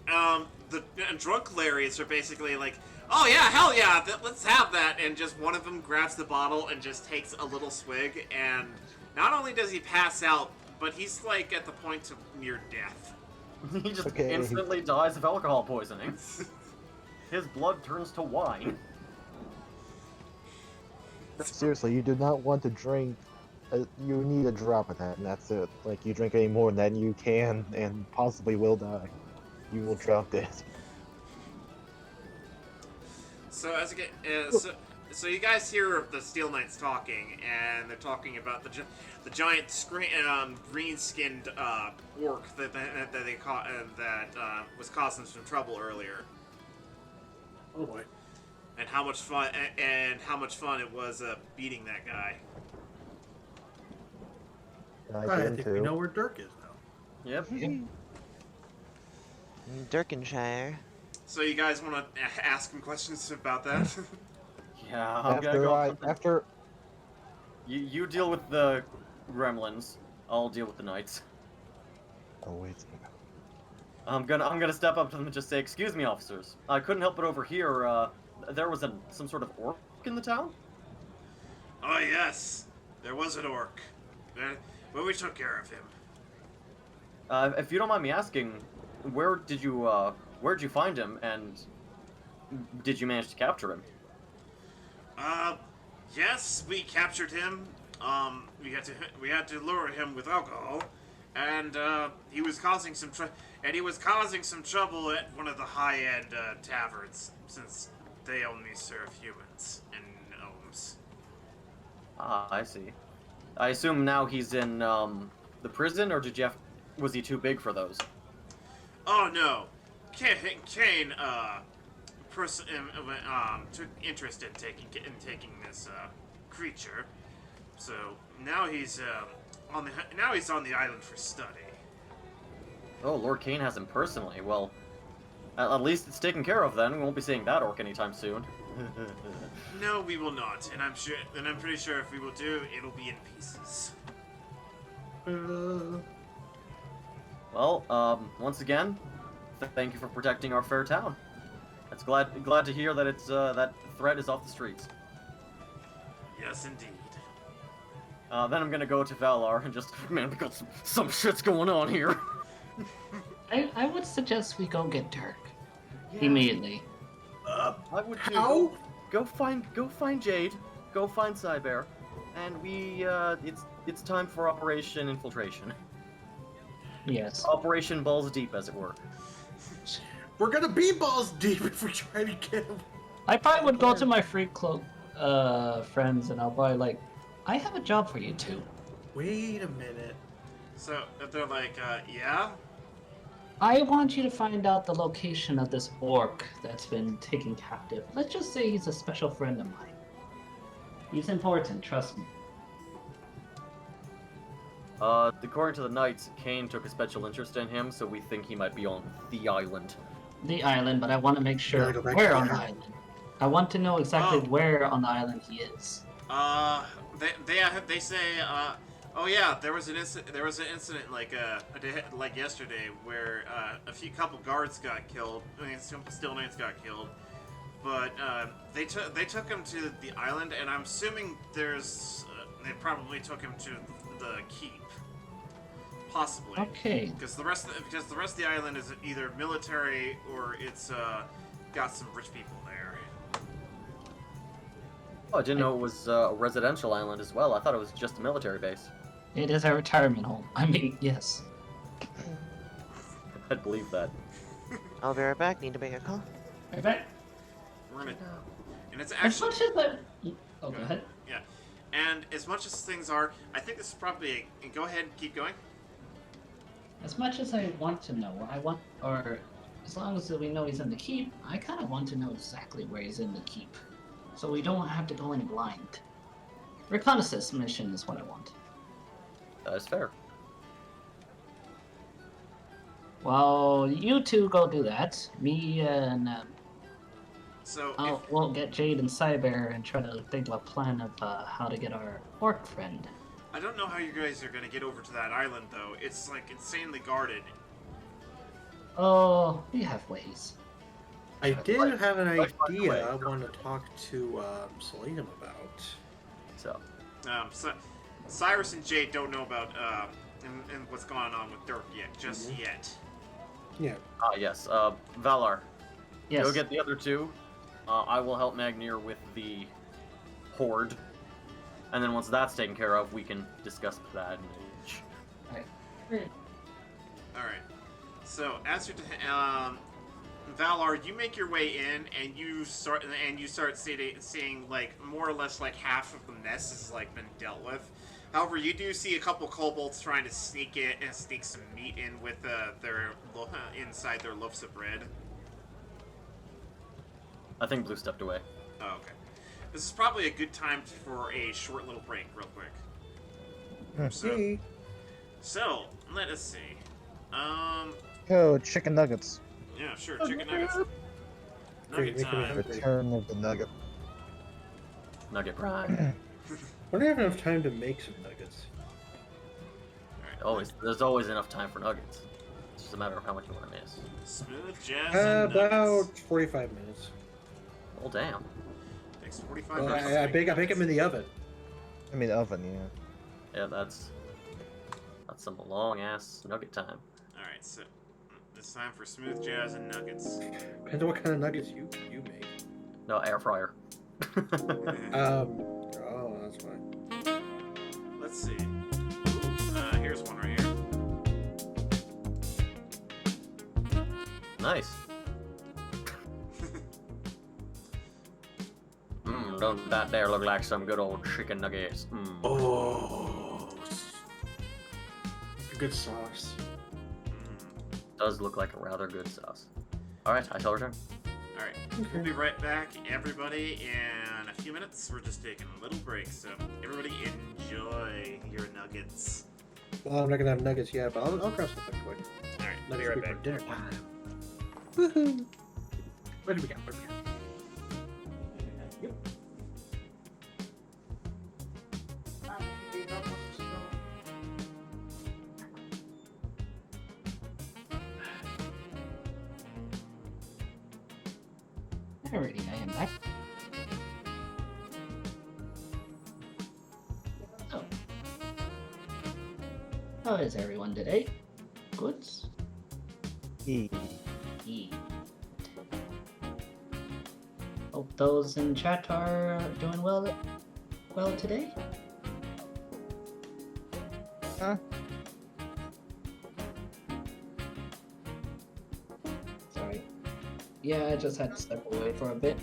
The drunk Larrys are basically like, oh yeah, hell yeah, let's have that, and just one of them grabs the bottle and just takes a little swig, and not only does he pass out, but he's like at the point of near death. He just Okay. instantly dies of alcohol poisoning. His blood turns to wine. Seriously, you do not want to drink. You need a drop of that, and that's it. Like, you drink any more than you can, and possibly will die. You will drop this. So as again, so you guys hear the Steel Knights talking, and they're talking about the giant green-skinned orc that they caught that was causing some trouble earlier. Oh boy. And how much fun it was beating that guy. I I did think too. we know where Dirk is now. Yep. Dirkenshire. So you guys want to ask him questions about that? Yeah, I'm gonna go. After You deal with the gremlins. I'll deal with the knights. oh wait. I'm gonna step up to them and just say, "Excuse me, officers. I couldn't help but overhear. There was some sort of orc in the town." Oh yes, there was an orc, but we took care of him. If you don't mind me asking, where'd you find him, and did you manage to capture him? Yes, we captured him. We had to lure him with alcohol, and he was causing some trouble at one of the high-end taverns, since they only serve humans and gnomes. Ah, I see. I assume now he's in the prison, or was he too big for those? Oh no, Kane took interest in taking this creature, so now he's on the island for study. Oh, Lord Kane has him personally. Well, at least it's taken care of then. We won't be seeing that orc anytime soon. No, we will not, and I'm pretty sure if we will do, it'll be in pieces. Well, once again, thank you for protecting our fair town. It's glad to hear that that threat is off the streets. Yes, indeed. Then I'm gonna go to Valar and just, man, we got some shit's going on here. I would suggest we go get Dirk immediately. I would too. How? Go find Jade, go find Cybear, and it's time for Operation Infiltration. Yes. Operation Balls Deep, as it were. We're gonna be balls deep if we try to get him. I probably would go to my free cloak friends and I'll probably like, I have a job for you two. Wait a minute. So they're like, yeah. I want you to find out the location of this orc that's been taken captive. Let's just say he's a special friend of mine. He's important, trust me. According to the Knights, Kane took a special interest in him, so we think he might be on the island. The island, but I want to make sure where on the island. I want to know exactly where on the island he is. They say, oh yeah, there was an incident like yesterday where a couple guards got killed. I mean, some Still Knights got killed, but they took him to the island, and I'm assuming they probably took him to the keep. Possibly. Okay. Because the rest of the island is either military or it's got some rich people there. Oh, I didn't know it was a residential island as well. I thought it was just a military base. It is a retirement home. I mean, yes. I'd believe that. I'll be right back. Need to make a call. Right back. And it's As actually. much as I... Oh, go ahead. Yeah. And as much as things are, I think this is probably go ahead and keep going. As much as I want to know, as long as we know he's in the keep, I kind of want to know exactly where he's in the keep. So we don't have to go in blind. Reconnaissance mission is what I want. That is fair. Well, you two go do that. Me and we'll get Jade and Cyber and try to think of a plan of how to get our orc friend. I don't know how you guys are gonna get over to that island though. It's like insanely guarded. Oh, we have ways. I did have an idea I want to talk to Selenium about. So, Cyrus and Jade don't know about and what's going on with Dirk yet. Yeah. Yes. Valar. Yes. Go get the other two. I will help Magnir with the horde. And then once that's taken care of, we can discuss that in age. Alright. Alright. So, as you're Valar, you make your way in, and you start seeing like more or less like half of the mess has like been dealt with. However, you do see a couple kobolds trying to sneak some meat in with inside their loaves of bread. I think Blue stepped away. Oh, okay. This is probably a good time for a short little break, real quick. So let us see. Oh, chicken nuggets. Yeah, sure. Chicken nuggets. Great, Nugget making me time. hungry. Return of the nugget. Nugget prime. When do I have enough time to make some nuggets? Alright. There's always enough time for nuggets. It's just a matter of how much you want to miss. Smooth jazz and About nuggets. 45 minutes. Oh damn. Takes 45 Well, minutes. I bake them in the oven. I mean oven, yeah. Yeah, that's some long ass nugget time. Alright, so it's time for smooth jazz and nuggets. Depends on what kind of nuggets you make. No, air fryer. Oh, that's fine. Let's see. Here's one right here. Nice. Don't that there look like some good old chicken nuggets? Oh, a good sauce. Does look like a rather good sauce. Alright, I shall return. Alright, we'll be right back, everybody, in a few minutes. We're just taking a little break, so everybody enjoy your nuggets. Well, I'm not gonna have nuggets yet, but I'll grab something quick. Alright, Nuggets be right for back. dinner time. Woohoo! What do we got? What do we got? Yep. Alrighty, I am back. So, how is everyone today? Good? E. E. Hope those in chat are doing well today. Huh? Sorry. Yeah, I just had to step away for a bit.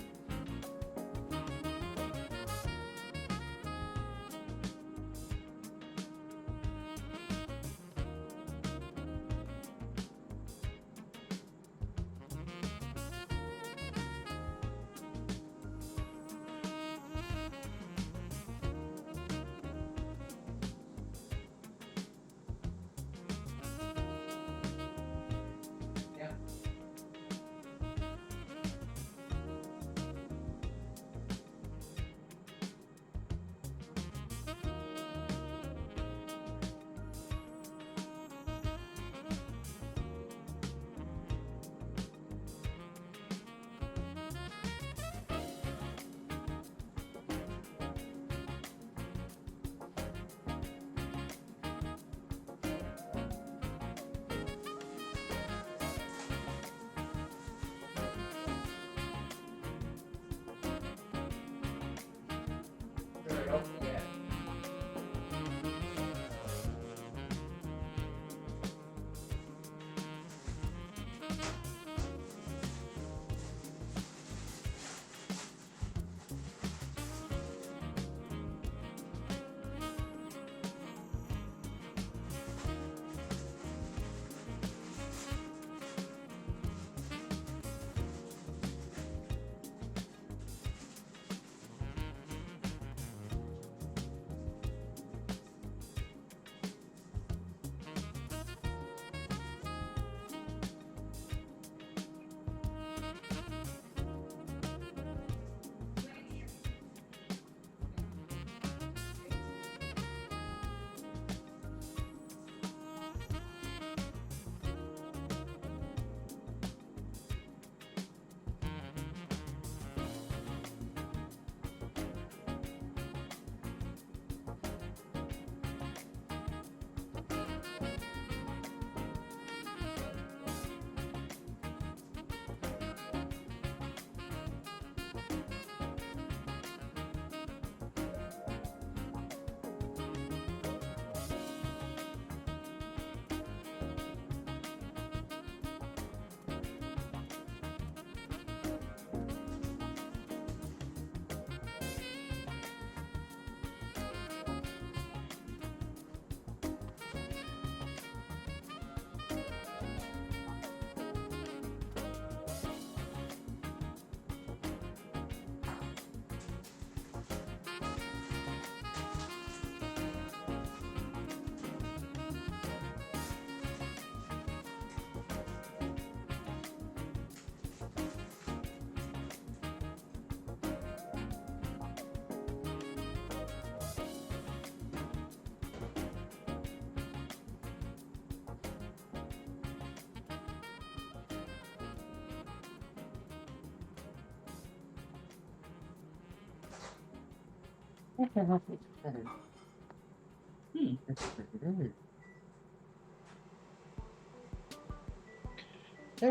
There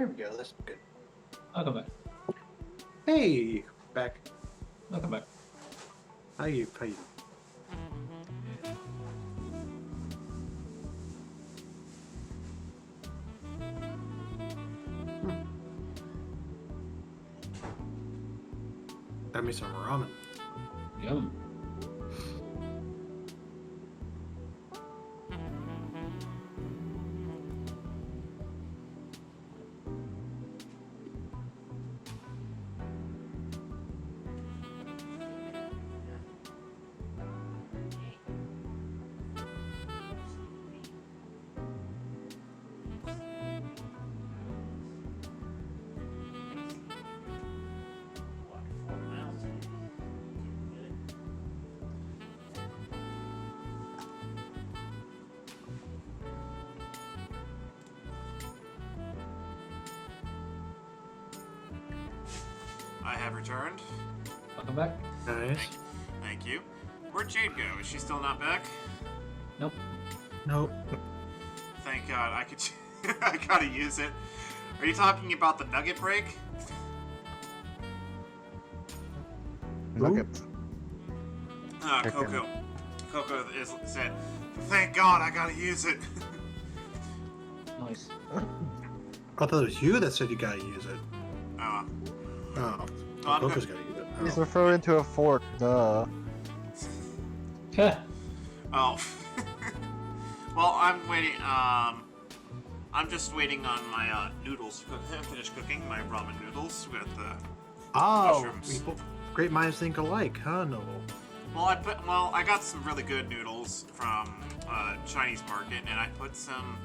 we go. That's good. I'll come back. Hey, back. I'll come back. How you? How you? Got me some ramen. Yum. I have returned. Welcome back. Nice. Thank you. Where'd Jade go? Is she still not back? Nope. Nope. Thank God. I could. I gotta use it. Are you talking about the nugget break? Nuggets. Coco. Coco said, "Thank God, I gotta use it." Nice. I thought it was you that said you gotta use it. Oh. Oh. I'm Coco's good. gotta use it. He's Oh. referring to a fork, duh. Oh. Well, I'm waiting. I'm just waiting on my noodles. Finish cooking my ramen noodles with mushrooms. People, great minds think alike, huh, Noble? Well, I got some really good noodles from Chinese market, and I put some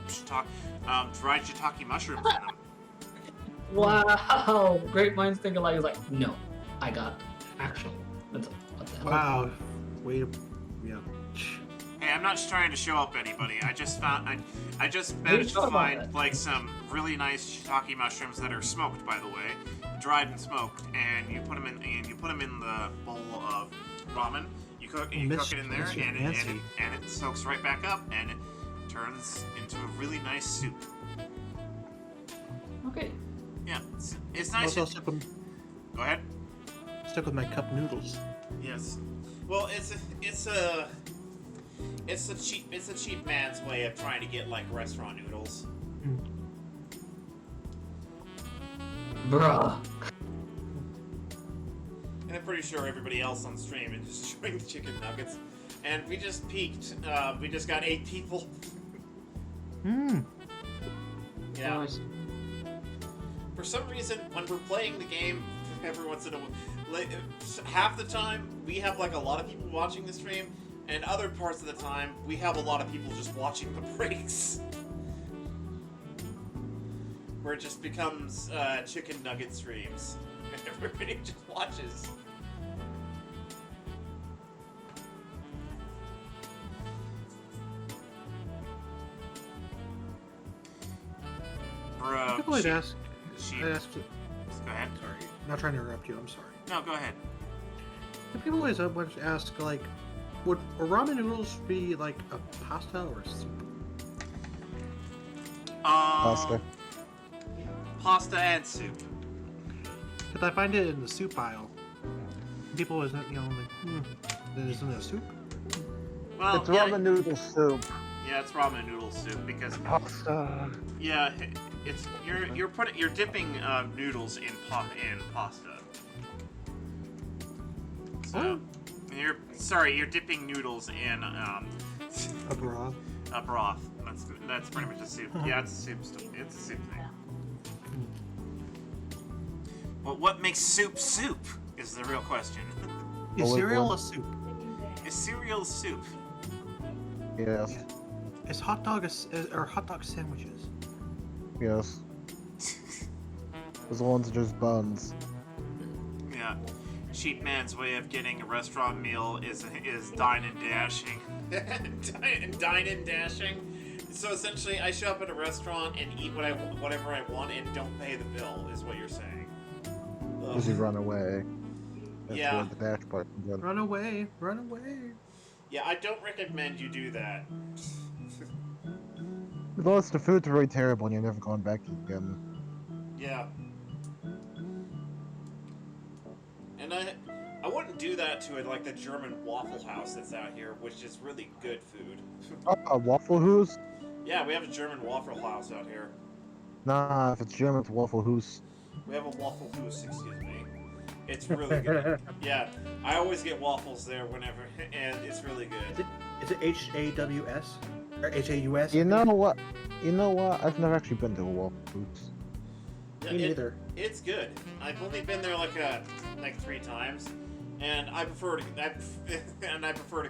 dried shiitake mushrooms in them. Wow. Great minds think alike. Is like, no, I got actual. What the hell? Wow. Wait. Yeah. Hey, I'm not just trying to show up anybody. I just managed to find like some really nice shiitake mushrooms that are smoked, by the way, dried and smoked, and you put them in the bowl of ramen. You cook it in there, and it soaks right back up, and it turns into a really nice soup. Okay. Yeah, it's nice. Also stuck with, Go ahead. stuck with my cup noodles. Yes. Well, it's a cheap man's way of trying to get like restaurant noodles. Bruh. And I'm pretty sure everybody else on stream is just enjoying the chicken nuggets. And we just peaked. We just got 8 people. Yeah. Nice. For some reason, when we're playing the game, every once in a while, like, half the time we have like a lot of people watching the stream, and other parts of the time we have a lot of people just watching the breaks. Where it just becomes chicken nugget streams. And everybody just watches. Bro, People I'd ask. she, I'd ask. go ahead. Sorry, not trying to interrupt you. I'm sorry. No, go ahead. The people always want to ask, like, would ramen noodles be like a pasta or a soup? Pasta. Pasta and soup. Because I find it in the soup aisle. People always, like, isn't it a soup? Well, It's ramen noodle soup. Yeah, it's ramen noodle soup because Pasta. yeah, it's you're dipping noodles in pasta. So you're dipping noodles in A broth. a broth. That's pretty much a soup. Yeah, it's a soup. It's a soup thing. Well, what makes soup soup is the real question. Is Olive cereal oil. a soup? Is cereal soup? Yes. Is hot dog or hot dog sandwiches? Yes. Those ones are just buns. Yeah. Cheap man's way of getting a restaurant meal is dine and dashing. Dine and dashing. So essentially, I show up at a restaurant and eat whatever I want and don't pay the bill. Is what you're saying? Does he run away? That's Yeah. where the dash part comes in. Run away, run away. Yeah, I don't recommend you do that. Plus, the food's very terrible and you're never going back again. Yeah. And I wouldn't do that to it like the German Waffle House that's out here, which is really good food. Waffle Hoos? Yeah, we have a German Waffle House out here. Nah, if it's German, it's Waffle Hoos. We have a Waffle House, excuse me. It's really good. Yeah, I always get waffles there whenever, and it's really good. Is it H-A-W-S? Or H-A-U-S? You know what? You know what? I've never actually been to a Waffle Hoos. Yeah, Me neither. It's good. I've only been there like 3 times, and I prefer to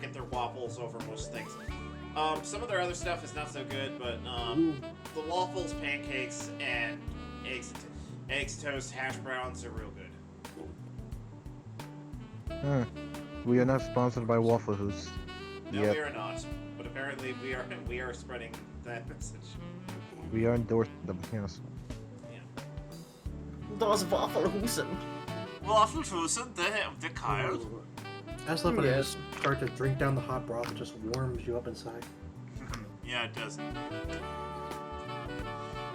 get their waffles over most things. Some of their other stuff is not so good, but the waffles, pancakes, and eggs, toast, hash browns are real good. We are not sponsored by Waffle Hoos. No, Yet. we are not. But apparently, we are spreading that message. We are endorsing them, yes. Das Waffelhusen. Waffelhusen, they're Kyle. I just love when you just start to drink down the hot broth. It just warms you up inside. Yeah, it does.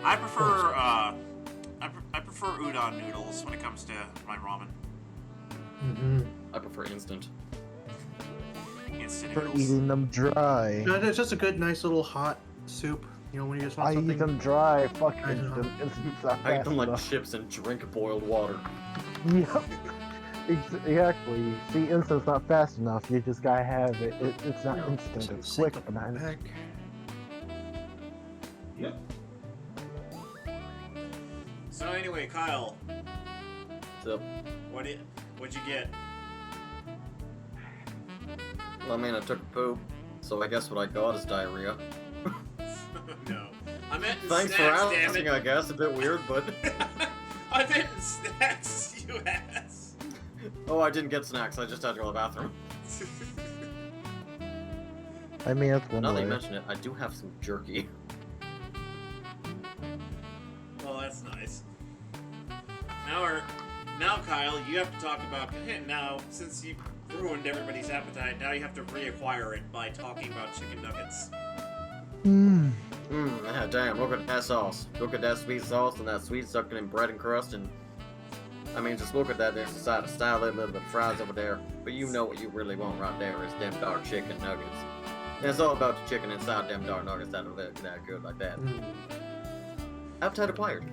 I prefer I prefer udon noodles when it comes to my ramen. I prefer instant. Instant For noodles. eating them dry. No, it's just a good, nice little hot soup. You know, when you just want I something. eat them dry. Fuck I know. instant. Instant's not I eat fast them like enough. chips and drink boiled water. Yep. Exactly. See, instant's not fast enough. You just gotta have it. It's not instant. It's quick, man. Back. Yep. So anyway, Kyle, So, what'd you get? well, I mean, I took a poop, so I guess what I got is diarrhea. No, I meant in Thanks snacks, for damn asking, it. I guess. A bit weird, but... I meant in snacks, you ass. Oh, I didn't get snacks. I just had to go to the bathroom. I mean, that's one Now that you way. mention it, I do have some jerky. Well, that's nice. Now, Kyle, you have to talk about now since you ruined everybody's appetite. Now you have to reacquire it by talking about chicken nuggets. Yeah, damn, look at that sauce. Look at that sweet sauce and that sweet sucking in bread and crust, and I mean, just look at that. There's a side of salad, a little bit of fries over there, but you know what you really want right there is them dark chicken nuggets. And it's all about the chicken inside them dark nuggets that are that good like that. Appetite acquired.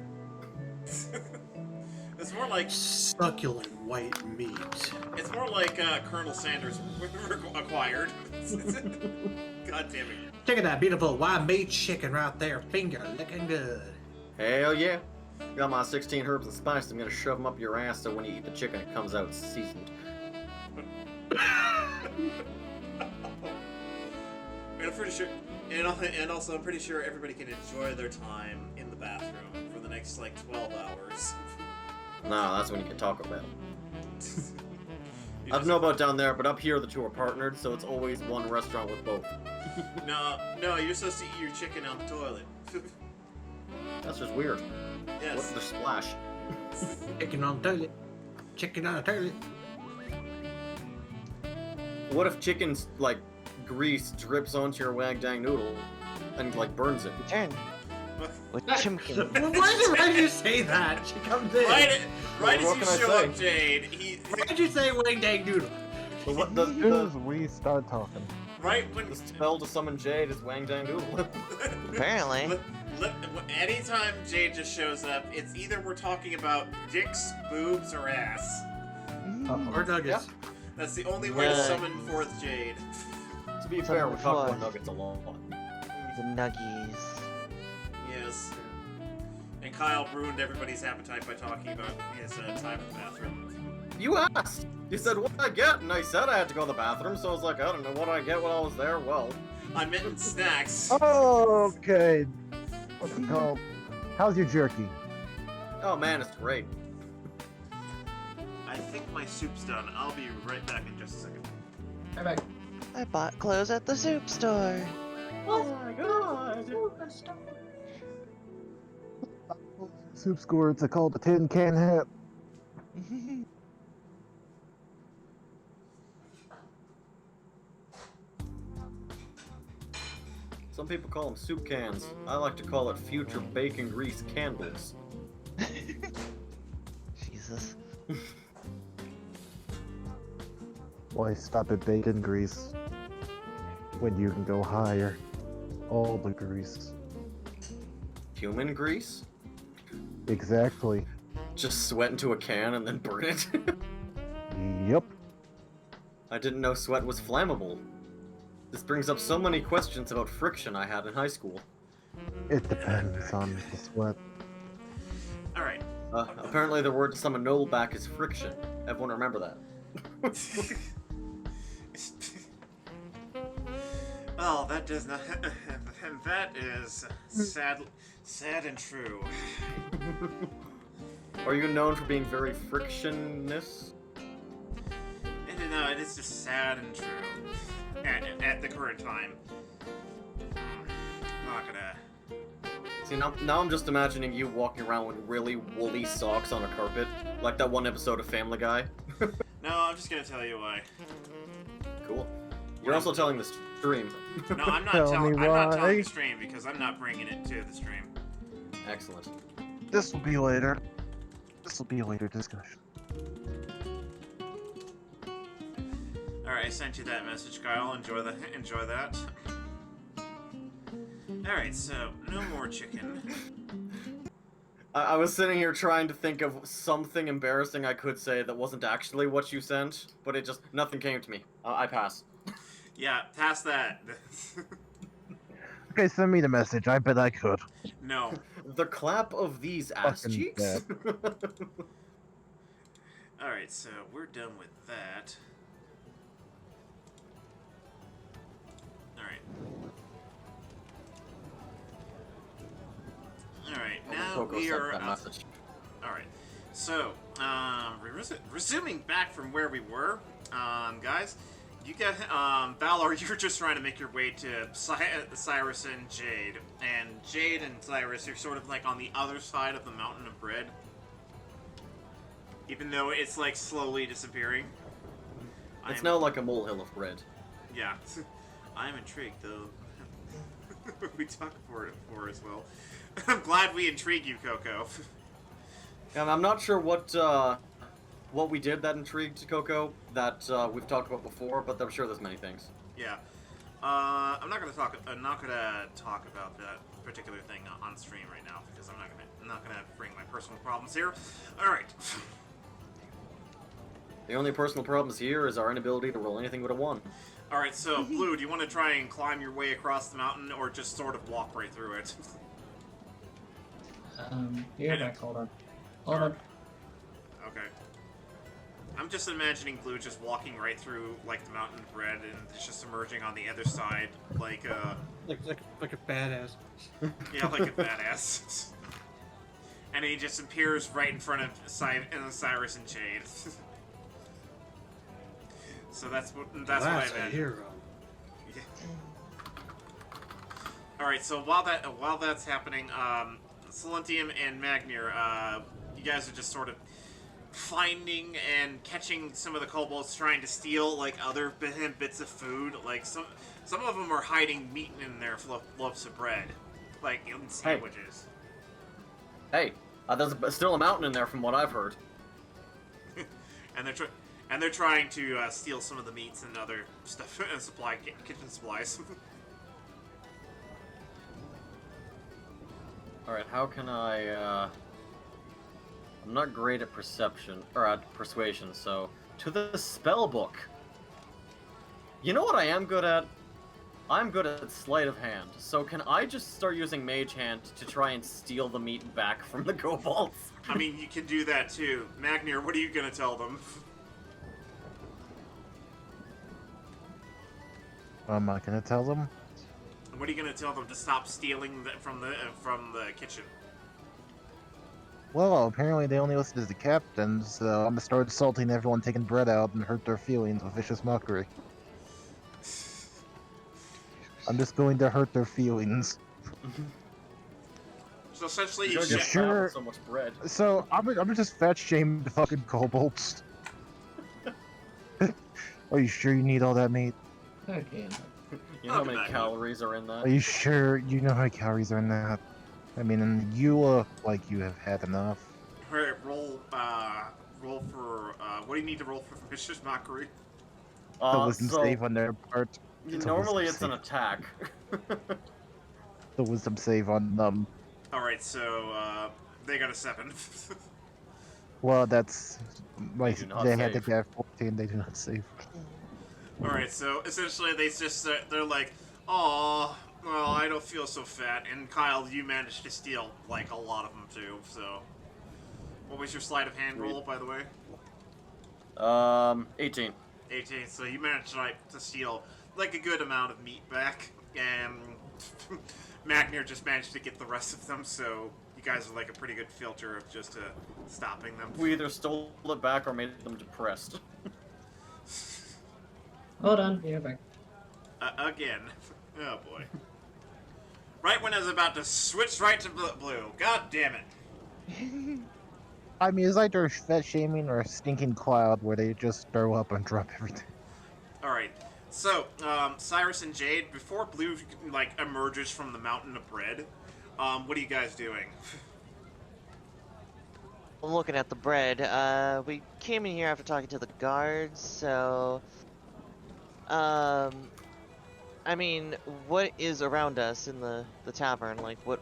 It's more like Succulent white meat. it's more like Colonel Sanders acquired. God damn it. Check at that beautiful white meat chicken right there. Finger looking good. Hell yeah. Got my 16 herbs and spices. I'm gonna shove them up your ass so when you eat the chicken, it comes out seasoned. I'm pretty sure, and also I'm pretty sure everybody can enjoy their time in the bathroom for the next like 12 hours. Nah, that's when you can talk about it. I don't know about down there, but up here the two are partnered, so it's always one restaurant with both. No, you're supposed to eat your chicken on the toilet. That's just weird. Yes. What's the splash? Chicken on the toilet. Chicken on the toilet. What if chicken's, like, grease drips onto your wag dang noodle and, like, burns it? Turn. With chimkin. Why did you say that? She comes in. Right What as you can I show say? up, Jade, Why did you say wing dang doodle? But what As soon as we start talking. right when the spell to summon Jade is wang dang noodle. Apparently. anytime Jade just shows up, it's either we're talking about dicks, boobs, or ass. Or nuggets. That's the only way to summon forth Jade. To be fair, we're talking about nuggets a lot. The nuggies. Yes. And Kyle ruined everybody's appetite by talking about his time in the bathroom. You asked! You said, what did I get? And I said I had to go to the bathroom, so I was like, I don't know, what did I get while I was there? Well... I meant in snacks. Okay. What's it called? How's your jerky? Oh man, it's great. I think my soup's done. I'll be right back in just a second. I bought clothes at the soup store. Oh my god! Soup squirts are called a tin can hat. Some people call them soup cans. I like to call it future bacon grease candles. Jesus. Why stop at bacon grease when you can go higher? All the grease. Human grease? Exactly. Just sweat into a can and then burn it? Yep. I didn't know sweat was flammable. This brings up so many questions about friction I had in high school. It depends on the sweat. Alright. Apparently the word to summon Noble back is friction. Everyone remember that. Well, that does not... and that is sad and true. Are you known for being very frictionless? No, it is just sad and true. At the current time. I'm not gonna... See, now I'm just imagining you walking around with really woolly socks on a carpet, like that one episode of Family Guy. No, I'm just gonna tell you why. Cool. You're also telling the stream. No, I'm not Tell telling. me I'm not telling why. the stream because I'm not bringing it to the stream. Excellent. This will be later. This will be a later discussion. All right, I sent you that message, Kyle. Enjoy that. All right, so no more chicken. I was sitting here trying to think of something embarrassing I could say that wasn't actually what you sent, but it just nothing came to me. I pass. Yeah, pass that. Okay, send me the message. I bet I could. No. The clap of these ass Fucking cheeks. All right, so we're done with that. All right. Alright, now Coco we sent are that out. message. Alright, so, resuming back from where we were, guys, you got, Valor, you're just trying to make your way to Cyrus and Jade, and Jade and Cyrus are sort of like on the other side of the mountain of bread, even though it's like slowly disappearing. It's now like a molehill of bread. Yeah, I'm intrigued though. We talked for it before as well. I'm glad we intrigued you, Coco. And I'm not sure what we did that intrigued Coco that we've talked about before, but I'm sure there's many things. Yeah. I'm not gonna talk about that particular thing on stream right now because I'm not gonna bring my personal problems here. All right. The only personal problems here is our inability to roll anything with a 1. All right. So, Blue, do you want to try and climb your way across the mountain, or just sort of walk right through it? Here, back. Hold on. Hold on. Okay. I'm just imagining Blue just walking right through like the mountain of bread and just emerging on the other side, like a badass. Yeah, like a badass. And he just appears right in front of Cyrus and Jade. So that's what I meant. Hero. Yeah. All right. So while that's happening, Silentium and Magnir, you guys are just sort of finding and catching some of the kobolds trying to steal like other bits of food. Like some of them are hiding meat in their loaves of bread, like in sandwiches. Hey, there's still a mountain in there from what I've heard. And they're trying to steal some of the meats and other stuff, kitchen supplies. Alright, how can I, I'm not great at perception, or at persuasion, so... To the spell book! You know what I am good at? I'm good at sleight of hand, so can I just start using Mage Hand to try and steal the meat back from the kobolds? I mean, you can do that too. Magnir, what are you gonna tell them? What am I gonna tell them? What are you gonna tell them to stop stealing from the kitchen? Well, apparently they only listen to the captain, so I'm gonna start assaulting everyone taking bread out and hurt their feelings with vicious mockery. I'm just going to hurt their feelings. So essentially, You you sure? so much bread. So I'm gonna just fat shame the fucking kobolds. Are you sure you need all that meat? Okay. You know how many calories are in that? Are you sure you know how many calories are in that? I mean, you look like you have had enough. Alright, roll for, what do you need to roll for Vicious Mockery? The wisdom So save on their part. normally it's an attack. The wisdom save on them. Alright, so, they got a 7. Well, that's like do not they had to save. get 14. They do not save. Alright, so essentially they just, they're like, "Aw, well, I don't feel so fat." And Kyle, you managed to steal, like, a lot of them too, so. What was your sleight of hand roll, by the way? 18. 18, so you managed to steal, like, a good amount of meat back, and Magnir just managed to get the rest of them, so you guys are, like, a pretty good filter of just stopping them. We either stole it back or made them depressed. Hold on, yeah, back. Again. Oh, boy. Right when I was about to switch right to blue. God damn it. I mean, it's like they're fat shaming or a stinking cloud where they just throw up and drop everything. Alright. So, Cyrus and Jade, before blue, like, emerges from the mountain of bread, what are you guys doing? I'm looking at the bread. We came in here after talking to the guards, so... I mean, what is around us in the tavern? Like, what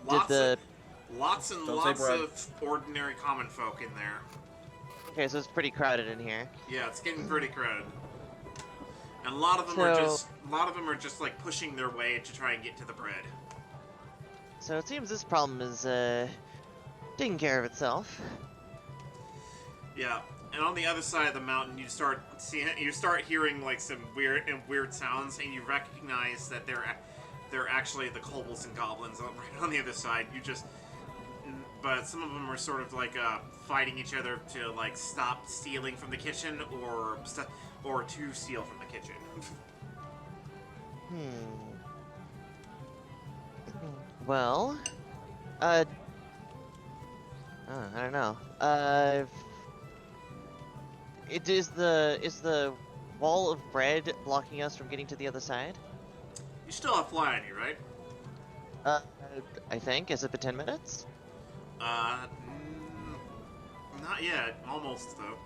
Lots did the... Lots and Don't lots say bread. of ordinary common folk in there. Okay, so it's pretty crowded in here. Yeah, it's getting pretty crowded. And a lot of them are just like pushing their way to try and get to the bread. So it seems this problem is, taking care of itself. Yeah, and on the other side of the mountain, you start hearing like some weird sounds, and you recognize that they're actually the kobolds and goblins right on the other side. But some of them are sort of like fighting each other to like stop stealing from the kitchen or to steal from the kitchen. Well, I don't know. Is the wall of bread blocking us from getting to the other side? You still have fly on you, right? I think. Has it been 10 minutes? Not yet. Almost though.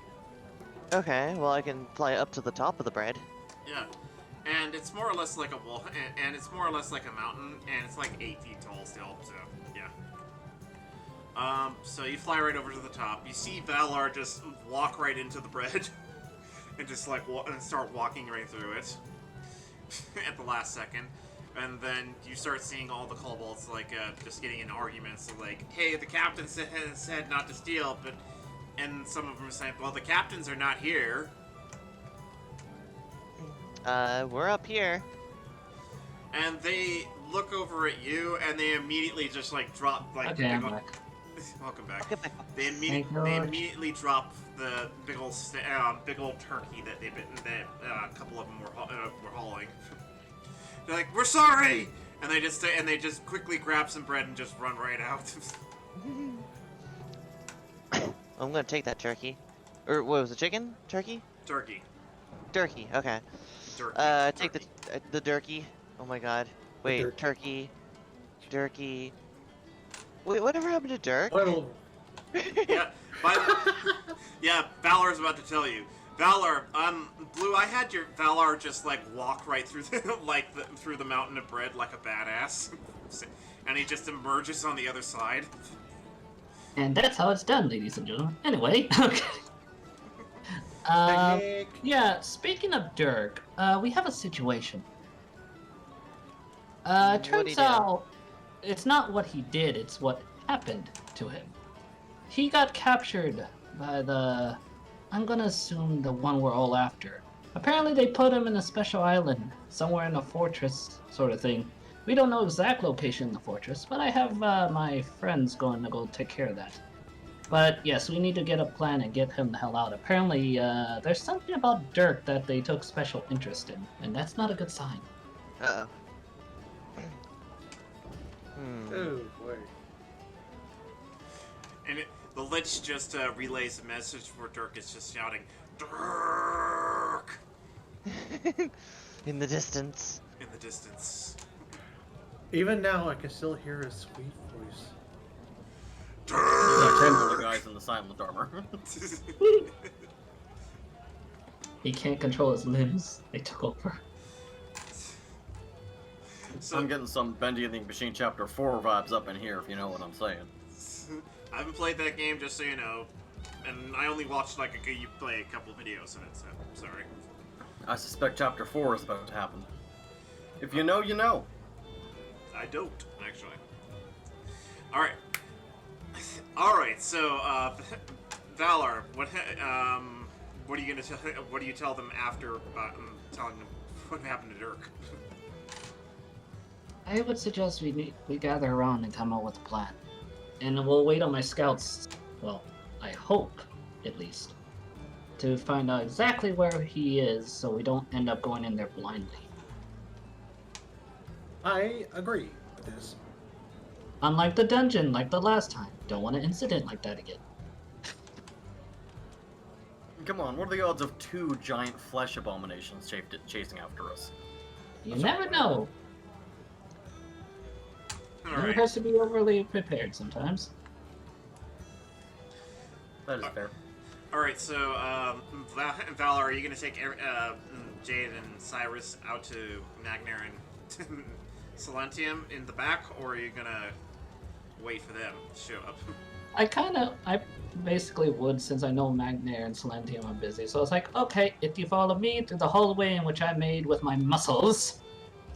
Okay, well I can fly up to the top of the bread. Yeah, and it's more or less like a wall, and it's more or less like a mountain, and it's like 8 feet tall still. So yeah. So you fly right over to the top. You see Valar just walk right into the bread, and just like start walking right through it at the last second. And then you start seeing all the kobolds like just getting in arguments, like, "Hey, the captain said not to steal," and some of them are saying, "Well, the captains are not here." We're up here. And they look over at you, and they immediately just like drop like. Okay, I'm back. Welcome back. Get back. They immediately drop the big old turkey that a couple of them were hauling. They're like, "We're sorry," and they just quickly grab some bread and just run right out. I'm gonna take that turkey. Or what was it? Chicken? Turkey? Turkey. Turkey. Okay. Turkey. Take the turkey. Oh my god. Wait, turkey. Turkey. Wait, whatever happened to Dirk? Well, Yeah. Yeah. Valar's about to tell you. Valar, Blue, I had your Valar just like walk right through through the mountain of bread like a badass, and he just emerges on the other side. And that's how it's done, ladies and gentlemen. Anyway, okay. Technique. Yeah, speaking of Dirk, we have a situation. What'd he Turns do? out it's not what he did, it's what happened to him. He got captured by I'm gonna assume the one we're all after. Apparently they put him in a special island, somewhere in a fortress sort of thing. We don't know exact location in the fortress, but I have my friends going to go take care of that. But yes, we need to get a plan and get him the hell out. Apparently, there's something about Dirk that they took special interest in, and that's not a good sign. Uh-oh. Oh boy. And the Lich just relays a message where Dirk is just shouting, "Dirk!" In the distance. In the distance. Even now, I can still hear his sweet voice. These are 10 of the guys in the silent armor. He can't control his limbs. They took over. So, I'm getting some Bendy and the Machine Chapter 4 vibes up in here, if you know what I'm saying. I haven't played that game, just so you know, and I only watched like you play a couple videos of it, so sorry. I suspect Chapter 4 is about to happen. If you know, you know. I don't, actually. Alright. Alright, so, Valar, what are you gonna tell, what do you tell them after, telling them what happened to Dirk? I would suggest we gather around and come up with a plan. And we'll wait on my scouts, well, I hope, at least, to find out exactly where he is so we don't end up going in there blindly. I agree with this. Unlike the dungeon, like the last time. Don't want an incident like that again. Come on, what are the odds of 2 giant flesh abominations chasing after us? You never know. It Alright. has to be overly prepared sometimes. That is fair. Alright, so, Valar, are you gonna take Jade and Cyrus out to Magnar and Silentium in the back, or are you gonna wait for them to show up? I basically would, since I know Magnair and Silentium are busy. So it's like, okay, if you follow me through the hallway in which I made with my muscles,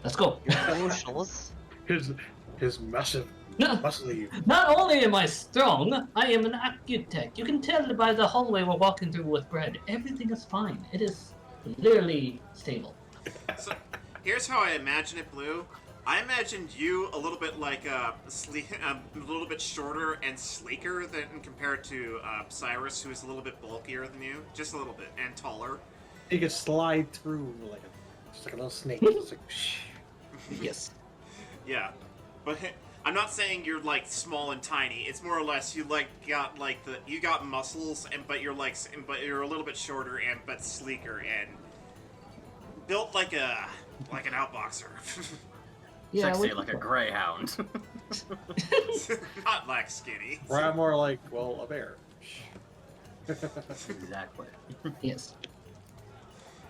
let's go. Emotionals. His massive muscly. Not only am I strong, I am an architect. You can tell by the hallway we're walking through with bread. Everything is fine. It is literally stable. So, here's how I imagine it, Blue. I imagined you a little bit like a little bit shorter and sleeker than compared to Cyrus, who is a little bit bulkier than you, just a little bit, and taller. He could slide through just like a little snake. It's like, shh. Yes. Yeah, but I'm not saying you're like small and tiny. It's more or less you you got muscles, but you're a little bit shorter but sleeker and built like an outboxer. Yeah, Sexy like a greyhound. Not like skinny. Or more like, well, a bear. Exactly. Yes.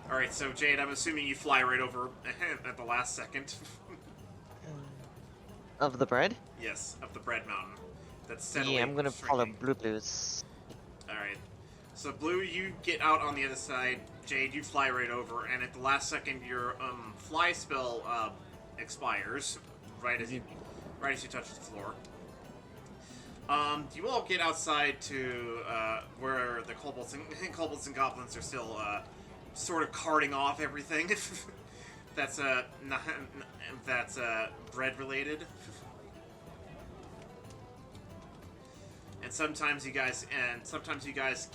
All right, so Jade, I'm assuming you fly right over at the last second. Of the bread? Yes, of the bread mountain. That's Yeah, I'm gonna follow shrinking. Blues. Alright. So, Blue, you get out on the other side. Jade, you fly right over, and at the last second, your fly spell expires right as you touch the floor. You all get outside to where the kobolds and goblins are still sort of carting off everything. that's bread related. And sometimes you guys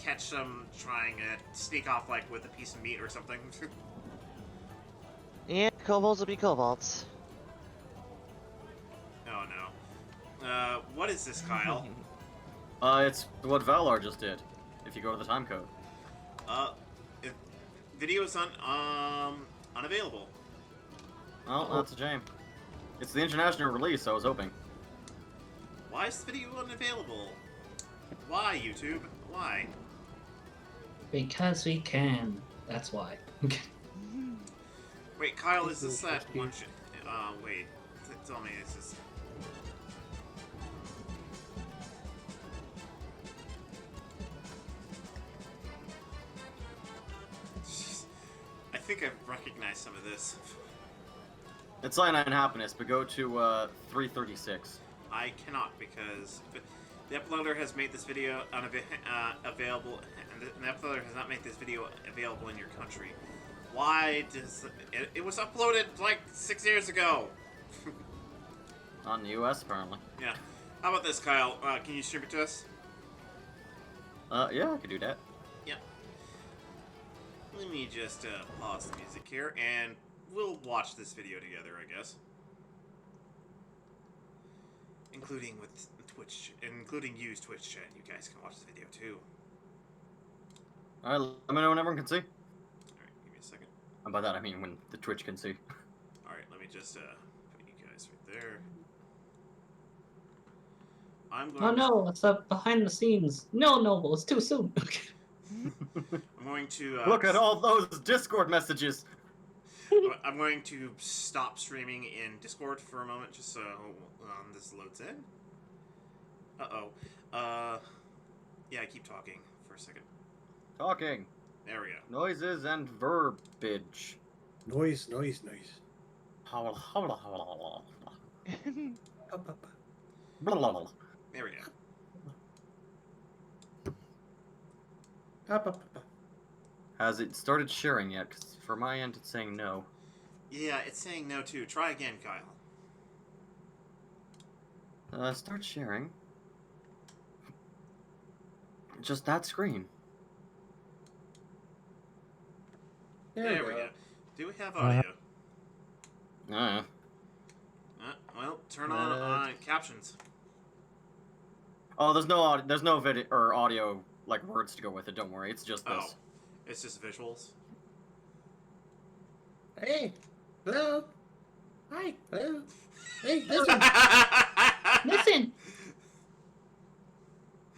catch them trying to sneak off like with a piece of meat or something. Yeah, kobolds will be kobolds. Oh no. What is this, Kyle? It's what Valar just did. If you go to the time code. Video's unavailable. Well, that's a shame. It's the international release, I was hoping. Why is the video unavailable? Why, YouTube? Why? Because we can. That's why. Wait, Kyle, is this that one? Wait. Tell me, is this? I think I recognize some of this. It's Cyanide Happiness, but go to 336. I cannot because the uploader has made this video available, and the uploader has not made this video available in your country. Why does it was uploaded like 6 years ago? On the US, apparently. Yeah. How about this, Kyle? Can you stream it to us? Yeah, I could do that. Yeah. Let me just pause the music here, and we'll watch this video together, I guess. Including with Twitch, including U's Twitch chat. You guys can watch the video too. Alright, let me know when everyone can see. Alright, give me a second. And by that I mean when the Twitch can see. Alright, let me just put you guys right there. I'm going Oh no, it's up behind the scenes. No, Noble, it's too soon. I'm going to Look at all those Discord messages! I'm going to stop streaming in Discord for a moment just so this loads in. Yeah, I keep talking for a second. Talking. There we go. Noises and verbiage. Noise. There we go. Has it started sharing yet? Because for my end, it's saying no. Yeah, it's saying no too. Try again, Kyle. Start sharing. Just that screen. There we go. Do we have audio? Well, turn on captions. Oh, there's no video or audio like words to go with it. Don't worry, it's just this. Oh, it's just visuals. Hey, hello. Hi, hello. Hey, listen. Listen!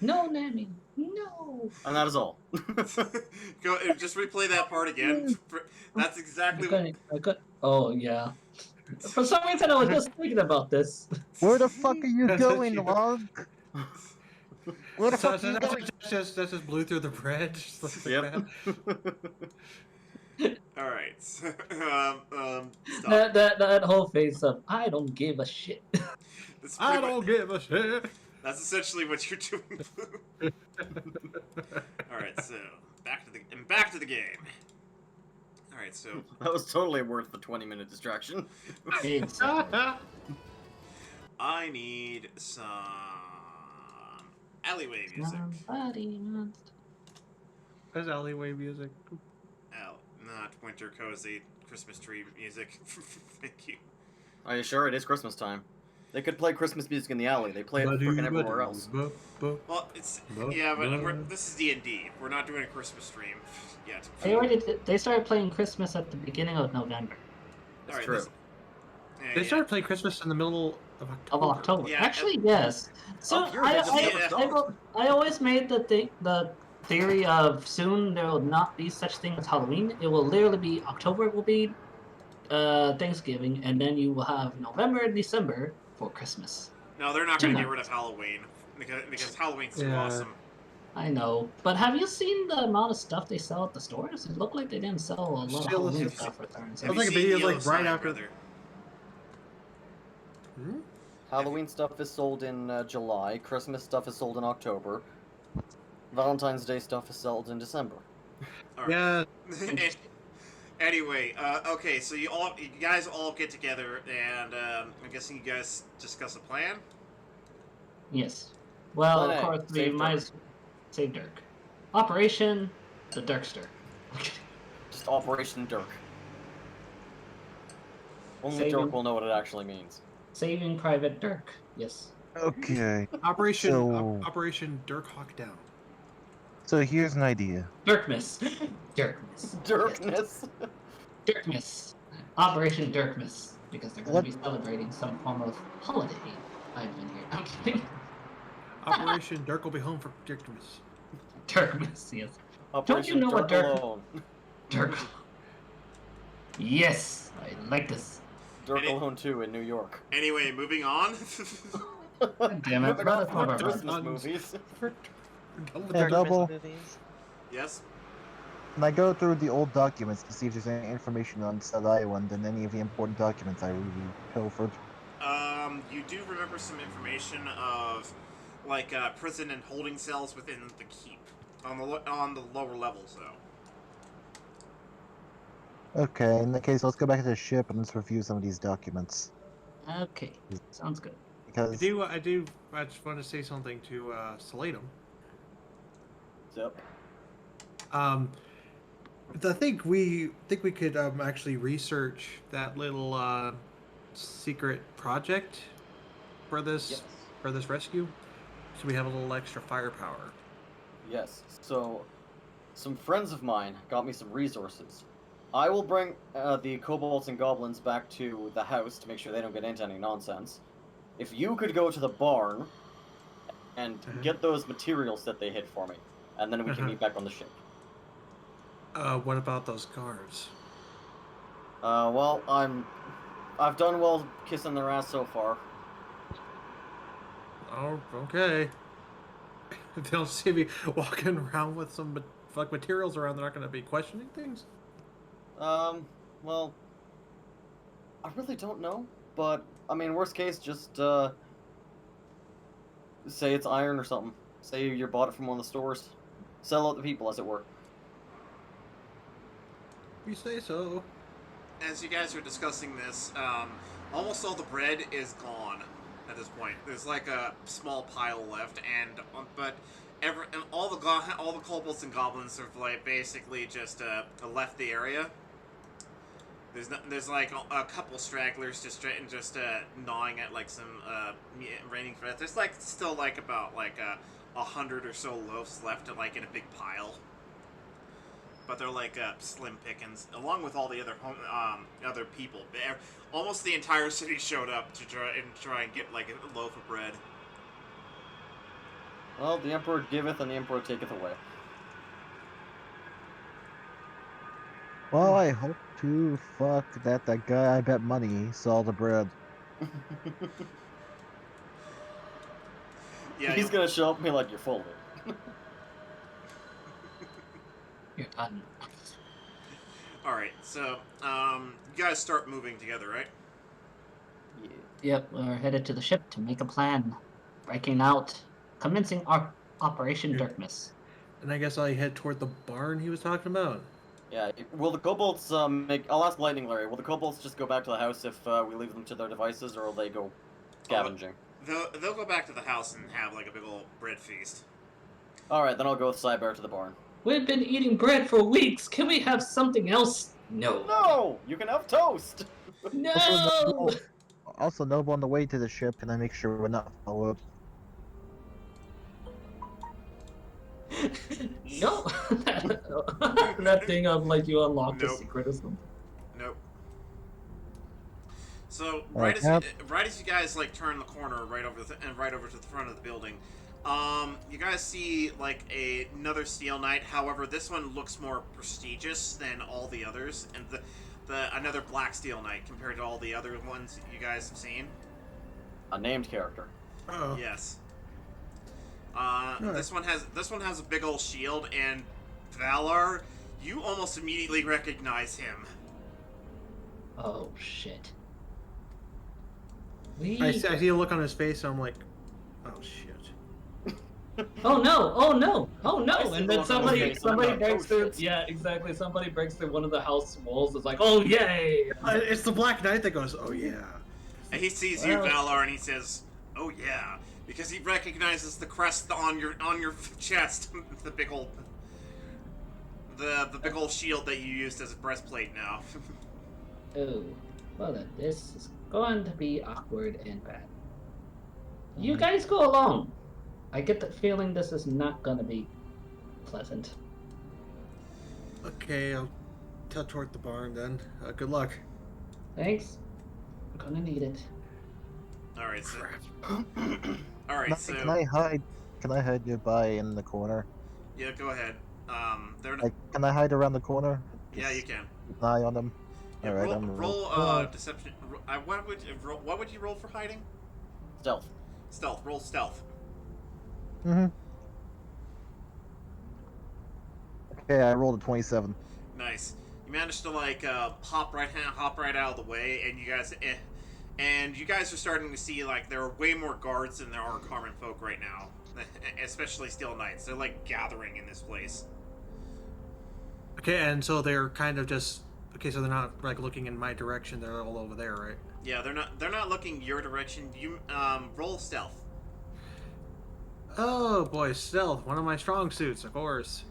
No, Nami. No! And that is all. Go, just replay that part again. That's exactly what... Oh, yeah. For some reason, I was just thinking about this. Where the fuck are you going, Log? Where the fuck are you going? That just blew through the bridge. Yep. Alright. Stop. That whole face of, I don't give a shit. I don't give a shit. That's essentially what you're doing. Alright, so back to the game. Alright, so That was totally worth the 20-minute distraction. I need some alleyway music. There's alleyway music. Not winter cozy Christmas tree music. Thank you. Are you sure it is Christmas time? They could play Christmas music in the alley. They play it freaking everywhere else. Well, it's but this is D&D. We're not doing a Christmas stream yet. They started playing Christmas at the beginning of November. It's true. They started playing Christmas in the middle of October. Yeah, Actually, yes. So I always made the theory of soon there will not be such thing as Halloween. It will literally be October will be Thanksgiving, and then you will have November and December for Christmas. No, they're not going to get rid of Halloween because Halloween's too awesome. I know, but have you seen the amount of stuff they sell at the stores? It looked like they didn't sell a lot of Halloween stuff for Thursday. I was like a video like right after. Halloween stuff is sold in July. Christmas stuff is sold in October. Valentine's Day stuff is sold in December. Right. Yeah. Anyway, okay, so you guys all get together, and I'm guessing you guys discuss a plan. Yes. Well, Plan of A, course we might save Dirk. Operation the Dirkster. Just Operation Dirk. Only Dirk will know what it actually means. Saving Private Dirk. Yes. Okay. Operation Dirk Hawk Down. So here's an idea. Dirkmas. Dirkmas. Dirkmas. Dirkmas. Operation Dirkmas. Because they're going to be celebrating some form of holiday. I've been here. I'm kidding. Operation Dirk will be home for Dirkmas. Dirkmas, yes. Operation Don't you know what Dirk? alone. Dirk. Yes, I like this. Dirk alone 2 in New York. Anyway, moving on. God damn it! Christmas movies. Hey, Noble, Yes. can I go through the old documents to see if there's any information on Stud Island and any of the important documents I pilfered? You do remember some information of, like, prison and holding cells within the keep on the lower levels, though. Okay, in that case, let's go back to the ship and let's review some of these documents. Okay, sounds good. Because I just want to say something to Salatum. Yep. I think we could actually research that little secret project for this rescue, so we have a little extra firepower. Yes. So, some friends of mine got me some resources. I will bring the kobolds and goblins back to the house to make sure they don't get into any nonsense. If you could go to the barn and get those materials that they hid for me, and then we can meet back on the ship. What about those guards? Well, I've done well kissing their ass so far. Oh, okay. If they don't see me walking around with some materials around, they're not going to be questioning things? Well, I really don't know, but, I mean, worst case, just, say it's iron or something. Say you bought it from one of the stores. Sell out the people, as it were. You say so. As you guys are discussing this, almost all the bread is gone at this point. There's like a small pile left, but all the kobolds and goblins have like basically just left the area. There's like a couple stragglers just gnawing at like some raining bread. There's like still like about like 100 or so loaves left like in a big pile. But they're like slim pickings, along with all the other people. Almost the entire city showed up to try and get like a loaf of bread. Well, the Emperor giveth and the Emperor taketh away. Well, I hope to fuck that guy I bet money saw the bread. Yeah, he's gonna show up and be like, "You're full of it." You're done. Alright, so, you guys start moving together, right? Yeah. Yep, we're headed to the ship to make a plan. Breaking out, commencing our Operation Darkness. And I guess I head toward the barn he was talking about. Yeah, will the kobolds I'll ask Lightning Larry, will the kobolds just go back to the house if we leave them to their devices, or will they go scavenging? They'll go back to the house and have like a big old bread feast. Alright, then I'll go with Cybear to the barn. We've been eating bread for weeks. Can we have something else? No. No! You can have toast! No! Also, Noble, on the way to the ship, can I make sure we're not followed? No. That thing of like you unlocked Nope. a secret or something. Nope. So Alright, right as you guys like turn the corner right over to the front of the building, you guys see like another Steel Knight. However, this one looks more prestigious than all the others, and another Black Steel Knight compared to all the other ones that you guys have seen. A named character. Oh. Yes. This one has a big old shield, and Valar, you almost immediately recognize him. Oh shit. I see a look on his face, and I'm like, oh shit. Oh no! Oh no! Oh no! I see And the then look on his face, somebody I'm like, breaks oh, through. shit. Yeah, exactly. Somebody breaks through one of the house walls. It's like, oh yay! It's the Black Knight that goes, oh yeah. And he sees you, Valar, and he says, "Oh yeah," because he recognizes the crest on your chest, the big old shield that you used as a breastplate now. Oh, well then, this is going to be awkward and bad. You guys go along. I get the feeling this is not gonna be pleasant. Okay, I'll head toward the barn then. Good luck. Thanks. I'm gonna need it. All right, so. All right, so. Can I hide? Can I hide nearby in the corner? Yeah, go ahead. They're not. Like, can I hide around the corner? Yeah, you can. Keep an eye on them. Yeah, Alright, roll deception. What would you roll for hiding? Stealth. Stealth. Roll stealth. Okay, I rolled a 27. Nice. You managed to like hop right out of the way, and you guys are starting to see like there are way more guards than there are common folk right now, especially Steel Knights. They're like gathering in this place. Okay, and so they're kind of just so they're not like looking in my direction. They're all over there, right? Yeah, they're not looking your direction. You roll stealth. Oh boy, stealth, one of my strong suits, of course.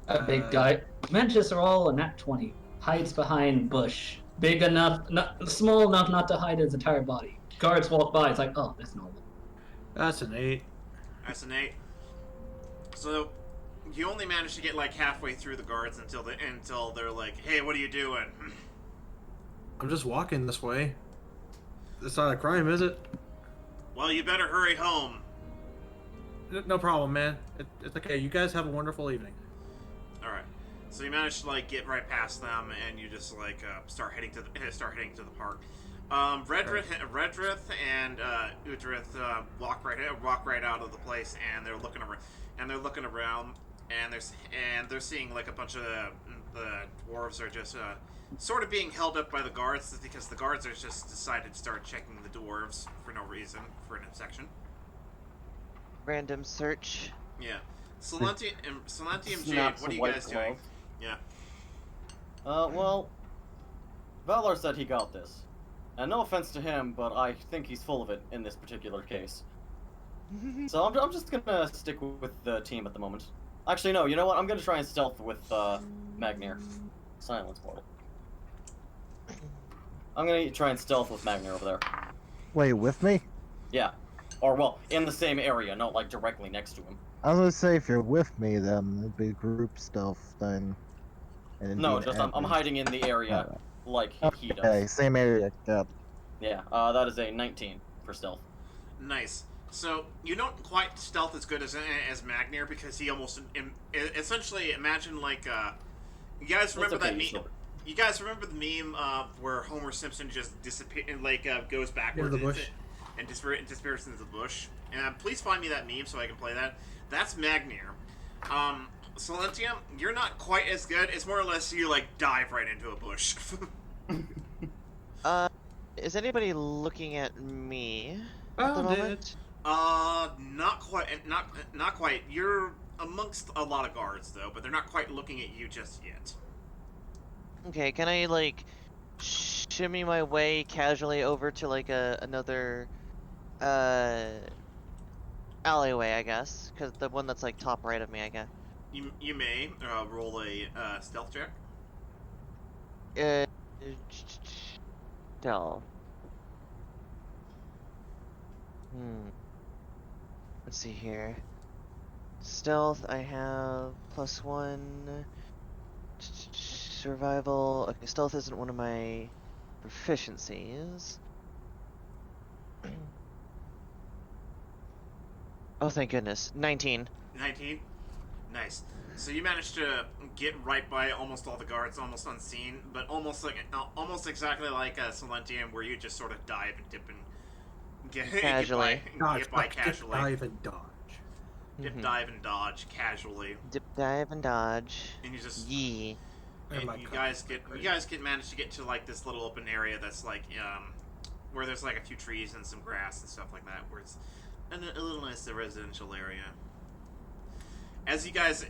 A big guy. Manchester all a nat 20. Hides behind bush. Big enough, small enough not to hide his entire body. Guards walk by. It's like, oh, that's normal. That's an 8. That's an 8. So, you only manage to get like halfway through the guards until they're like, "Hey, what are you doing?" I'm just walking this way. It's not a crime, is it? Well, you better hurry home. No problem, man. It's okay. You guys have a wonderful evening. All right. So you manage to like get right past them, and you just like start heading to the park. Redrith and Udrith walk right out of the place, and they're looking around, and they're seeing like a bunch of the dwarves are just sort of being held up by the guards because the guards are just decided to start checking the dwarves for no reason for an inspection. Random search. Yeah. Solentium Jade, what are you guys doing? Yeah. Well, Valar said he got this. And no offense to him, but I think he's full of it in this particular case. So I'm just gonna stick with the team at the moment. Actually, no, you know what? I'm gonna try and stealth with Magnir. Silence portal. I'm gonna try and stealth with Magnir over there. Wait, with me? Yeah. Or, well, in the same area, not like directly next to him. I was gonna say, if you're with me, then it'd be group stealth then. No, just I'm hiding in the area like he does. Okay, same area, yeah. Yeah, that is a 19 for stealth. Nice. So you don't quite stealth as good as Magnir because he almost essentially imagine like you guys remember that meme? You guys remember the meme where Homer Simpson just disappears, like goes backwards and disappears into the bush? Please find me that meme so I can play that. That's Magnir. Solentium, you're not quite as good. It's more or less you like dive right into a bush. Is anybody looking at me at Oh, the moment? Not quite. Not quite. You're amongst a lot of guards though, but they're not quite looking at you just yet. Okay, can I like shimmy my way casually over to like another alleyway, I guess, because the one that's like top right of me, I guess. You may roll a stealth check. Stealth. Let's see here. Stealth, I have +1. Survival. Okay, stealth isn't one of my proficiencies. Oh, thank goodness. 19. 19? Nice. So you managed to get right by almost all the guards, almost unseen, but almost exactly like Solentium, where you just sort of dive and dip and get by casually. Dive and dodge. Dip, dive, and dodge casually. Dip, dive, and dodge. And you just Yee. And you guys manage to get to like this little open area that's like where there's like a few trees and some grass and stuff like that, where it's a little nice residential area. As you guys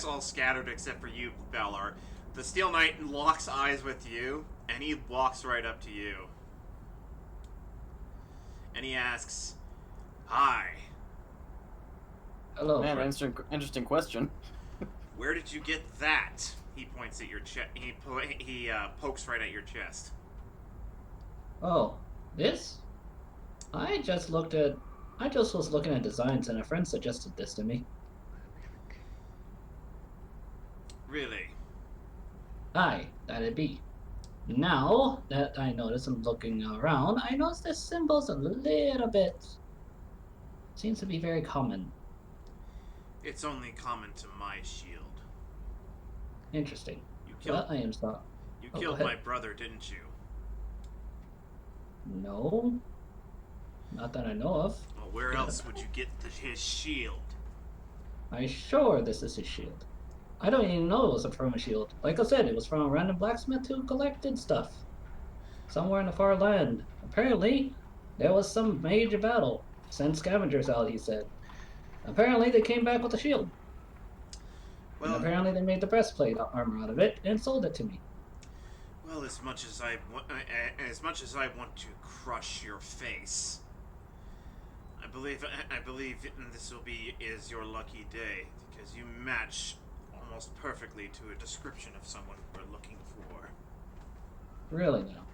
all scattered except for you, Valar, the Steel Knight locks eyes with you, and he walks right up to you. And he asks, "Hi." Hello. Man, interesting question. Where did you get that? He points at your chest. He pokes right at your chest. Oh, this? I just was looking at designs and a friend suggested this to me. Really? Aye, that'd be. Now that I notice I'm looking around, I notice this symbol's a little bit... seems to be very common. It's only common to my shield. Interesting. You killed. Well, I am sorry. You killed my brother, didn't you? No. Not that I know of. Well, where else would you get his shield? I'm sure this is his shield. I don't even know it was from a shield. Like I said, it was from a random blacksmith who collected stuff. Somewhere in the far land. Apparently, there was some major battle. Sent scavengers out, he said. Apparently, they came back with a shield. Well, and apparently, they made the breastplate armor out of it and sold it to me. Well, as much as I want to crush your face, I believe this is your lucky day because you match almost perfectly to a description of someone we're looking for. Really now.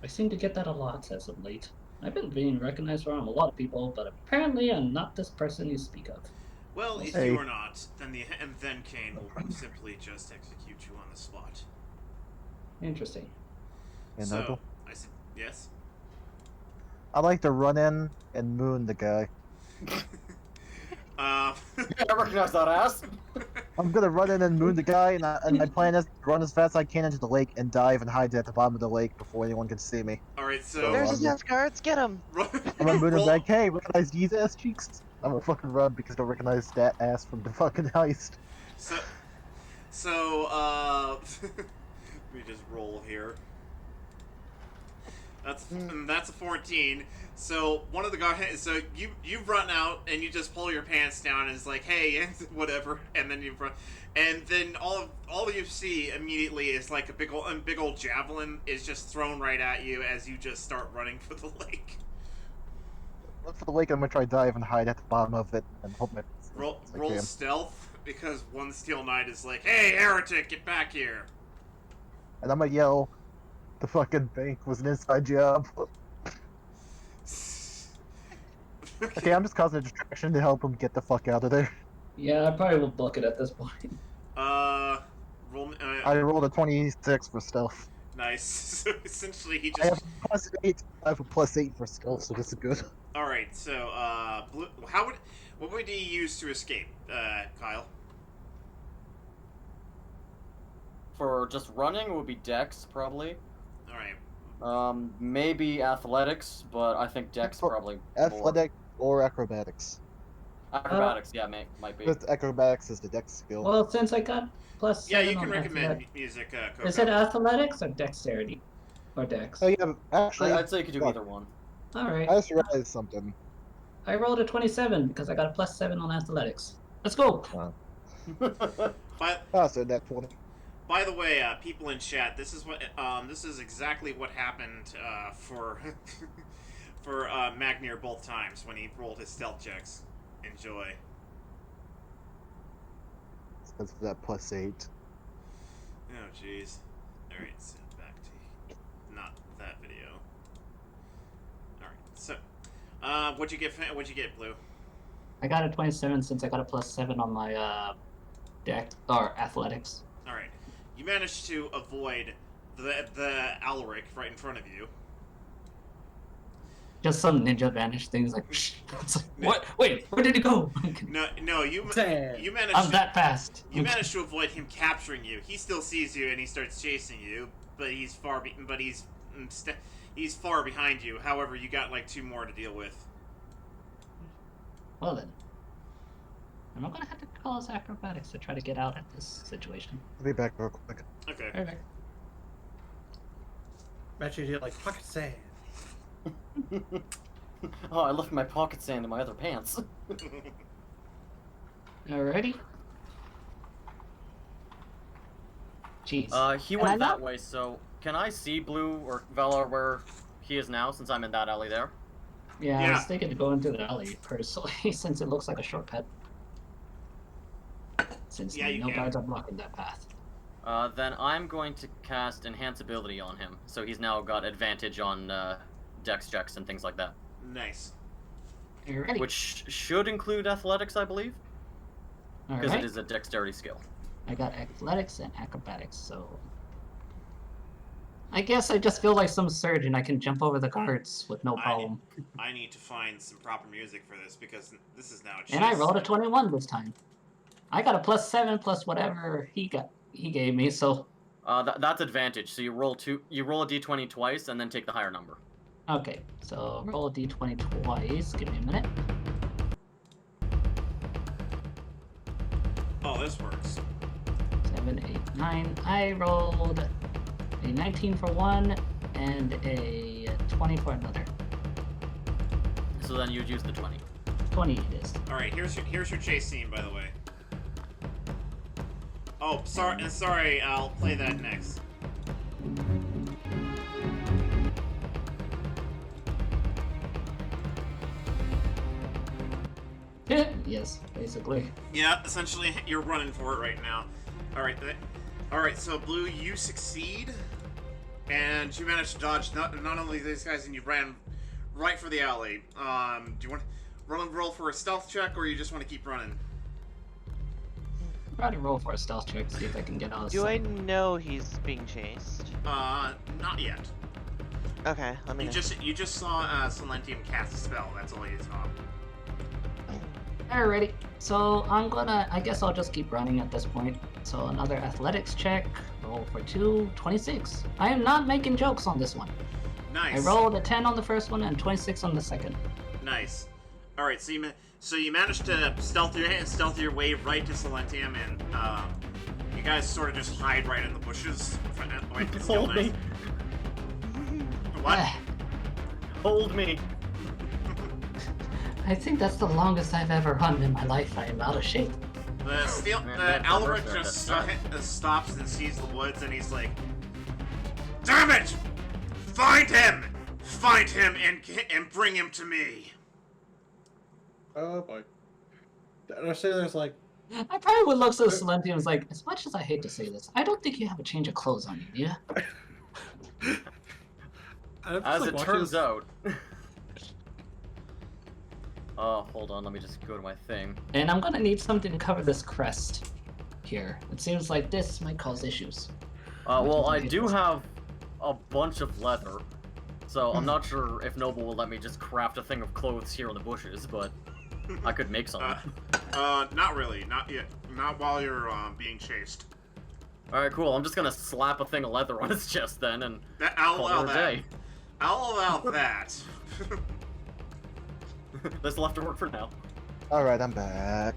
I seem to get that a lot as of late. I've been being recognized around a lot of people, but apparently I'm not this person you speak of. Well, if Hey. you are not, then Kane will simply just execute you on the spot. Interesting. Hey, So, Noble. I said, yes? I like to run in and moon the guy. I recognize that ass. I'm gonna run in and moon the guy, and my plan is to run as fast as I can into the lake and dive and hide at the bottom of the lake before anyone can see me. Alright, so... There's I'm his nest guards. Get him. I'm gonna moon him roll, like, hey, recognize these ass cheeks? I'm gonna fucking run because I don't recognize that ass from the fucking heist. So, let me just roll here. That's a 14. So one of the guys, so you run out and you just pull your pants down and it's like, hey, whatever, and then you run, and then all you see immediately is like a big old javelin is just thrown right at you as you just start running for the lake. Look for the lake. I'm gonna try to dive and hide at the bottom of it and hope my Roll can. stealth because one Steel Knight is like, hey, heretic, get back here. And I'm gonna yell, the fucking bank was an inside job. Okay, I'm just causing a distraction to help him get the fuck out of there. Yeah, I probably will book it at this point. Roll. I rolled a 26 for stealth. Nice. So essentially, he I just. have +8. I have a +8 for stealth, so this is good. All right. So, Blue, what would he use to escape, Kyle? For just running, it would be Dex, probably. All right. Maybe Athletics, but I think Dex probably Athletic or acrobatics. more. Acrobatics, yeah, might be. Because acrobatics is the dex skill. Well, since I got +7 Yeah, you can on recommend athletic- music. Coco. Is it athletics or dexterity? Or dex? Oh yeah, actually, I'd say you could do fuck, either one. Alright. I just realized something. I rolled a 27 because I got a +7 on athletics. Let's go! So that 20. By the way, people in chat, this is exactly what happened for for Magnir both times when he rolled his stealth checks. Enjoy. Because of that +8. Oh, jeez. All right, so back to not that video. All right, so what'd you get, Blue? I got a 27 since I got a +7 on my dex or athletics. All right, you managed to avoid the Alaric right in front of you. Just some ninja vanish things like, it's like what? Wait, where did he go? No, you managed. I'm that fast. You managed to avoid him capturing you. He still sees you and he starts chasing you, but he's far behind you. However, you got like 2 more to deal with. Well then, I'm not gonna have to call us acrobatics to try to get out of this situation. I'll be back real quick. Okay. Perfect. Bet you did like pocket sand. Oh, I left my pocket sand in my other pants. Alrighty. Jeez. He went that way, so can I see Blue or Velar where he is now, since I'm in that alley there? Yeah, I Yeah. was thinking to go into the alley personally, since it looks like a shortcut. Since Yeah, you no can. guards are blocking that path. Then I'm going to cast Enhance Ability on him, so he's now got advantage on Dex checks and things like that. Nice. Alrighty. Which should include Athletics, I believe, because Alright. it is a Dexterity skill. I got athletics and acrobatics, so I guess I just feel like some surgeon. I can jump over the guards with no problem. I need to find some proper music for this because this is now a chase. And I rolled a 21 this time. I got a +7 plus whatever he gave me, so That's advantage. So you roll a d20 twice and then take the higher number. okay. So roll a d20 twice. Give me a minute. Oh, this works. 7, 8, 9. I rolled a 19 for one and a 20 for another. So then you'd use the 20. 20 it is. All right, here's your chase scene, by the way. Oh, sorry. I'll play that next. Yes, basically. Yeah, essentially, you're running for it right now. All right. So Blue, you succeed, and you managed to dodge not only these guys, and you ran right for the alley. Do you want to roll for a stealth check, or you just want to keep running? try to roll for a stealth check, see if I can get out of Do I sight. know he's being chased? Not yet. Okay, let me know. You just saw Silentium cast a spell. That's all you saw. Alrighty, so I guess I'll just keep running at this point. So another athletics check, roll for 26. I am not making jokes on this one. Nice. I rolled a 10 on the first one and 26 on the second. Nice. All right, so you managed to stealth your way right to Silentium, and you guys sort of just hide right in the bushes. Hold me. What? Hold me. I think that's the longest I've ever run in my life. I am out of shape. The Alaric just stops and sees the woods, and he's like, "Damn it! Find him! Find him and bring him to me." Oh boy. And I say there's like. I probably would look to Silentium and was like, as much as I hate to say this, I don't think you have a change of clothes on you, yeah? As it turns out. Oh, hold on, let me just go to my thing. And I'm gonna need something to cover this crest here. It seems like this might cause issues. Well, I do have a bunch of leather, so I'm not sure if Noble will let me just craft a thing of clothes here in the bushes, but I could make some. Not really. Not yet. Not while you're being chased. Alright, cool. I'm just gonna slap a thing of leather on his chest then, and I'll call allow it a that. day. I'll allow that. This will have to work for now. Alright, I'm back.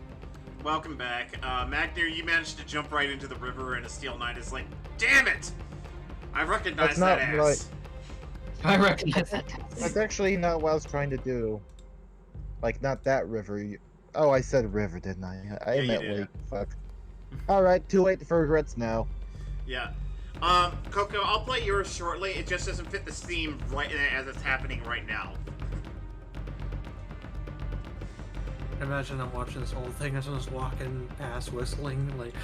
Welcome back. Magnir, you managed to jump right into the river, and a Steel Knight is like, "Damn it! I recognize that ass." Right. I recognize that. That's actually not what I was trying to do. Like, not that river. Oh, I said river, didn't I? I Yeah, you meant did. lake. Fuck. Alright, too late for regrets now. Yeah. Coco, I'll play yours shortly. It just doesn't fit this theme right as it's happening right now. Imagine I'm watching this whole thing as I'm just walking past, whistling, like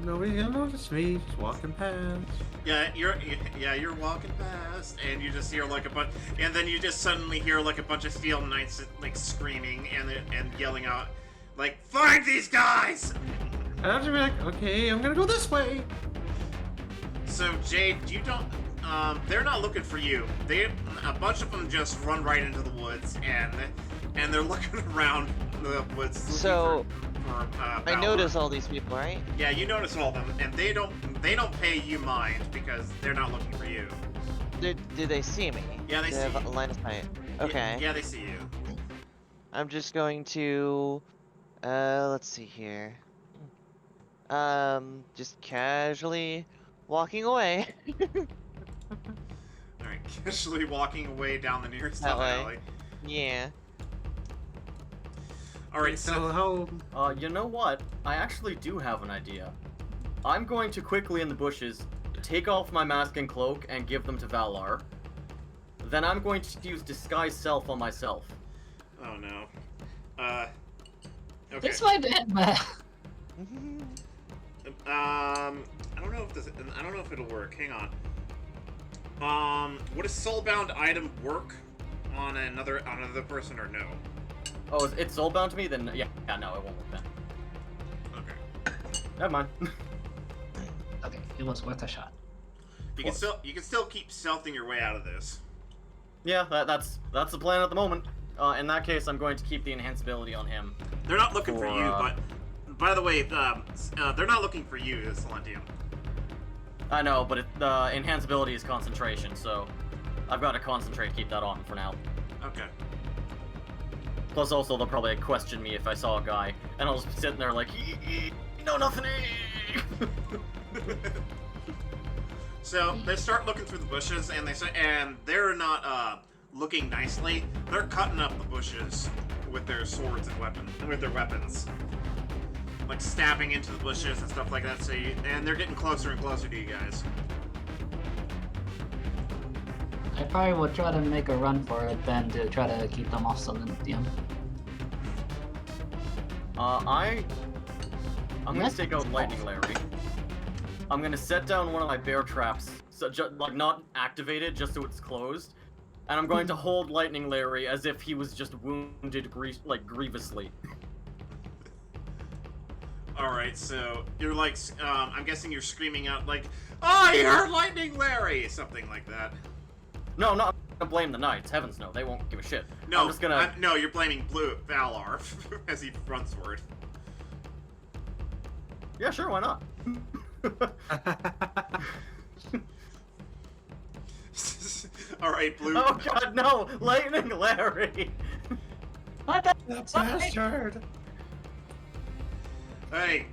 nobody's gonna notice me, just walking past. Yeah, you're walking past, and you just hear like a bunch, and then you just suddenly hear like a bunch of Steel Knights like screaming and yelling out, like, "Find these guys!" And I'm just be like, okay, I'm gonna go this way. So Jade, you don't. They're not looking for you. A bunch of them just run right into the woods, and they're looking around the woods. So for I Valor. notice all these people, right? Yeah, you notice all of them, and they don't pay you mind because they're not looking for you. Do they see me? Yeah, they Do see have you. a line of sight. Okay. Yeah, they see you. I'm just going to, let's see here. Just casually walking away. All right, casually walking away down the nearest That way. alley. Yeah. All right, So how? You know what? I actually do have an idea. I'm going to quickly in the bushes take off my mask and cloak and give them to Valar. Then I'm going to use disguise self on myself. Oh no. Okay. This my dead man. I don't know if it'll work. Hang on. Would a soulbound item work on another person or no? Oh, it's soulbound to me? Then yeah, no, it won't work then. Okay. Never mind. Okay, it was worth a shot. You can still keep stealthing your way out of this. Yeah, that's the plan at the moment. In that case, I'm going to keep the enhanceability on him. They're not looking for you, but by the way, they're not looking for you, Silentium. I know, but enhanceability is concentration, so I've got to concentrate to keep that on for now. Okay. Plus, also, they'll probably question me if I saw a guy, and I'll just be sitting there like, you know nothing. So they start looking through the bushes, and they're not looking nicely. They're cutting up the bushes with their swords and with their weapons, like stabbing into the bushes and stuff like that. And they're getting closer and closer to you guys. I probably would try to make a run for it then to try to keep them off Silentium. I'm gonna take out Lightning Larry. I'm gonna set down one of my bear traps, so like not activated, just so it's closed, and I'm going to hold Lightning Larry as if he was just wounded grievously. Alright, so you're like, I'm guessing you're screaming out like, I heard lightning, Larry! Something like that. No, I'm not gonna blame the knights. Heavens no, they won't give a shit. No, I'm just gonna... no, you're blaming Blue Valar as he runs forward. Yeah, sure, why not? Alright, Blue. Oh god, no! Lightning Larry! What the Bastard! Hey,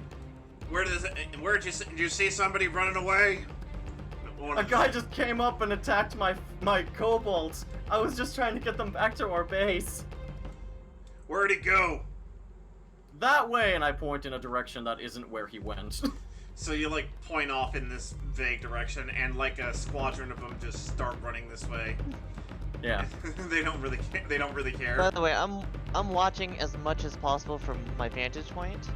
did you see somebody running away? A guy just came up and attacked my kobolds. I was just trying to get them back to our base. Where'd he go? That way, and I point in a direction that isn't where he went. So you like point off in this vague direction, and like a squadron of them just start running this way. Yeah. They don't really care. By the way, I'm watching as much as possible from my vantage point.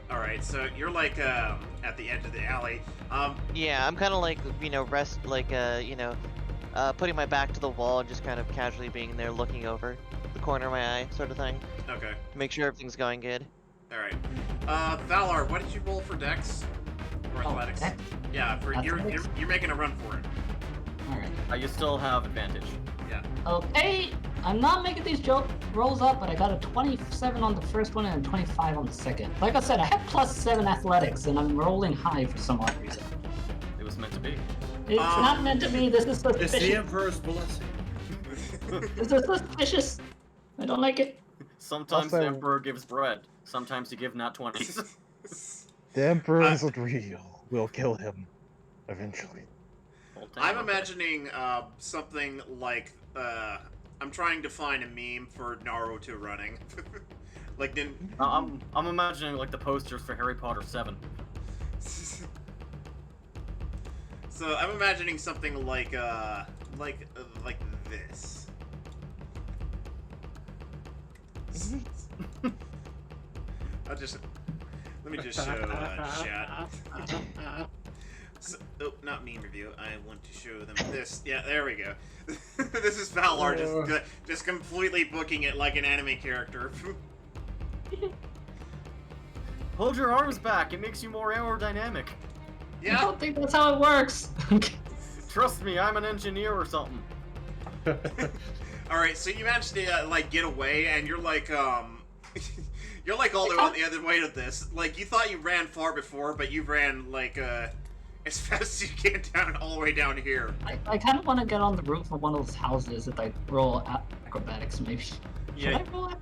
All right, so you're like at the edge of the alley. Yeah, I'm kind of like, you know, putting my back to the wall and just kind of casually being there looking over the corner of my eye, sort of thing. Okay. Make sure everything's going good. All right. Valar, what did you roll for Dex or athletics? Dex? Yeah, for Athletics? you're making a run for it. Alright. You still have advantage. Yeah. Okay, I'm not making these rolls up, but I got a 27 on the first one and a 25 on the second. Like I said, I have +7 athletics, and I'm rolling high for some odd reason. It was meant to be. It's not meant to be. This is suspicious. It's the Emperor's blessing. This is suspicious. I don't like it. Sometimes Also- the Emperor gives bread. Sometimes you give nat 20s. The Emperor isn't real. We'll kill him. Eventually. I'm imagining something like I'm trying to find a meme for Naruto running. Like I'm imagining like the posters for Harry Potter 7. So I'm imagining something like this. Let me just show chat. So, oh, not meme review. I want to show them this. Yeah, there we go. This is Valar just completely booking it like an anime character. Hold your arms back. It makes you more aerodynamic. I Yeah. don't think that's how it works. Trust me, I'm an engineer or something. All right, so you managed to like get away, and you're like you're like all the way on the other way of this. Like you thought you ran far before, but you ran like as fast as you can down all the way down here. I kind of want to get on the roof of one of those houses if I roll acrobatics, maybe. Yeah. Should I roll it?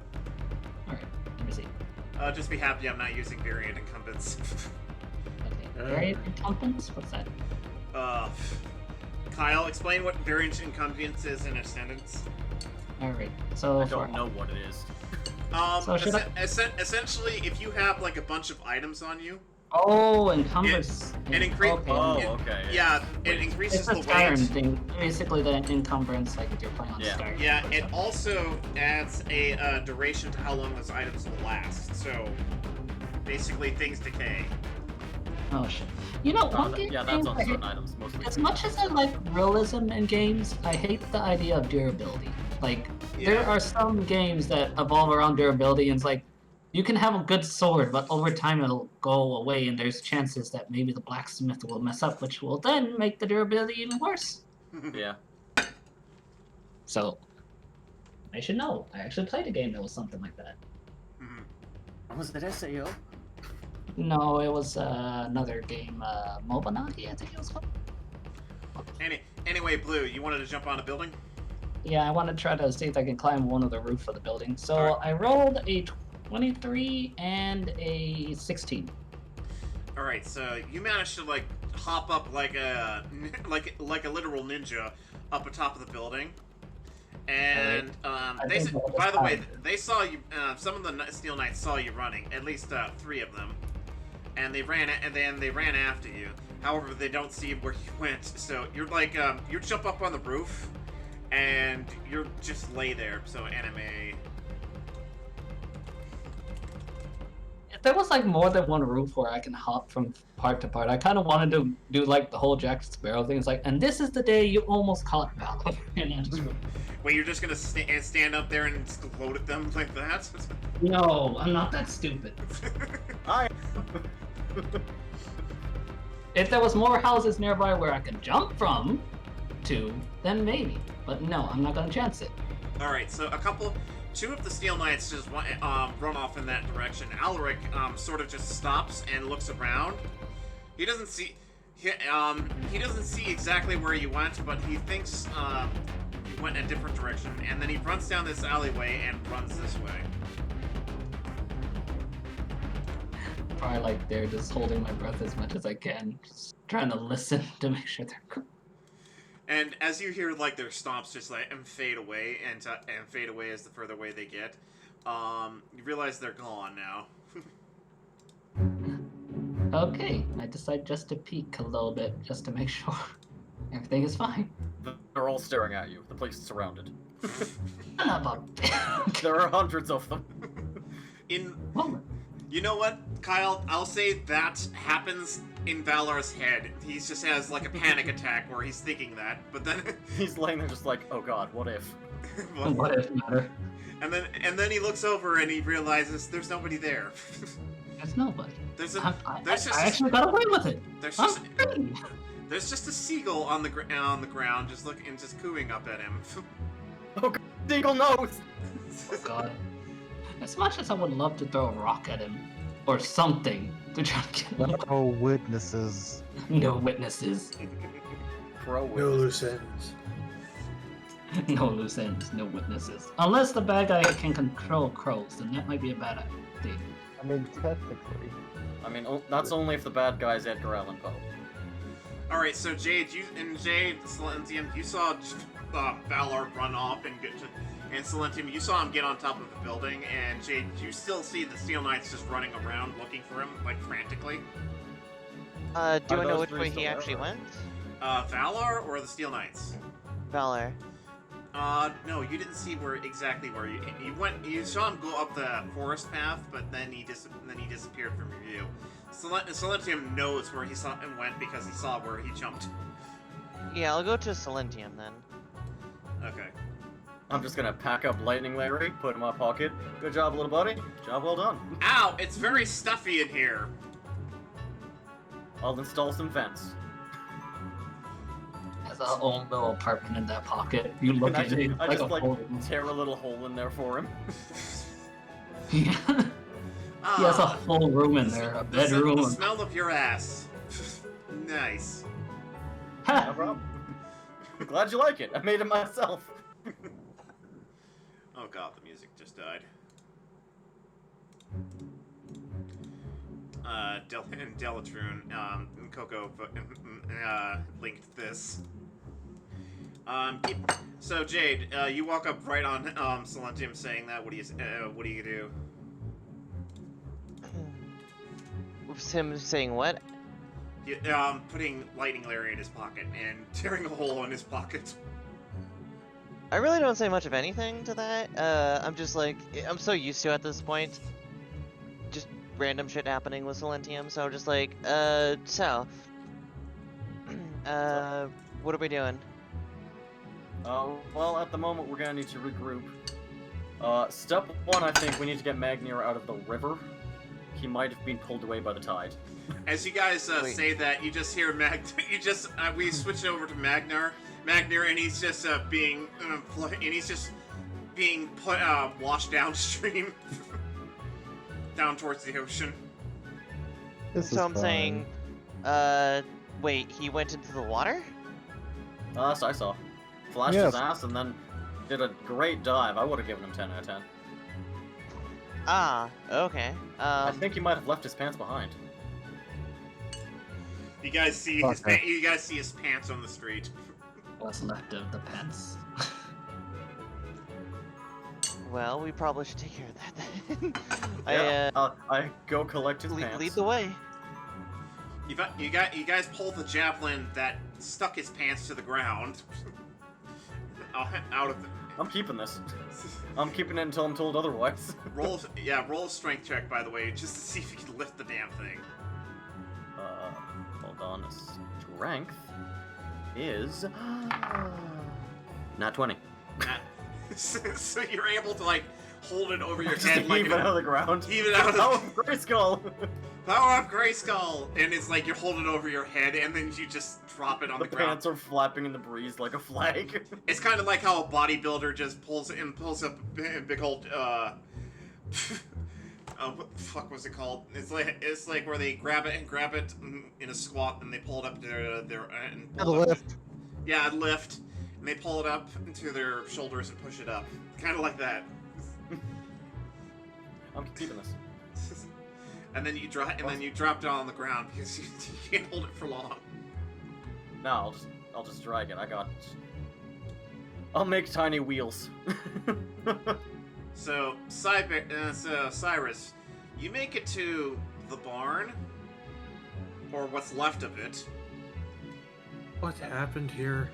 Alright, let me see. Just be happy I'm not using variant incumbents. Okay, variant incumbents? What's that? Kyle, explain what variant incumbents is in Ascendance. Alright, so I don't know what it is. So should Essentially, if you have like a bunch of items on you, Oh, encumbrance. it increase. Okay. Oh, it- okay. Yeah, it It's increases a the Skyrim weight. thing. Basically, the encumbrance, like if you're playing on Yeah. Skyrim. Yeah, it also adds a duration to how long those items will last. So, basically, things decay. Oh shit. You know, one game Yeah, that's thing on I certain hate- items mostly. as much as I like realism in games, I hate the idea of durability. Like, there Yeah. are some games that evolve around durability, and it's like, you can have a good sword, but over time it'll go away, and there's chances that maybe the blacksmith will mess up, which will then make the durability even worse. Yeah. So, I should know. I actually played a game that was something like that. Mhm. Was it SAO? No, it was another game, Mobanagi, I think it was called. Anyway, Blue, you wanted to jump on a building? Yeah, I want to try to see if I can climb one of the roof of the building. So Alright. I rolled a 23 and a 16. All right, so you managed to like hop up like a literal ninja up atop of the building, and they think that was by the way fine. they saw you. Some of the Steel Knights saw you running, at least 3 of them, and they ran after you. However, they don't see where you went, so you're like you jump up on the roof, and you're just lay there. So anime. if there was like more than one roof where I can hop from part to part, I kind of wanted to do like the whole Jack Sparrow thing. It's like, and this is the day you almost caught Valor. And I just wait, you're just gonna stand up there and gloat at them like that? No, I'm not that stupid. If there was more houses nearby where I could jump from to, then maybe. But no, I'm not gonna chance it. Alright, so two of the Steel Knights just run off in that direction. Alaric sort of just stops and looks around. He doesn't see exactly where you went, but he thinks you went a different direction. And then he runs down this alleyway and runs this way. Probably like they're just holding my breath as much as I can, just trying to listen to make sure they're. And as you hear like their stomps just like and fade away and fade away as the further away they get, you realize they're gone now. Okay, I decide just to peek a little bit just to make sure everything is fine. They're all staring at you. The place is surrounded. There are hundreds of them. You know what, Kyle? I'll say that happens in Valor's head. He just has like a panic attack where he's thinking that, but then he's laying there just like, oh god, what if? What if matter? And then he looks over and he realizes there's nobody there. There's nobody. I actually got away with it. There's just a seagull on the ground, just looking and just cooing up at him. Oh god, seagull knows! Oh god. As much as I would love to throw a rock at him, or something, to try to get him. No witnesses. No witnesses. No loose ends. No loose ends, no witnesses. Unless the bad guy can control crows, then that might be a bad idea. I mean, technically. I mean, that's only if the bad guy's Edgar Allan Poe. Alright, so Jade, Silentium, you saw Valor run off and get to... And Silentium, you saw him get on top of the building, and Jade, you still see the Steel Knights just running around looking for him, like, frantically? Do I know which way he actually went? Valor or the Steel Knights? Valor. No, you didn't see exactly where you saw him go up the forest path, but then he disappeared from your view. Silentium knows where he went because he saw where he jumped. Yeah, I'll go to Silentium then. Okay. I'm just gonna pack up Lightning Larry, put it in my pocket. Good job, little buddy. Job well done. Ow! It's very stuffy in here. I'll install some vents. Has a own little apartment in that pocket. You look at it. I just tear a little hole in there for him. He has a full room in there, a bedroom. The smell of your ass. Nice. No problem. I'm glad you like it. I made it myself. Oh god, the music just died. Delatrune, Coco linked this. So Jade, you walk up right on Silentium saying that. What do you do? With him saying what? Putting Lightning Larry in his pocket and tearing a hole in his pocket. I really don't say much of anything to that. I'm just like, I'm so used to at this point. Just random shit happening with Silentium, so I'm just like, what are we doing? Well, at the moment we're gonna need to regroup. Step one, I think we need to get Magnir out of the river. He might have been pulled away by the tide. As you guys say that, you just hear we switch over to Magnar, and he's just being washed downstream, down towards the ocean. So I'm saying, wait, he went into the water? Last I saw. Flashed his ass and then did a great dive. I would have given him 10 out of 10. Ah, okay. I think he might have left his pants behind. You guys see his pants on the street. What's left of the pants? Well, we probably should take care of that then. I go collect his pants. Lead the way. You guys pull the javelin that stuck his pants to the ground out of the I'm keeping this. I'm keeping it until I'm told otherwise. roll a strength check, by the way, just to see if you can lift the damn thing. Hold on. Strength is not 20. So you're able to like hold it over your Just head, like heave it out of the ground. Heave it out of the Grayskull. Power up, Grayskull, and it's like you hold it over your head, and then you just drop it on the ground. The pants are flapping in the breeze like a flag. It's kind of like how a bodybuilder just pulls up a big old what the fuck was it called? It's like where they grab it in a squat, and they pull it up to their and A lift. Yeah, a lift, and they pull it up into their shoulders and push it up, kind of like that. I'm keeping this. And then you drop it on the ground because you can't hold it for long. No, I'll just drag it. I'll make tiny wheels. So Cyrus, you make it to the barn, or what's left of it. What happened here?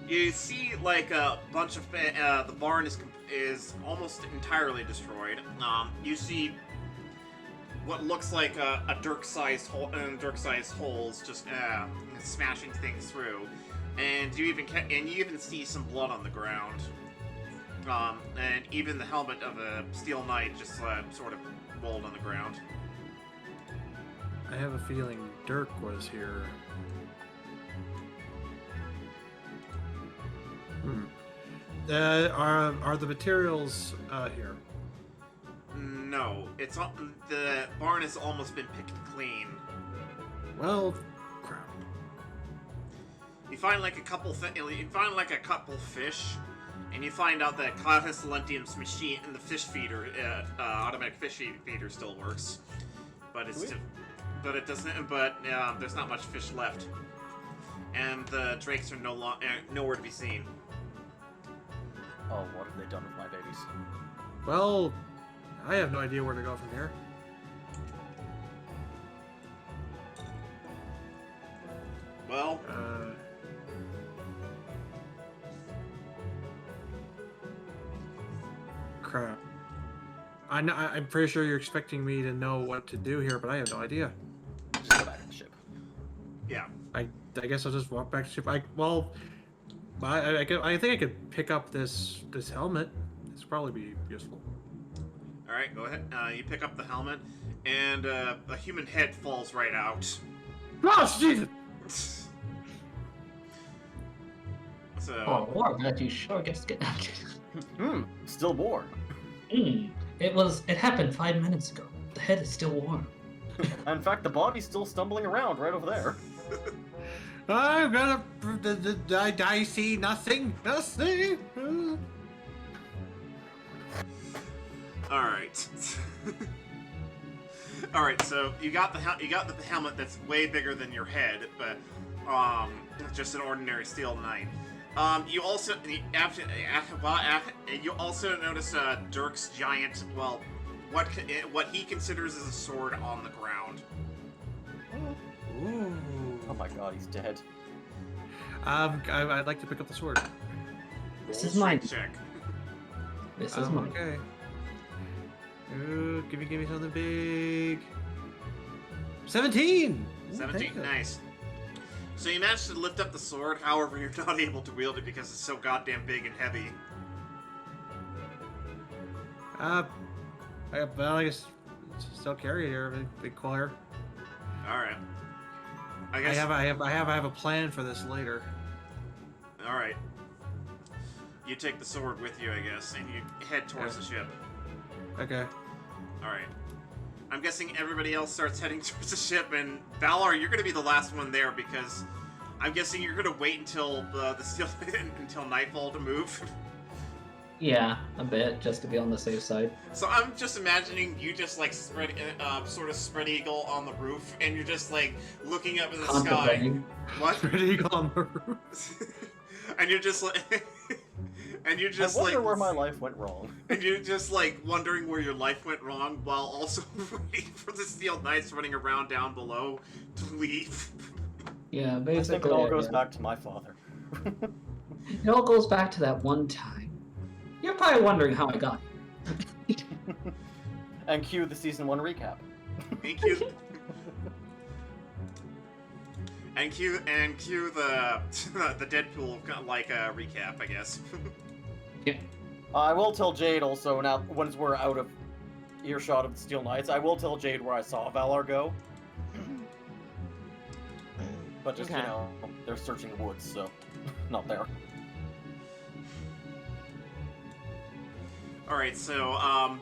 You see like a bunch of the barn is almost entirely destroyed. You see what looks like a Dirk-sized holes just smashing things through, and you even see some blood on the ground. And even the helmet of a steel knight just sort of rolled on the ground. I have a feeling Dirk was here. Are the materials here? No, the barn has almost been picked clean. Well, crap. You find like a couple fish, and you find out that Clavis Lentium's machine and the fish feeder, automatic fish feeder, still works, but there's not much fish left, and the drakes are nowhere to be seen. Oh, what have they done with my babies? Well, I have no idea where to go from here. Well, crap. I'm pretty sure you're expecting me to know what to do here, but I have no idea. Just go back to the ship. Yeah. I guess I'll just walk back to the ship. I think I could pick up this helmet. This would probably be useful. All right, go ahead. You pick up the helmet, and a human head falls right out. Oh, Jesus! So. Oh, war, that you sure gets to get. Still warm. It happened 5 minutes ago. The head is still warm. In fact, the body's still stumbling around right over there. I'm gonna. I see nothing. Nothing. All right. All right. So you got the helmet that's way bigger than your head, but just an ordinary steel knight. You also notice Dirk's giant, what he considers as a sword on the ground. Ooh. Oh my god, he's dead. I'd like to pick up the sword. This is mine. Check. This is mine. Okay. Ooh, give me something big. 17. Ooh, 17. Nice. So you managed to lift up the sword, however, you're not able to wield it because it's so goddamn big and heavy. I guess still carry it here, big choir. All right. I have a plan for this later. All right. You take the sword with you, I guess, and you head towards the ship. Okay. All right. I'm guessing everybody else starts heading towards the ship, and Valar, you're going to be the last one there because I'm guessing you're going to wait until until nightfall to move. Yeah, a bit, just to be on the safe side. So I'm just imagining you just like spread eagle on the roof, and you're just like looking up in the sky. What? Spread eagle on the roof. And you're just like. And you're just I wonder like where my life went wrong. And you're just like wondering where your life went wrong, while also waiting for the steel knights running around down below to leave. Yeah, I basically. think it all goes back to my father. It all goes back to that one time You're probably wondering how I got here. And cue the season 1 recap. And cue and cue the the Deadpool like recap, I guess. Yeah. I will tell Jade also now once we're out of earshot of the Steel Knights. I will tell Jade where I saw Valar go. But just Okay. you know, they're searching the woods, so not there. All right, so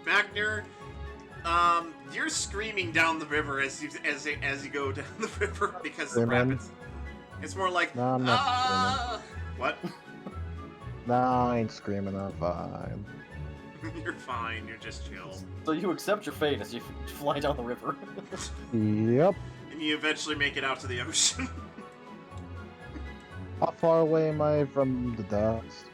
Magner, you're screaming down the river as you go down the river because the Screaming? rapids. It's more like No, I'm not what? Nah, I ain't screaming. I'm fine. You're fine. You're just chill. So you accept your fate as you fly down the river. Yep. And you eventually make it out to the ocean. How far away am I from the docks?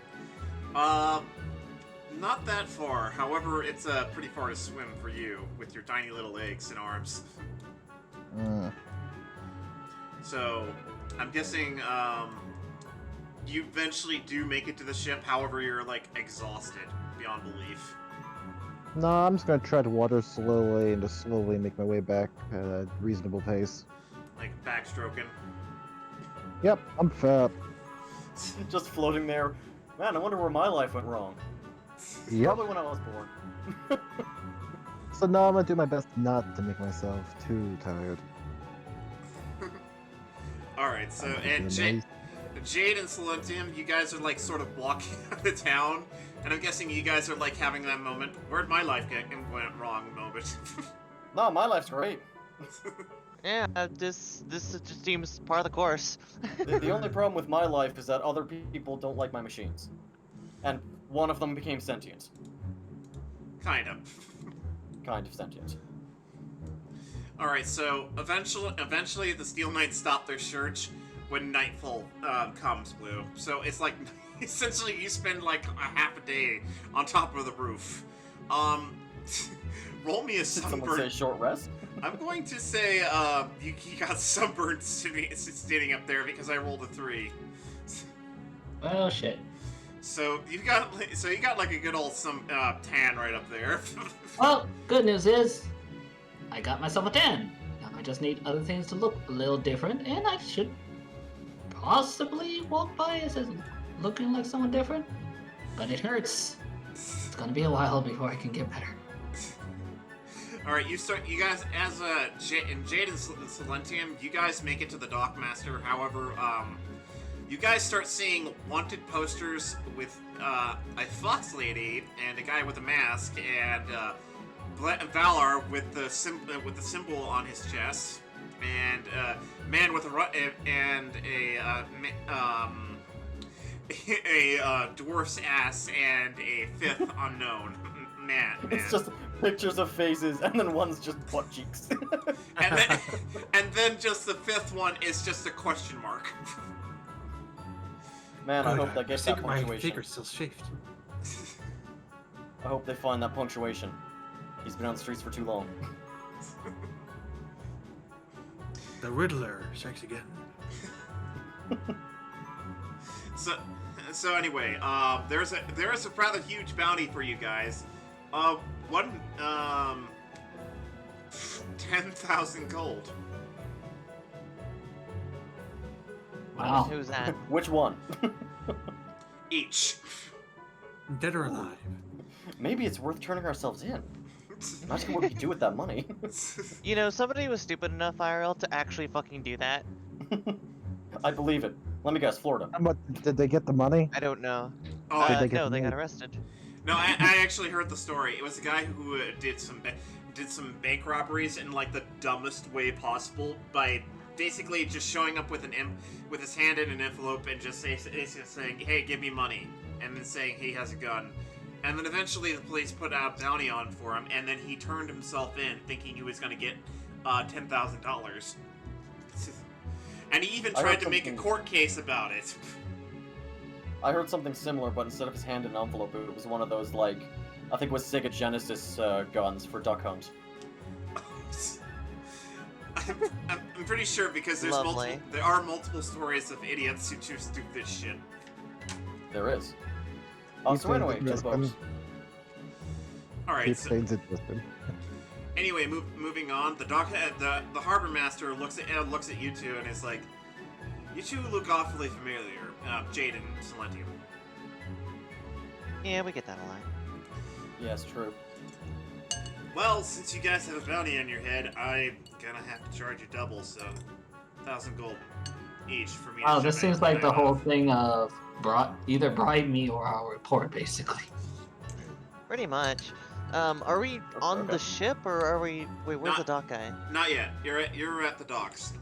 Not that far. However, it's pretty far to swim for you with your tiny little legs and arms. So, I'm guessing you eventually do make it to the ship. However, you're like exhausted beyond belief. No, I'm just gonna tread water slowly and just slowly make my way back at a reasonable pace. Like backstroking. Yep, I'm fat. Just floating there. Man, I wonder where my life went wrong. Yep. Probably when I was born. So now I'm gonna do my best not to make myself too tired. Alright, so, I'm gonna and do nice. Jade and Silentium, you guys are like sort of blocking the town, and I'm guessing you guys are like having that moment, where'd my life went wrong moment. No, my life's great. Yeah, this just seems part of the course. The only problem with my life is that other people don't like my machines. And one of them became sentient. Kind of. Kind of sentient. Alright, so eventually the Steel Knights stop their search when nightfall comes, Blue. So it's like, essentially you spend like a half a day on top of the roof. Roll me a Did someone say sunburn. short rest? I'm going to say you got sunburned standing up there because I rolled a 3. Well, shit. So you got like a good old tan right up there. Well, good news is, I got myself a 10. Now I just need other things to look a little different, and I should possibly walk by as looking like someone different. But it hurts. It's gonna be a while before I can get better. All right, you guys as Jade and Silentium, you guys make it to the Dockmaster. However, you guys start seeing wanted posters with a fox lady and a guy with a mask and Valar with the symbol on his chest and man with a dwarf's ass and a fifth unknown man. It's just pictures of faces, and then one's just butt cheeks. and then just the fifth one is just a question mark. Man, I hope that gets that My punctuation. figure's still shaved. I hope they find that punctuation. He's been on the streets for too long. The Riddler strikes again. So anyway, there's a rather huge bounty for you guys. 10,000 gold. Wow. Who's that? Which one? Each. Dead or alive? Maybe it's worth turning ourselves in. Imagine what we could do with that money. You know, somebody was stupid enough, IRL, to actually fucking do that. I believe it. Let me guess, Florida. But did they get the money? I don't know. Oh, Did they get No, they got moved? arrested. No, I actually heard the story. It was a guy who did some bank robberies in like the dumbest way possible by basically just showing up with with his hand in an envelope and just saying, "Hey, give me money," and then saying he has a gun. And then eventually the police put out a bounty on for him, and then he turned himself in, thinking he was going to get $10,000. And he even tried to make a court case about it. I heard something similar, but instead of his hand in an envelope, it was one of those, like, I think it was Sega Genesis guns for Duck Hunt. I'm pretty sure because there are multiple stories of idiots who choose to do this shit. There is. So anyway, to the boat. All right. He explains it to him. Anyway, moving on. The harbor master looks at you two and is like, "You two look awfully familiar, Jade and Silentium." Yeah, we get that a lot. Yes, true. Well, since you guys have a bounty on your head, I'm gonna have to charge you double, so 1,000 gold each for me. Oh, this seems like the whole thing of either bribe me or I'll report, basically. Pretty much. Are we on the ship or are we? Wait, where's the dock guy? Not yet. You're at the docks.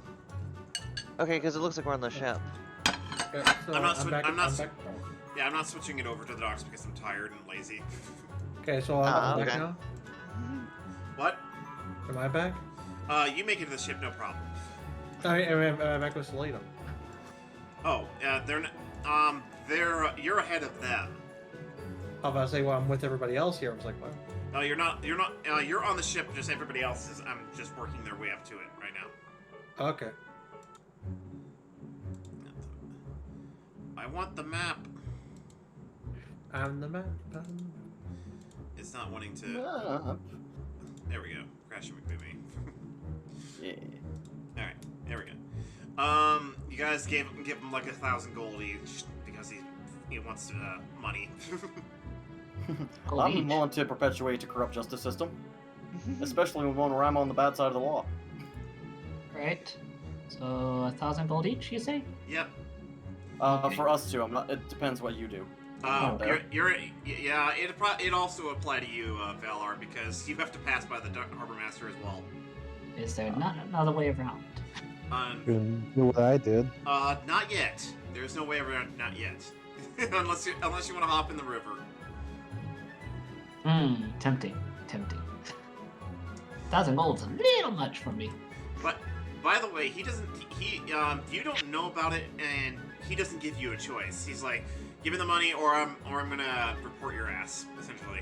Okay, because it looks like we're on the ship. Okay, so I'm not Yeah, I'm not switching it over to the docks because I'm tired and lazy. Okay, so I'm back okay. now. What? Am I back? You make it to the ship, no problem. I'm back with Salito. Oh, you're ahead of them. I was about to say, well, I'm with everybody else here. I was like, what? No, you're not. You're on the ship. Just everybody else is. I'm just working their way up to it right now. Okay. I want the map. I'm the map. It's not wanting to. There we go. Crash McMovie. Yeah. All right. There we go. You guys give him like 1,000 gold each because he wants money. I'm willing to perpetuate a corrupt justice system, especially when I'm on the bad side of the law. Right. So 1,000 gold each, you say? Yep. For us too. I'm not. It depends what you do. It also apply to you, Valar, because you have to pass by the harbor master as well. Is there not another way around? Do what I did. Not yet. There's no way around. Not yet. unless you want to hop in the river. Tempting. 1,000 gold's a little much for me. But by the way, you don't know about it, and he doesn't give you a choice. He's like, give me the money, or I'm gonna report your ass, essentially.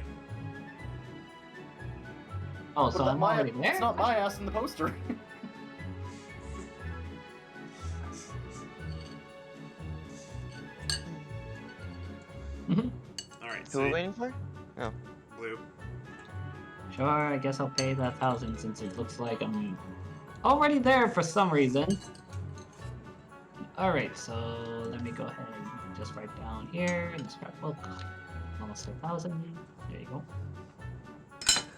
Oh, so I'm already there? It's not my ass in the poster. Alright, Who are we waiting for? Oh. Blue. Sure, I guess I'll pay the 1,000 since it looks like I'm already there for some reason. Alright, so let me go ahead and just write down here in the scrapbook. Almost 1,000. There you go.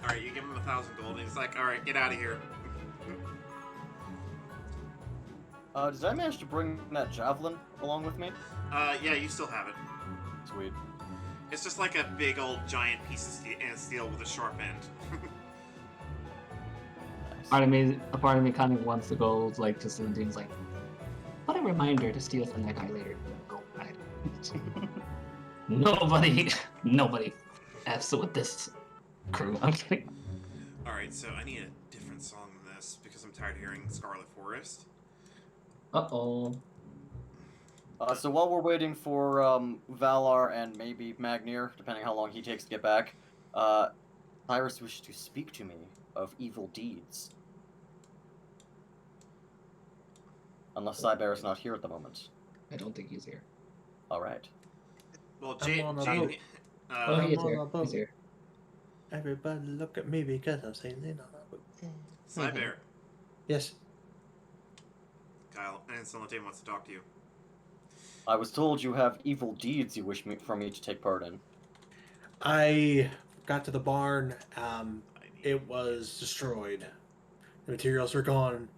Alright, you give him 1,000 gold, and he's like, alright, get out of here. Did I manage to bring that javelin along with me? Yeah, you still have it. Sweet. It's just like a big old giant piece of steel with a sharp end. Nice. A part of me kind of wants to go like to some things like, what a reminder to steal from that guy later. Go back. Nobody F's with this crew. I'm kidding. Alright, so I need a different song than this because I'm tired of hearing Scarlet Forest. Uh-oh. So while we're waiting for Valar and maybe Magnir, depending how long he takes to get back, Cyrus wishes to speak to me of evil deeds. Unless Cyber's not here at the moment. I don't think he's here. Alright. Well, I'm on a Jane, boat. Oh, he is I'm on here. a boat. He's here. Everybody look at me because I'm sailing on a boat. Cyber, Yes. Kyle, and Celandine wants to talk to you. I was told you have evil deeds you wish for me to take part in. I got to the barn. It was destroyed. The materials were gone,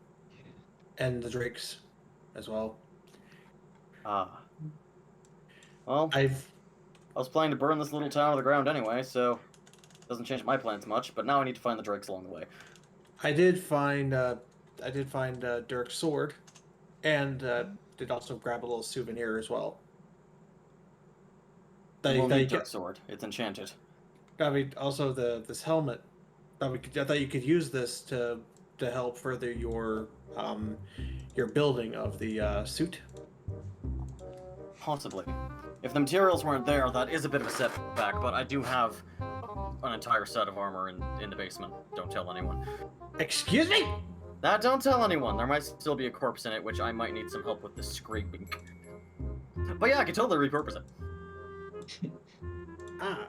and the drakes as well. Ah. Well, I was planning to burn this little town to the ground anyway, so it doesn't change my plans much. But now I need to find the drakes along the way. I did find Dirk's sword, and did also grab a little souvenir as well. We'll need Dirk's sword. It's enchanted. I mean, also this helmet. I thought you could use this to help further your building of the suit. Possibly. If the materials weren't there, that is a bit of a setback, but I do have an entire set of armor in the basement. Don't tell anyone. Excuse me? Don't tell anyone. There might still be a corpse in it, which I might need some help with the scraping. But yeah, I could totally repurpose it. Ah.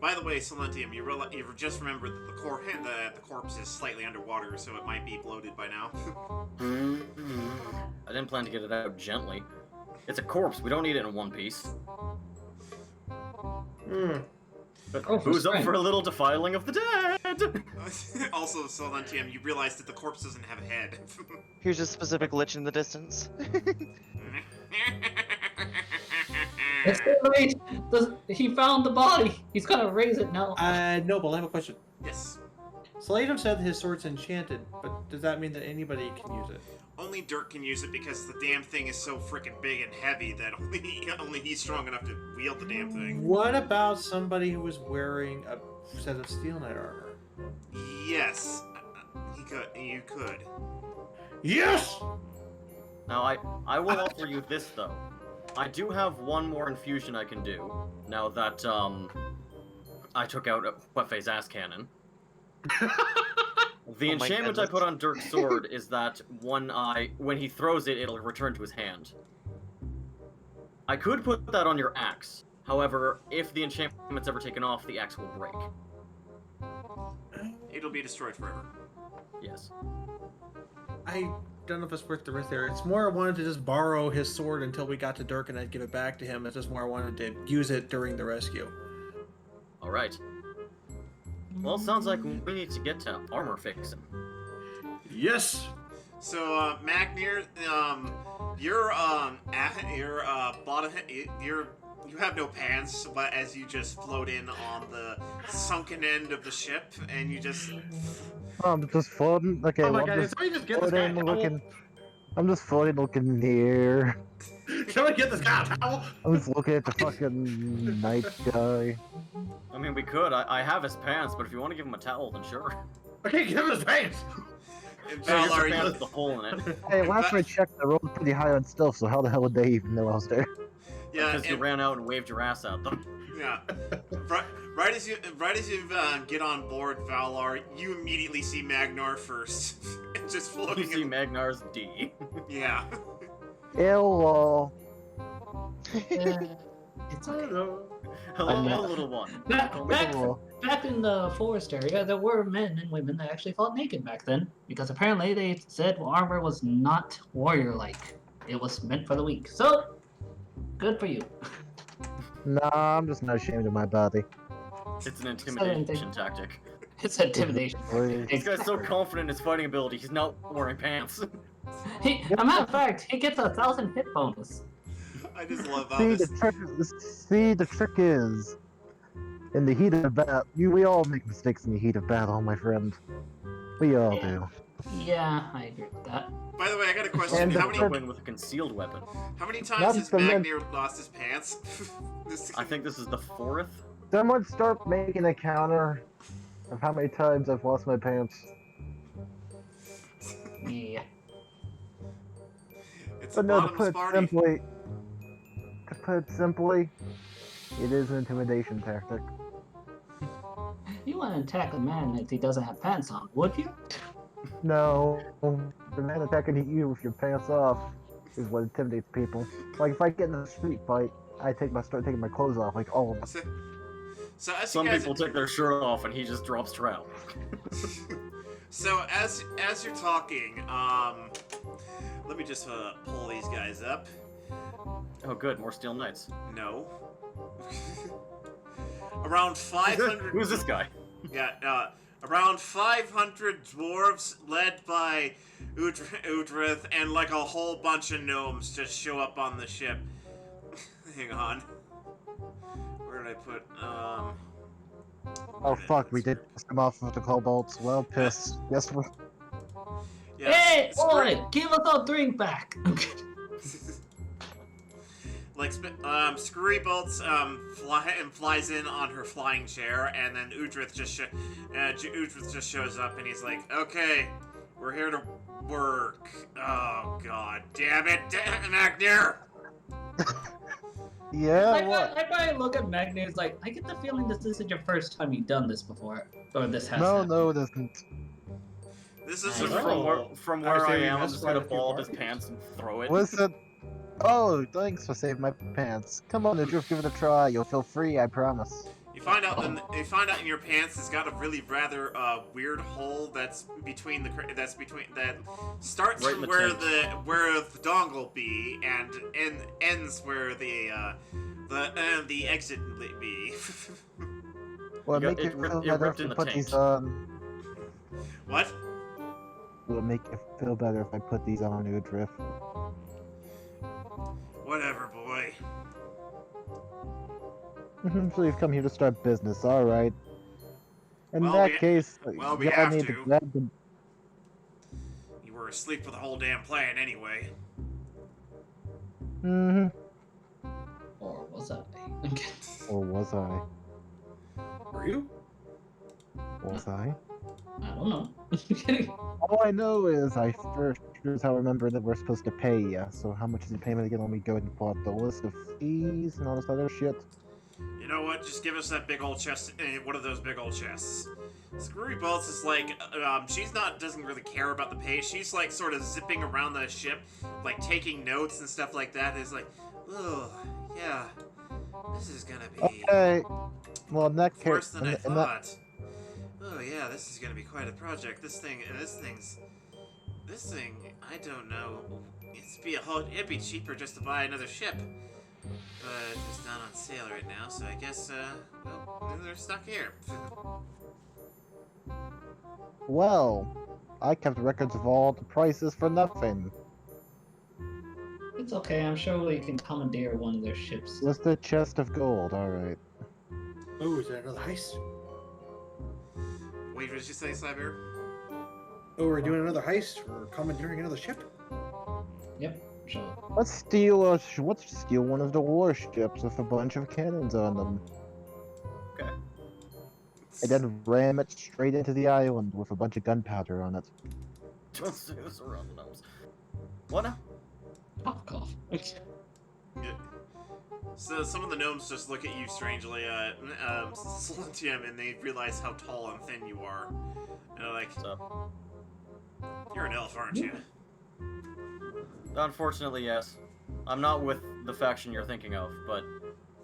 By the way, Silentium, you just remembered that the corpse is slightly underwater, so it might be bloated by now. I didn't plan to get it out gently. It's a corpse. We don't need it in one piece. But who's up for a little defiling of the dead? Also, Silentium, you realize that the corpse doesn't have a head. Here's a specific lich in the distance. Wait, he found the body. He's gonna raise it now. Noble, I have a question. Yes. Slatum said his sword's enchanted, but does that mean that anybody can use it? Only Dirk can use it because the damn thing is so freaking big and heavy that only he's strong enough to wield the damn thing. What about somebody who was wearing a set of Steel Knight armor? Yes. You could. Yes! Now, I will offer you this, though. I do have one more infusion I can do, now that, I took out Buffet's ass cannon. The enchantment I put on Dirk's sword is that when he throws it, it'll return to his hand. I could put that on your axe. However, if the enchantment's ever taken off, the axe will break. It'll be destroyed forever. Yes. I don't know if it's worth the risk there. It's more I wanted to just borrow his sword until we got to Dirk and I'd give it back to him. It's just more I wanted to use it during the rescue. Alright. Well, sounds like we need to get to armor fixing. Yes! So, Magnir, you have no pants, but as you just float in on the sunken end of the ship, and you just... I'm just floating. Okay, Oh my well, god, I'm just can we just get this guy a towel? I'm just floating looking here. Can we get this guy a towel? I'm just looking at the fucking night guy. I mean, we could. I have his pants, but if you want to give him a towel, then sure. Okay, give him his pants! And So Valar, your pants the hole in it. Hey, last time I checked, I rolled pretty high on stealth, so how the hell would they even know I was there? yeah, Because you ran out and waved your ass at them. yeah. Right as you get on board, Valar, you immediately see Magnar first, and just floating. You see Magnar's D. Yeah. Hello. It's okay. Hello, little one. Back in the forest area, there were men and women that actually fought naked back then, because apparently they said armor was not warrior-like. It was meant for the weak. So, good for you. Nah, I'm just not ashamed of my body. It's an intimidation tactic. It's intimidation. This guy's so confident in his fighting ability, he's not wearing pants. A matter of fact, he gets 1,000 hit bonus. I just love how See, this... the trick is, in the heat of battle, we all make mistakes in the heat of battle, my friend. We all do. Yeah, I agree with that. By the way, I got a question. And How many Win with a concealed weapon. times has Magnir lost his pants? I think this is the 4th. Someone start making a counter of how many times I've lost my pants. Yeah. It's But a no, bottomless party. To put it simply, it is an intimidation tactic. You wouldn't attack a man if he doesn't have pants on, would you? No, the man attacking you with your pants off is what intimidates people. Like if I get in a street fight, I start taking my clothes off, like all of them. So as Some you guys, people take their shirt off and he just drops trout. So as you're talking, let me just pull these guys up. Oh good, more Steel Knights. No. Around 500. Who's this guy? Yeah, around 500 dwarves led by Udrith and like a whole bunch of gnomes just show up on the ship. Hang on. Where did I put, Oh fuck, we did piss them off with the kobolds. Well, piss. Yes, we're... Yeah, Hey, boy, give us our drink back. Like, Screwy Bolts flies in on her flying chair, and then Udrith just shows up, and he's like, "Okay, we're here to work." Oh god, damn it, Magnir! Yeah, what? I probably look at Magnus like, I get the feeling this isn't your first time you've done this before, or this has. No, happened. no, it isn't. This is I a know. roll. From where I am, I'm that's just gonna quite a few ball up his parties. pants and throw it. Listen, Oh, thanks for saving my pants. Come on, Drift, give it a try. You'll feel free, I promise. You find out in your pants it's got a really rather weird hole that's between that starts Right from in the where the dongle be and ends where the exit be. Will it got- make it you ripped- feel it better ripped if in I the put taint. these on? What? Will it make you feel better if I put these on you, Drift? Whatever, boy. So you've come here to start business, alright. In Well, that case, we y'all have need to. to grab the... You were asleep for the whole damn plan anyway. Mm-hmm. Or was I? Or was I? Were you? Was I? I don't know. Kidding. All I know is I first here's how I remember that we're supposed to pay ya. So how much is the payment again? Let me go and pull out the list of fees and all this other shit. You know what? Just give us that big old chest, one of those big old chests. Screwy Bolts is like, doesn't really care about the pay. She's like sort of zipping around the ship, like taking notes and stuff like that. It's like, oh, yeah, this is gonna be Okay. Well, in that worse case, than I thought. Oh yeah, this is gonna be quite a project. This thing, I don't know. It'd be cheaper just to buy another ship. But it's not on sale right now, so I guess, well, they're stuck here. well, I kept records of all the prices for nothing. It's okay. I'm sure we can commandeer one of their ships. Just a chest of gold. All right. Oh, is that another heist? Wait, what did you say, Cyber? Oh, we're doing another heist? We're commandeering another ship? Yep. Sure. Let's steal one of the warships with a bunch of cannons on them, Okay. and then ram it straight into the island with a bunch of gunpowder on it. Don't say this around the nose. What now? Cough, cough. Yeah. So some of the gnomes just look at you strangely, Silentium, and they realize how tall and thin you are. And they're like, So, you're an elf, aren't you? unfortunately, yes. I'm not with the faction you're thinking of, but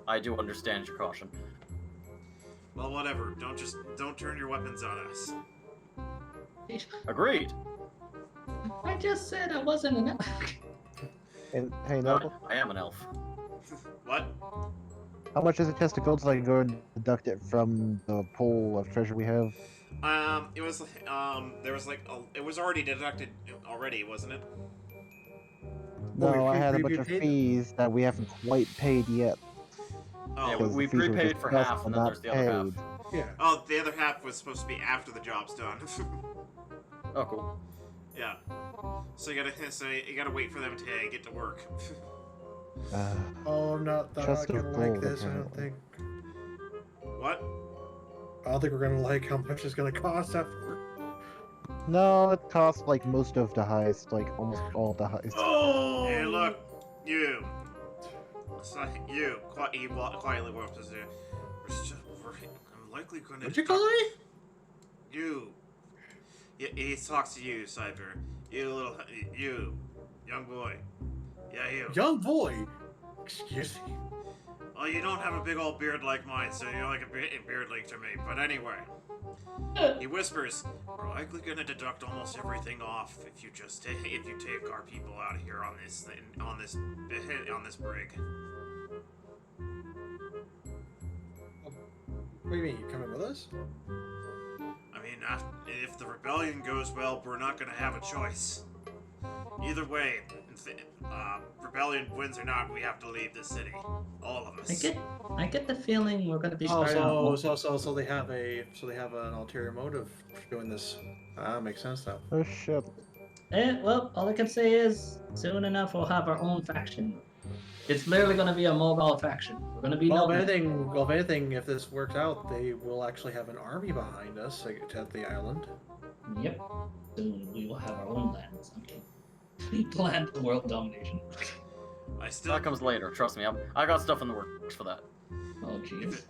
I do understand your caution. Well, whatever. Don't turn your weapons on us. Agreed. I just said I wasn't an elf. And hey, Noble, I am an elf. What? how much is a chest of gold so I can go and deduct it from the pool of treasure we have? It was, there was like, it was already deducted already, wasn't it? No, I had a bunch prepaid? of fees that we haven't quite paid yet. Oh, Yeah, because we the fees were prepaid for discussed half, and but then not there's the other half. paid. Yeah. oh, the other half was supposed to be after the job's done. Oh, cool. Yeah. So you gotta wait for them to get to work. Oh, I'm not Chest of gonna like gold, this, I don't apparently. What? think. I don't think we're gonna like how much it's gonna cost after. No, it costs like most of the heist, like almost all the heist. Oh! Hey, look, you. So, you quietly walks us there. I'm likely going to. What'd you call me? You. He talks to you, Cyber. You, young boy. Yeah, you. Young boy. Excuse me. Well, you don't have a big old beard like mine, so you're like a beardling to me. But anyway, he whispers, "We're likely gonna deduct almost everything off if you take our people out of here on this brig." What do you mean? You coming with us? I mean, if the rebellion goes well, we're not gonna have a choice. Either way, rebellion wins or not, we have to leave the city. All of us. I get the feeling we're gonna be Oh, starting out. so they have an ulterior motive for doing this. Ah, makes sense though. Oh shit. Well, all I can say is, soon enough we'll have our own faction. It's literally gonna be a Mogul faction. We're gonna be Well, known. if anything, if this works out, they will actually have an army behind us at the island. Yep. Soon we will have our own lands. We plan for world domination. That comes later. Trust me. I got stuff in the works for that. Oh jeez.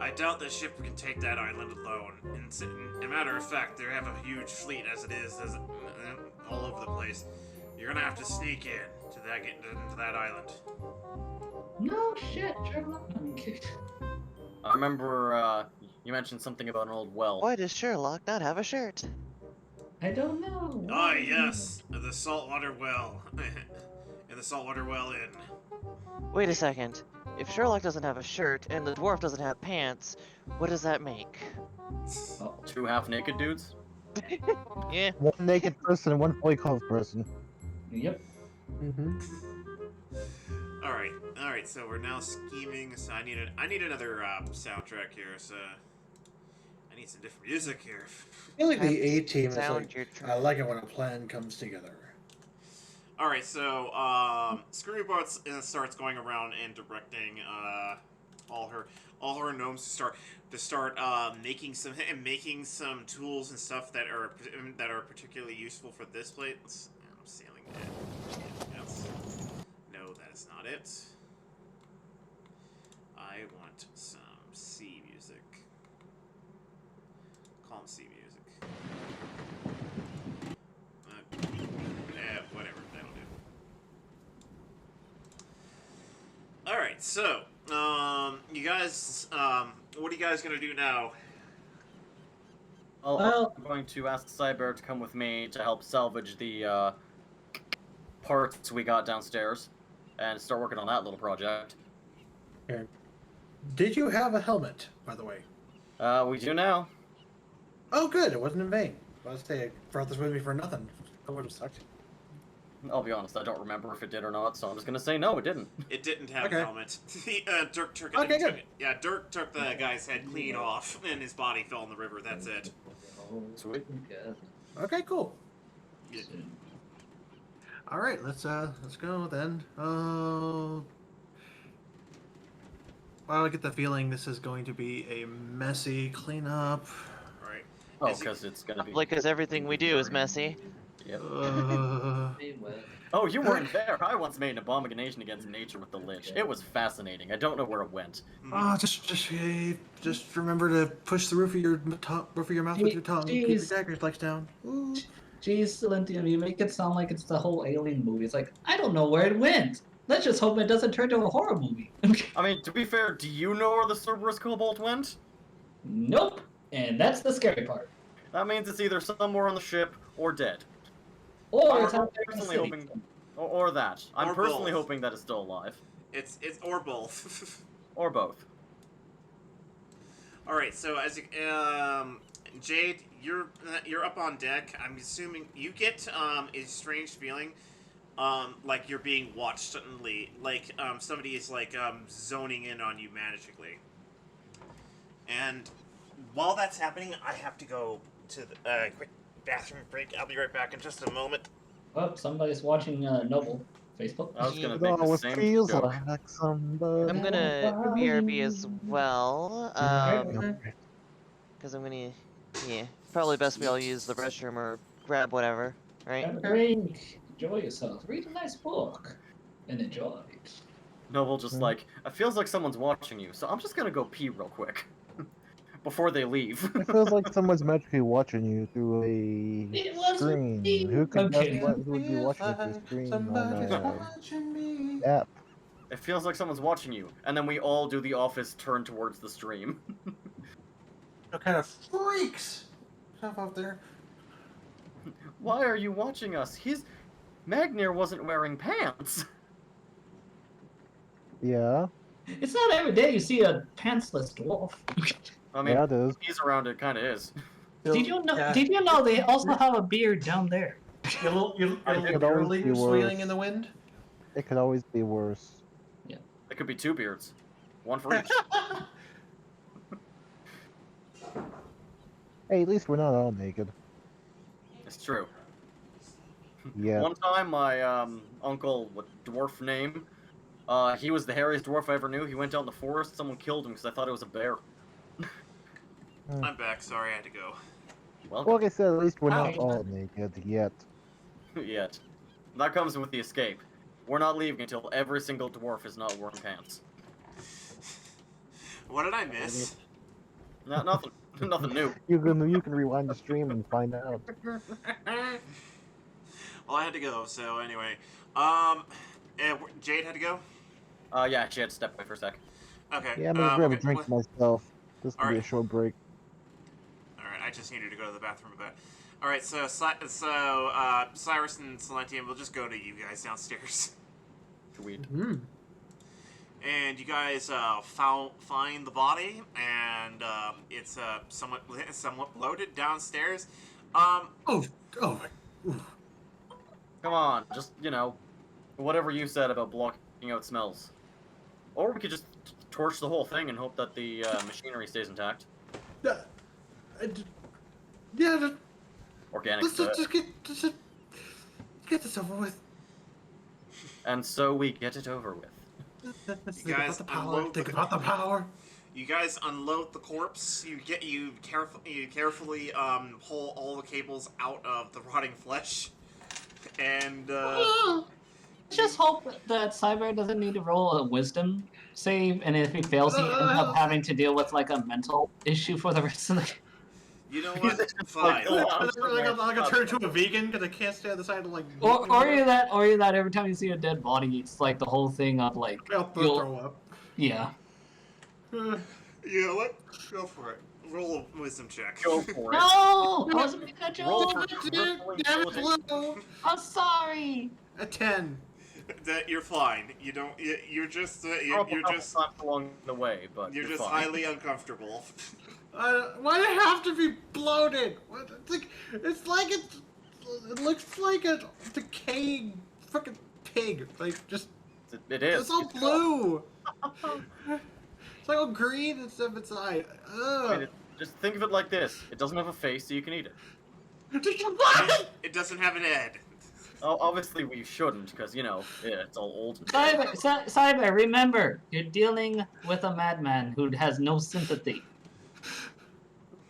I doubt the ship can take that island alone. In a matter of fact, they have a huge fleet as it is, all over the place. You're gonna have to sneak in into that island. No shit, Sherlock. I'm kidding. I remember you mentioned something about an old well. Why does Sherlock not have a shirt? I don't know. Ah, yes, the saltwater well. In the saltwater well inn. Wait a second. If Sherlock doesn't have a shirt and the dwarf doesn't have pants, what does that make? Oh. 2 half-naked dudes? Yeah. One naked person and one fully clothed person. Yep. Mm-hmm. All right. So we're now scheming. So I need another soundtrack here. So I need some different music here. I feel like the A team is Sound like, your I like it when a plan comes together. All right. So Screamybot starts going around and directing all her gnomes to start making some tools and stuff that are particularly useful for this place. I'm sailing it. Yes. No, that is not it. I want some sea music. Calm sea music. Whatever, that'll do. Alright, so, you guys, what are you guys gonna do now? Well, I'm going to ask Cyber to come with me to help salvage the parts we got downstairs and start working on that little project. Here. Did you have a helmet, by the way? We do now. Oh, good. It wasn't in vain. I was saying, I brought this with me for nothing. That would have sucked. I'll be honest, I don't remember if it did or not, so I'm just gonna say no, it didn't. It didn't have Okay. a helmet. Dirk took it. Okay, good. Yeah, Dirk took the guy's head clean off, and his body fell in the river. That's it. Sweet. Okay, cool. Yeah. All right, let's go then. Well, I get the feeling this is going to be a messy cleanup. Right. Oh, because it's gonna be. Like, because everything we do is messy. Yep. Uh, Oh, you weren't there. I once made an abomination against nature with the lich. It was fascinating. I don't know where it went. just remember to push the roof of your mouth with your tongue. Keep your dagger flex down. Ooh. Jeez, Silentium, you make it sound like it's the whole Alien movie. It's like, I don't know where it went. Let's just hope it doesn't turn to a horror movie. I mean, to be fair, do you know where the Cerberus Cobalt went? Nope. And that's the scary part. That means it's either somewhere on the ship or dead. Or it's I'm out there in the personally city. hoping, or that. I'm Or personally both. hoping that it's still alive, It's or both. or both. All right. So as you, Jade, you're up on deck. I'm assuming you get a strange feeling, like you're being watched suddenly, like somebody is like zoning in on you magically. And while that's happening, I have to go to the quick bathroom break. I'll be right back in just a moment. Oh, somebody's watching Noble Facebook. I was gonna It make the always same feels joke. like somebody. I'm gonna BRB as well, because I'm gonna, yeah, probably best we all use the restroom or grab whatever, right? Have a drink. Enjoy yourself. Read a nice book. And enjoy. Noble just like, it feels like someone's watching you, so I'm just gonna go pee real quick. Before they leave. It feels like someone's magically watching you through It a wasn't screen. me. Who could Okay. who would be watching it through a screen on watching me. a app? It feels like someone's watching you, and then we all do the office turn towards the stream. What kind of freaks stuff out there? Why are you watching us? Magnir wasn't wearing pants. Yeah. It's not every day you see a pantsless dwarf. I mean, Yeah, it is. he's around it kind of is. Did you know? Yeah. Did you know they also have a beard down there? Your could always be leaves worse. wailing in the wind? It could always be worse. It could be 2 beards. 1 for each. Hey, at least we're not all naked. It's true. Yeah. One time, my uncle, what dwarf name, he was the hairiest dwarf I ever knew. He went out in the forest, someone killed him because I thought it was a bear. I'm back. Sorry, I had to go. Well, Like I said, at least we're not Ow. all naked yet. yet. That comes with the escape. We're not leaving until every single dwarf is not wearing pants. What did I miss? Nothing. Nothing new. You can rewind the stream and find out. Well, I had to go. So anyway, Jade had to go? Yeah, she had to step away for a sec. Okay. Yeah, I'm gonna grab a drink well, myself. This could be a Alright. short break. Alright, I just needed to go to the bathroom a bit. Alright, so Cyrus and Silentium, we'll just go to you guys downstairs. Sweet. And you guys find the body, and it's somewhat bloated downstairs. Oh my. Ooh. Come on, just, whatever you said about blocking out smells. Or we could just torch the whole thing and hope that the machinery stays intact. Yeah, Organic. let's just get this over with. And so we get it over with. Let's You guys think about the power. You guys unload the corpse. You carefully pull all the cables out of the rotting flesh, and Just hope that Cyber doesn't need to roll a wisdom save, and if he fails, he ends up having to deal with like a mental issue for the rest of the. you know what? Fine. I'm gonna turn into a vegan because I can't stay on the side of like. Or you that every time you see a dead body, it's like the whole thing of like. I'll throw up. Yeah. You know what? Go for it. Roll a wisdom check. Go for it. No, I wasn't making a Roll joke. for crippling I'm sorry. A 10. That you're fine. You don't. You're just. You're just. along the way, but You're just fine. highly uncomfortable. Why do I have to be bloated? It looks like a decaying freaking pig. Like just. It is. It's all blue. It's like all green and stuff inside. Just think of it like this: it doesn't have a face, so you can eat it. What? It doesn't have an head. Oh, obviously we shouldn't, because it's all old. Cyber, remember, you're dealing with a madman who has no sympathy.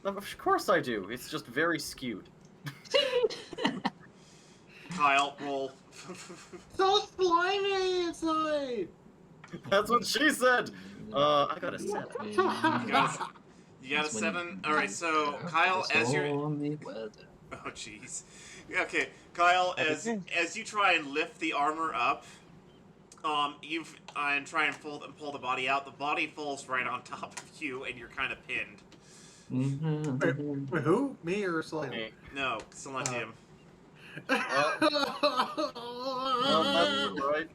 Of course I do. It's just very skewed. Kyle, roll. So slimy inside. That's what she said. I got a 7. You got a 7. All right, so Kyle, as you're. Oh jeez. Okay, Kyle, as you try and lift the armor up, and try and pull the body out. The body falls right on top of you, and you're kind of pinned. Wait, who? Me or Slime? Me. No, Silentium. Well, that's right.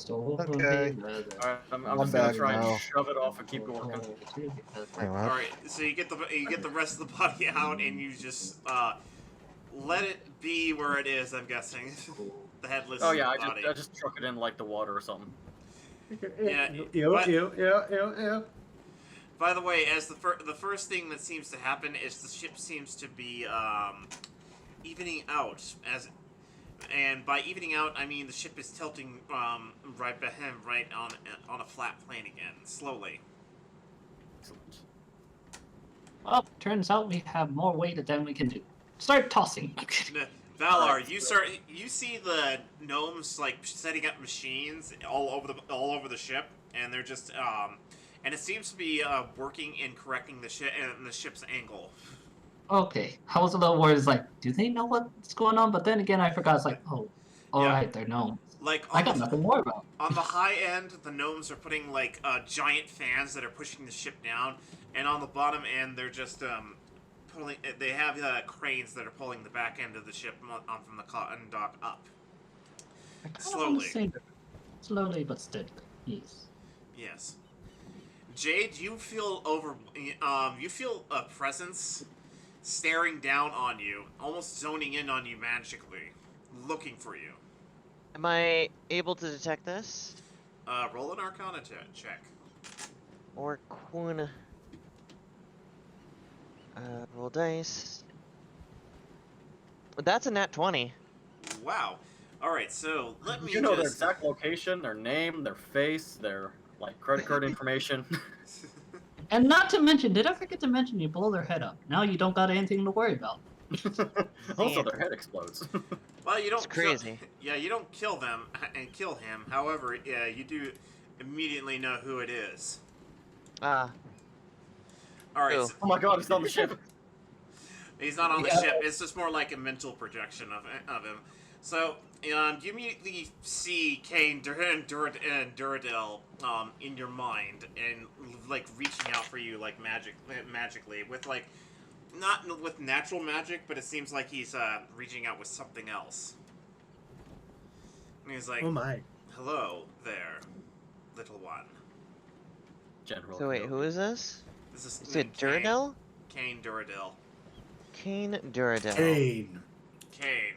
Okay. Alright, I'm I'm just gonna back try now. and shove it off and keep going. Hang on. All right, so you get the rest of the body out, and you just let it be where it is. I'm guessing the headless Oh yeah, body. I just truck it in like the water or something. Yeah. Ew. By the way, as the first thing that seems to happen is the ship seems to be evening out, and by evening out I mean the ship is tilting right on a flat plane again, slowly. Excellent. Well, turns out we have more weight than we can do. Start tossing. Valar, you see the gnomes like setting up machines all over the ship, and they're just and it seems to be working in correcting the ship's angle. Okay, I was a little worried. It's like, do they know what's going on? But then again, I forgot. It's like, oh, all Yeah. right, they're gnomes. Like I got nothing more about. on the high end, the gnomes are putting like giant fans that are pushing the ship down, and on the bottom end, they're just pulling. They have cranes that are pulling the back end of the ship from the cotton dock up. Slowly. Slowly but steadily. Yes. Yes. Jade, you feel you feel a presence staring down on you, almost zoning in on you magically, looking for you. Am I able to detect this? Roll an Arcana check. Or Queen? Roll dice. That's a nat 20. Wow. All right, so let me You know their just. exact location, their name, their face, their credit card information. And not to mention, did I forget to mention you blow their head up? Now you don't got anything to worry about. Also, their head explodes. Well, you don't. It's crazy. You don't kill them and kill him. However, yeah, you do immediately know who it is. Ah. All right. Who? So, Oh my god, he's on the ship. he's not on the ship. It's just more like a mental projection of him. So You immediately see Kane Duradel in your mind and like reaching out for you like magically with like not with natural magic, but it seems like he's reaching out with something else. And he's like, Oh my. "Hello there, little one." General. So wait, who is this? This is You said Kane. Duradel? Kane Duradel. Kane Duradel. Kane. Kane,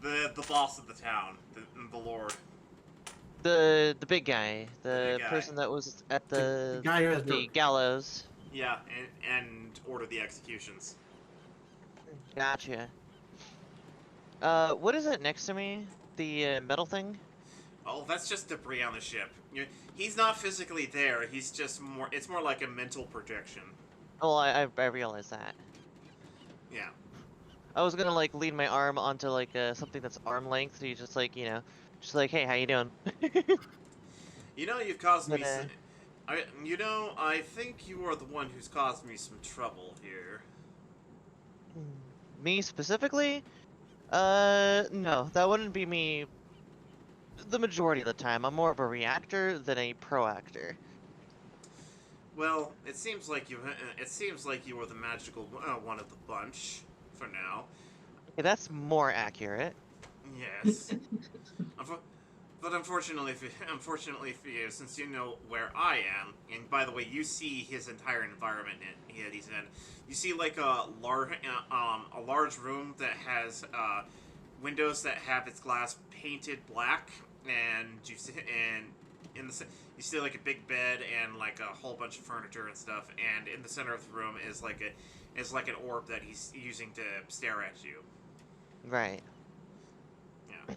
the boss of the town, the lord. The big guy, The the big guy. person that was at the guy who has the gallows. Yeah, and order the executions. Gotcha. What is it next to me? The metal thing? Oh, that's just debris on the ship. He's not physically there. He's just more. It's more like a mental projection. Oh, I realize that. Yeah. I was gonna like lean my arm onto like something that's arm length. So you just like just like, hey, how you doing? You know, you've caused But, me. I think you are the one who's caused me some trouble here. Me specifically? No, that wouldn't be me. The majority of the time, I'm more of a reactor than a proactor. Well, it seems like you. It seems like you are the magical one of the bunch for now. Okay, that's more accurate. Yes. But unfortunately for you, since you know where I am, and by the way, you see his entire environment that he's in. You see like a large room that has windows that have its glass painted black, and you see like a big bed and like a whole bunch of furniture and stuff, and in the center of the room is like an orb that he's using to stare at you. Right. Yeah.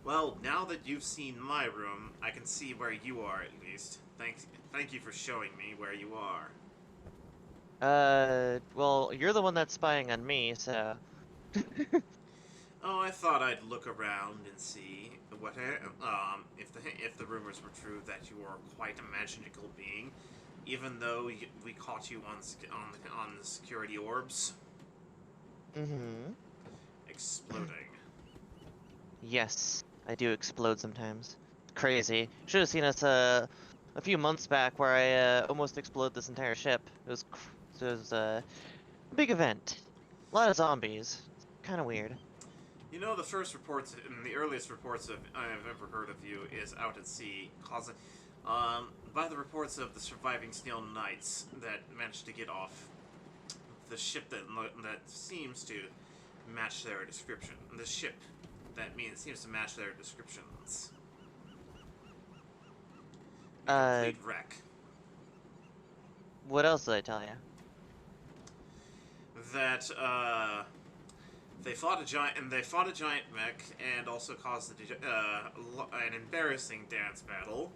Well, now that you've seen my room, I can see where you are at least. Thank you for showing me where you are. Well, you're the one that's spying on me, so. Oh, I thought I'd look around and see what if the rumors were true that you are quite a magical being, even though we caught you on the security orbs. Mm-hmm. Exploding. Yes, I do explode sometimes. Crazy. Should have seen us a few months back where I almost exploded this entire ship. It was a big event. A lot of zombies. Kind of weird. You know, the earliest reports I've ever heard of you is out at sea, causing, by the reports of the surviving Steel Knights that managed to get off the ship that seems to match their description. The ship seems to match their descriptions. A complete wreck. What else did I tell you? That they fought a giant mech and also caused an embarrassing dance battle.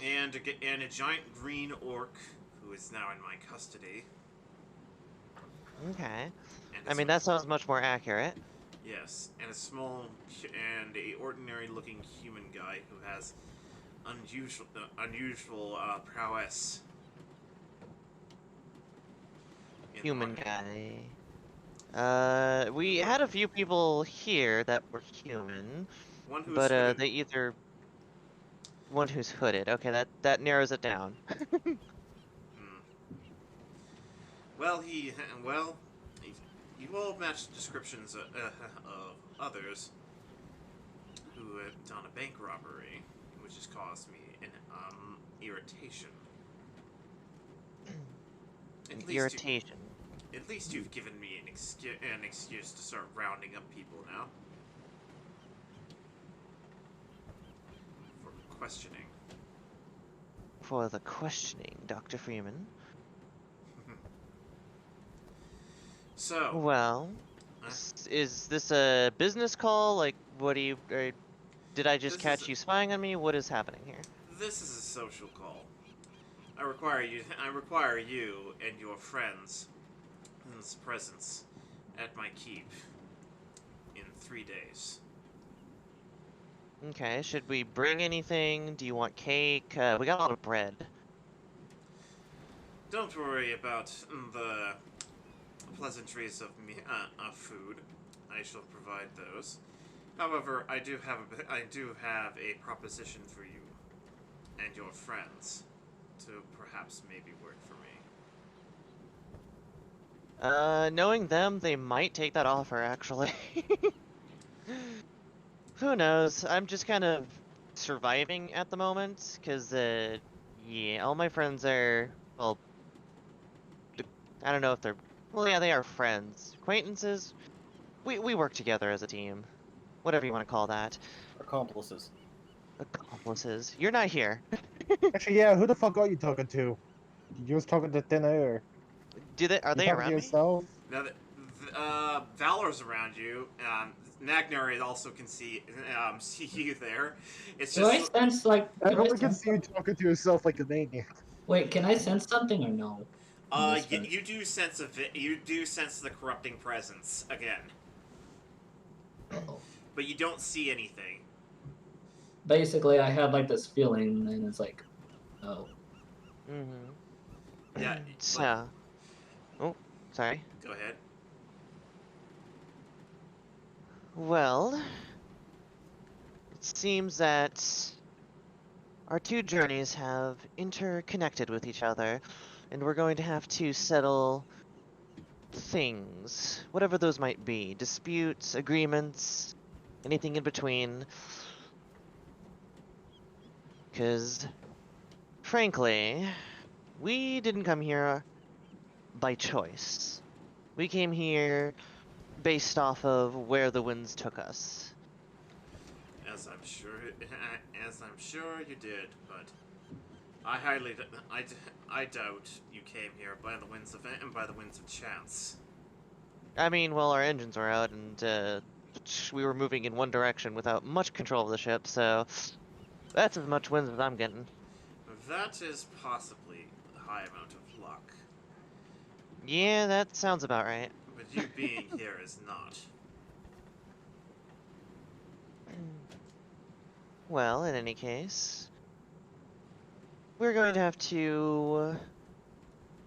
and a giant green orc who is now in my custody. Okay. I mean, that sounds much more accurate. Yes, and a ordinary-looking human guy who has unusual prowess. Human guy. We had a few people here that were human, but hooded. One who's hooded. Okay, that narrows it down. Well, you all match descriptions of others who have done a bank robbery, which has caused me an irritation. Irritation. At least you've given me an excuse to start rounding up people now. For questioning. For the questioning, Dr. Freeman. So. Well, is this a business call? Like, what do you... did I just catch you spying on me? What is happening here? This is a social call. I require you and your friends' presence at my keep in 3 days. Okay, should we bring anything? Do you want cake? We got a lot of bread. Don't worry about the pleasantries of food. I shall provide those. However, I do have a proposition for you and your friends to perhaps maybe work for me. Knowing them, they might take that offer, actually. Who knows? I'm just kind of surviving at the moment, because, yeah, all my friends are, well, I don't know if they're, well, yeah, they are friends. Acquaintances? We work together as a team. Whatever you want to call that. Accomplices. Accomplices. You're not here. Actually, yeah, who the fuck are you talking to? You was talking to thin air. Are You they talking to around me? yourself? Now that Valor's around you, Nagnar also can see you there. It's Do I just sense like? I Do I only can sense see you talking to yourself like a maniac. Wait, can I sense something or no? In this yeah, version? you do sense the corrupting presence again, Uh-oh. but you don't see anything. Basically, I had like this feeling, and it's like, oh. Mm-hmm. Yeah, So, oh, sorry. go ahead. Well, it seems that our two journeys have interconnected with each other, and we're going to have to settle things, whatever those might be, disputes, agreements, anything in between. Because, frankly, we didn't come here by choice. We came here based off of where the winds took us. As I'm sure, as I'm sure you did, but I doubt you came here by the winds of chance. I mean, well, our engines were out, and we were moving in one direction without much control of the ship, so that's as much wind as I'm getting. That is possibly a high amount of luck. Yeah, that sounds about right. But you being here is not. Well, in any case, we're going to have to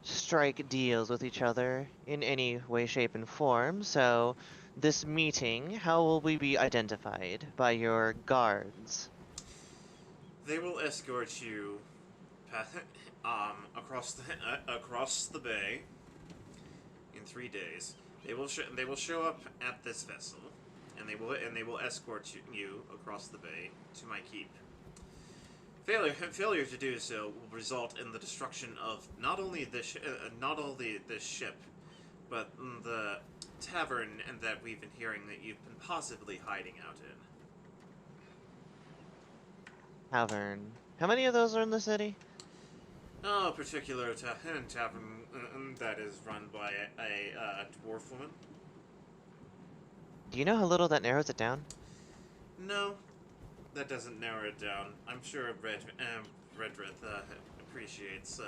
strike deals with each other in any way, shape, and form, so this meeting, how will we be identified? By your guards? They will escort you across the bay in 3 days. They will show up at this vessel, and they will escort you across the bay to my keep. Failure to do so will result in the destruction of not only this ship, but the tavern and that we've been hearing that you've been possibly hiding out in. Tavern. How many of those are in the city? A particular tavern that is run by a dwarf woman. Do you know how little that narrows it down? No, that doesn't narrow it down. I'm sure Redrith appreciates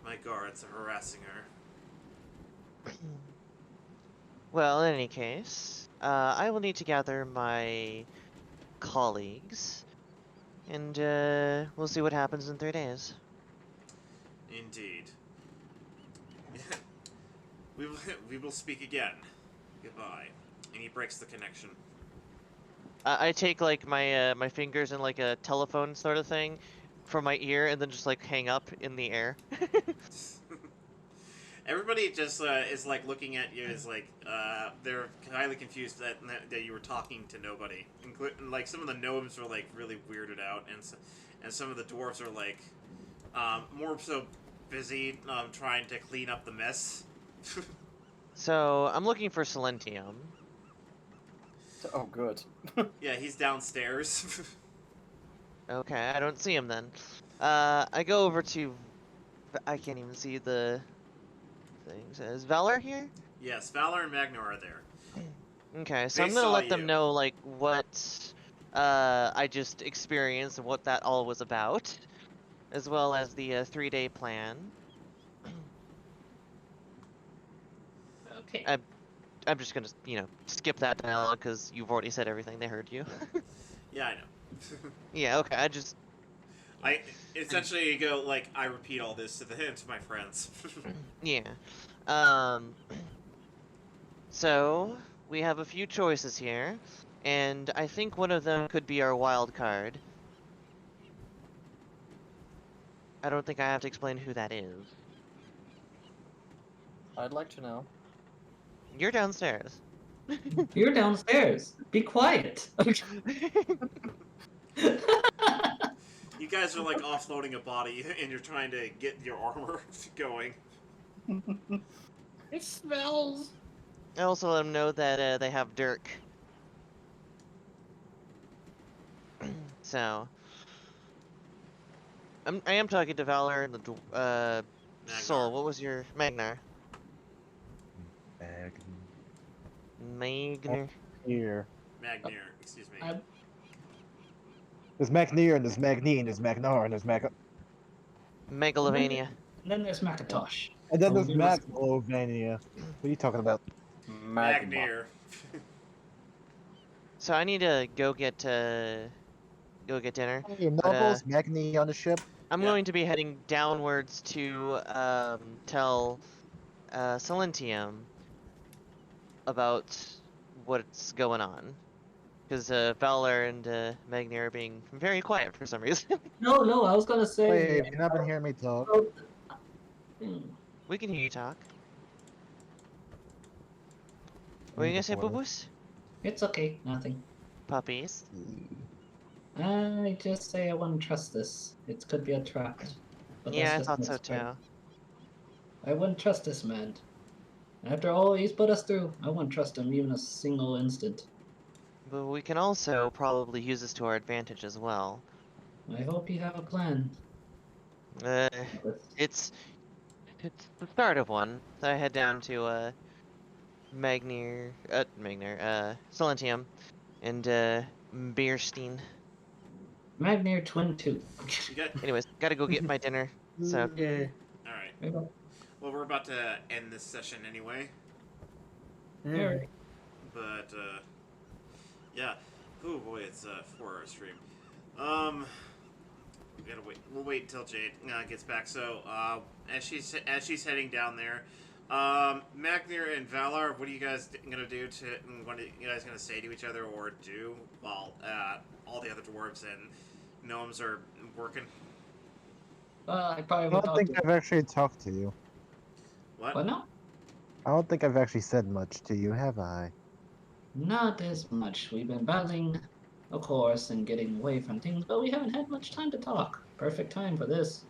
my guards harassing her. Well, in any case, I will need to gather my colleagues, and we'll see what happens in 3 days. Indeed. we will speak again. Goodbye. And he breaks the connection. I take like my fingers in like a telephone sort of thing from my ear, and then just like hang up in the air. Everybody just is like looking at you as like they're highly confused that you were talking to nobody. Like some of the gnomes are like really weirded out, and some of the dwarves are like more so busy trying to clean up the mess. So I'm looking for Silentium. Oh, good. Yeah, he's downstairs. Okay, I don't see him then. I go over to. I can't even see the things. Is Valor here? Yes, Valor and Magnar are there. Okay, so They I'm gonna saw let them you. know like what I just experienced and what that all was about, as well as the 3-day plan. Okay. I'm just gonna, skip that dialogue because you've already said everything. They heard you. Yeah, I know. Yeah, okay. I essentially go like I repeat all this to my friends. Yeah. So, we have a few choices here, and I think one of them could be our wild card. I don't think I have to explain who that is. I'd like to know. You're downstairs. You're downstairs. Be quiet. You guys are like offloading a body, and you're trying to get your armor going. It smells. I also let them know that they have Dirk. So, I am talking to Valor and the Soul. What was your Magnar? Magnar. Here. Magnier, excuse me. There's Magnier, and there's Magni, and there's Magnar, and there's Megalovania. And then there's Macintosh. And then there's Maglovania. What are you talking about? Magnier. So I need to go get dinner. Hey, Nobles, Magni on the ship. I'm going to be heading downwards to tell Silentium about what's going on. Because Valor and Magni are being very quiet for some reason. No, I was gonna say. Wait, have you not been hearing me talk? We can hear you talk. What are you gonna say, Boo-Boos? It's okay, nothing. Puppies. I just say I wouldn't trust this. It could be a trap. But Yeah, I that's thought just so my too. I wouldn't trust this man. After all he's put us through, I wouldn't trust him even a single instant. But we can also probably use this to our advantage as well. I hope you have a plan. It's the start of one. So I head down to Silentium, and Beerstein. Magnier Twin Tooth. Anyways, gotta go get my dinner. So. Yeah. Alright. Well, we're about to end this session anyway. Alright. But, yeah. Oh boy, it's a 4-hour stream. We gotta wait. We'll wait until Jade gets back. So, as she's heading down there, Magnier and Valar, what are you guys gonna do to? What are you guys gonna say to each other or do while all the other dwarves and gnomes are working? I probably I would don't think I've actually talked to you. What? no? I don't think I've actually said much to you, have I? Not as much. We've been battling, of course, and getting away from things, but we haven't had much time to talk. Perfect time for this.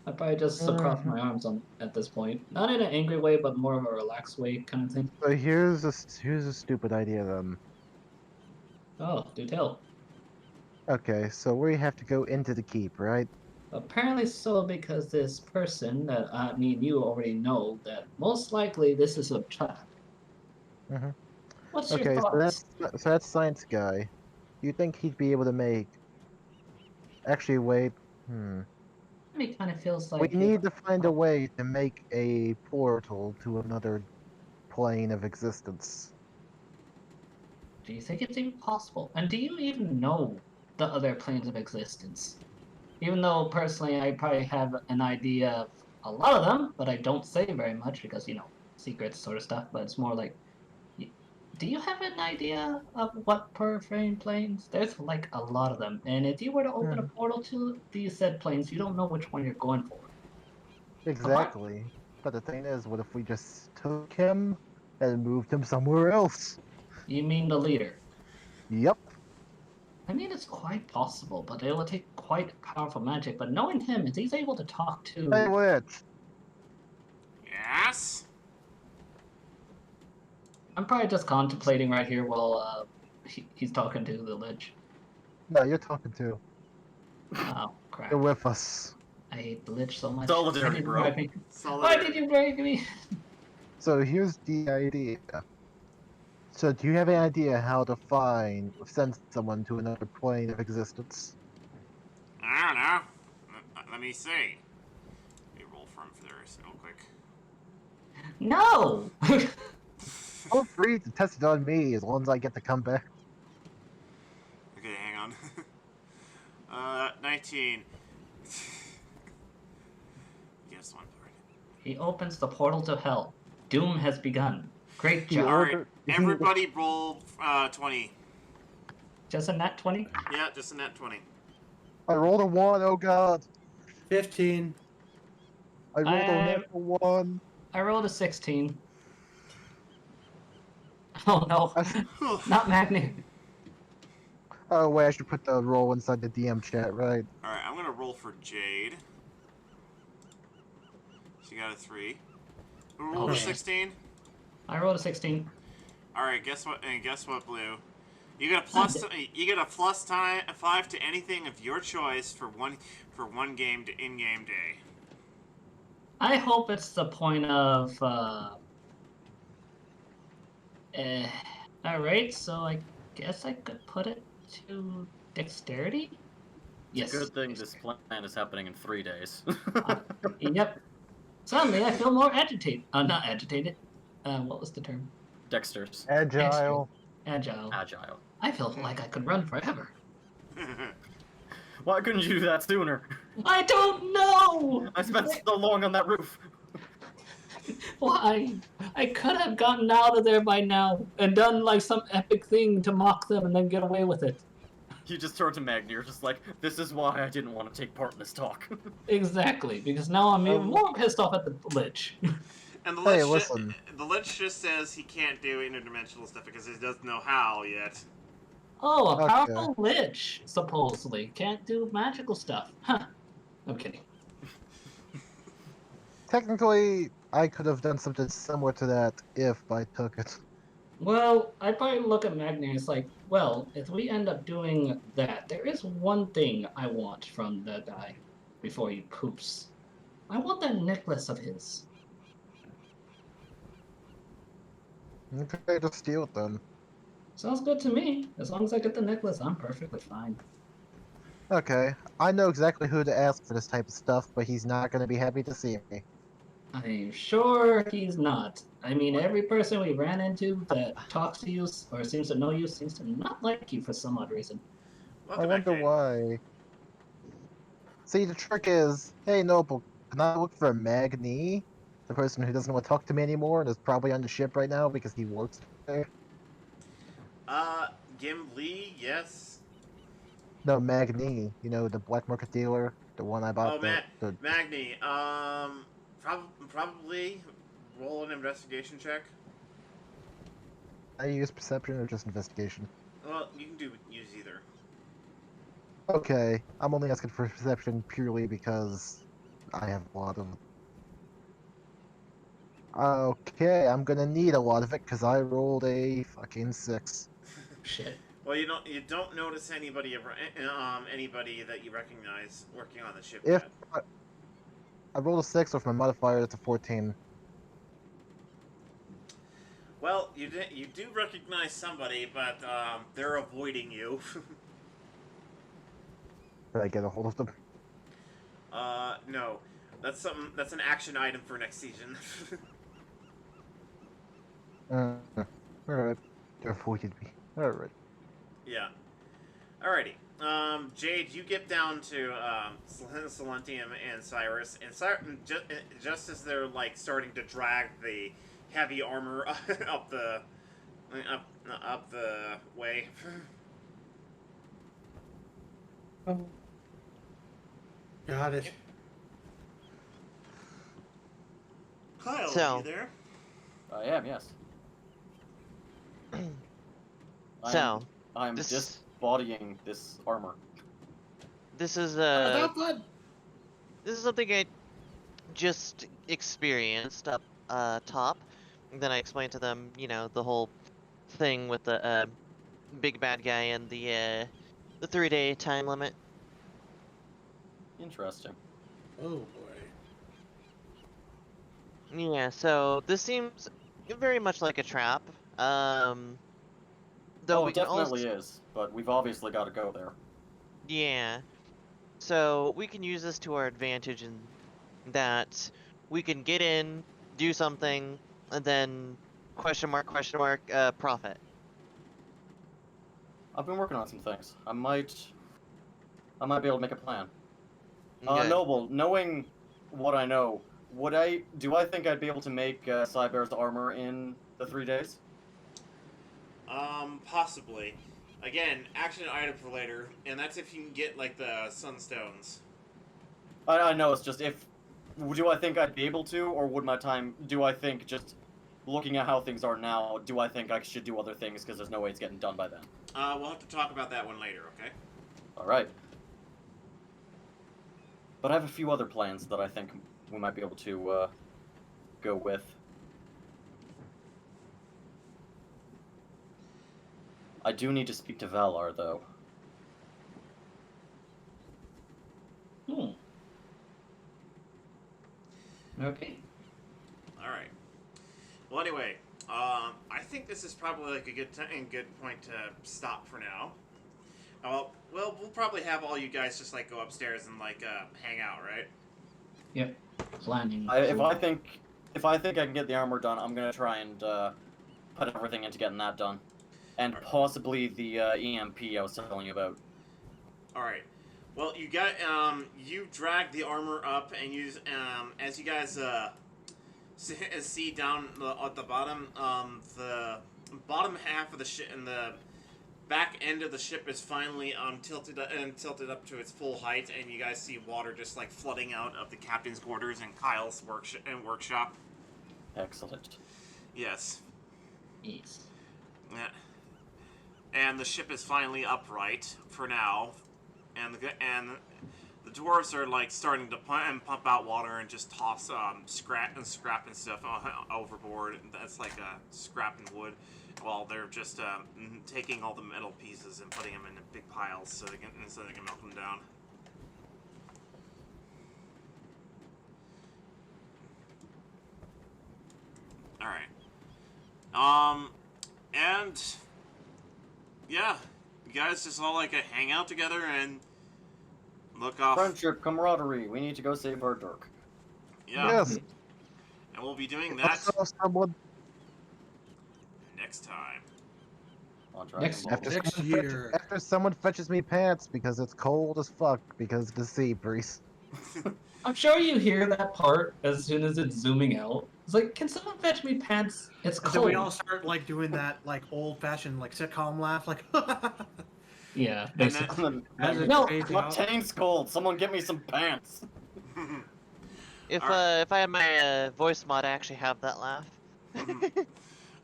I'd probably just cross my arms at this point. Not in an angry way, but more of a relaxed way kind of thing. So here's a stupid idea then. Oh, do tell. Okay, so we have to go into the keep, right? Apparently so, because this person that me and you already know that most likely this is a trap. Mm-hmm. What's your Okay, thoughts? so that's science guy. You think he'd be able to make? Actually, wait. It kind of feels like We need to find a way to make a portal to another plane of existence. Do you think it's even possible? And do you even know the other planes of existence? Even though personally I probably have an idea of a lot of them, but I don't say very much because, secrets sort of stuff, but it's more like, do you have an idea of what per frame planes? There's like a lot of them, and if you were to open a portal to these said planes, you don't know which one you're going for. Exactly. But the thing is, what if we just took him and moved him somewhere else? You mean the leader? Yep. I mean, it's quite possible, but it will take quite powerful magic. But knowing him, if he's able to talk to... Hey, Witch. Yes? I'm probably just contemplating right here while he's talking to the Lich. No, you're talking to. Oh, crap. You're with us. I hate the Lich so much. Solidarity, bro. Why did you break me? So here's the idea. So do you have any idea how to send someone to another plane of existence? I don't know. Let me see. Let me roll for this real quick. No! Feel free to test it on me as long as I get to come back. Okay, hang on. 19. Yes, one. He opens the portal to hell. Doom has begun. Great He job. ordered. Everybody roll 20. Just a nat 20? Yeah, just a net 20. I rolled a 1. Oh god. 15. I rolled a natural 1. I rolled a 16. Oh no, All not Magni. Oh wait, I should put the roll inside the DM chat, right? right, I'm gonna roll for Jade. She got a 3. Who rolled a Okay. 16? I rolled a 16. All right, guess what? And guess what, Blue? You get a plus. You get a plus 5 to anything of your choice for one game to in-game day. I hope it's the point of. Alright, so I guess I could put it to dexterity? It's a good thing this plan is happening in 3 days. Yep. Suddenly I feel more agitated. Not agitated. What was the term? Dexter's. Agile. Agile. Agile. I feel like I could run forever. Why couldn't you do that sooner? I don't know! I spent so long on that roof. Why? I could have gotten out of there by now and done like some epic thing to mock them and then get away with it. You just turn to Magni, you're just like, this is why I didn't want to take part in this talk. Exactly, because now I'm even more pissed off at the Lich. And the Hey, Lich, listen. the Lich just says he can't do interdimensional stuff because he doesn't know how yet. Oh, a Okay. powerful Lich, supposedly. Can't do magical stuff. Huh. I'm kidding. Technically, I could have done something similar to that if I took it. Well, I'd probably look at Magni and it's like, well, if we end up doing that, there is one thing I want from the guy before he poops. I want that necklace of his. Okay, just steal it then. Sounds good to me. As long as I get the necklace, I'm perfectly fine. Okay, I know exactly who to ask for this type of stuff, but he's not going to be happy to see me. I'm sure he's not. I mean, every person we ran into that talks to you or seems to know you seems to not like you for some odd reason. Welcome I back, wonder Jade. why. See, the trick is, hey Noble, can I look for Magni? The person who doesn't want to talk to me anymore and is probably on the ship right now because he works there? Gimli, yes. No, Magni. You know, the black market dealer? The one I bought the... Magni, probably roll an investigation check. I use perception or just investigation? Well, you can use either. Okay, I'm only asking for perception purely because I have a lot of it. Okay, I'm gonna need a lot of it because I rolled a fucking 6. Shit. Well, you don't notice anybody that you recognize working on the ship If yet. I rolled a 6 with my modifier, that's a 14. Well, you do recognize somebody, but they're avoiding you. Did I get a hold of them? No. That's an action item for next season. Alright. They avoided me. Alright. Yeah. Alrighty. Jade, you get down to Silentium and Cyrus, and just as they're like starting to drag the heavy armor up the way. Oh. Got it. Kyle, So- are you there? I am, yes. So, I'm this- just bodying this armor. this is Fun. this is something I just experienced up top. And then I explained to them, you know, the whole thing with the big bad guy and the 3-day time limit. Interesting. Oh boy. Yeah, so this seems very much like a trap. Though Oh, we it can definitely also, is, but we've obviously got to go there. yeah. So we can use this to our advantage in that we can get in, do something, and then question mark, profit. I've been working on some things. I might be able to make a plan. Okay. Noble, knowing what I know, do I think I'd be able to make Cybear's armor in The 3 days? Possibly. Again, action item for later, and that's if you can get, like, the sunstones. I know, it's just if... Do I think I'd be able to, or would my time... Do I think, just looking at how things are now, do I think I should do other things because there's no way it's getting done by then? We'll have to talk about that one later, okay? Alright. But I have a few other plans that I think we might be able to, go with. I do need to speak to Valar, though. Okay. Alright. Well, anyway, I think this is probably like a good point to stop for now. Well, we'll probably have all you guys just like go upstairs and like hang out, right? Yep. Planning. If I think I can get the armor done, I'm gonna try and put everything into getting that done, and possibly the EMP I was telling you about. All right. Well, you got you drag the armor up, and use as you guys see down at the bottom, the bottom half of the ship and the back end of the ship is finally tilted up to its full height, and you guys see water just like flooding out of the captain's quarters and Kyle's workshop. Excellent. Yes. Yes. Yeah. And the ship is finally upright for now, and the dwarves are like starting to pump out water and just toss scrap and stuff overboard. That's like scrap and wood, while they're just taking all the metal pieces and putting them in big piles so they can melt them down. All right. And yeah, you guys just all like hang out together and look off. Friendship, camaraderie. We need to go save our Dirk. Yeah. Yes. And we'll be doing that next time. On Dragon Next- Ball. After someone fetches me pants because it's cold as fuck because of the sea breeze. I'm sure you hear that part as soon as it's zooming out. It's like, can someone fetch me pants? It's And cold. then we all start like doing that like old-fashioned like sitcom laugh, like. Yeah, And basically. As it No, fades My out. tank's cold. Someone get me some pants. If Alright. if I had my voice mod, I actually have that laugh.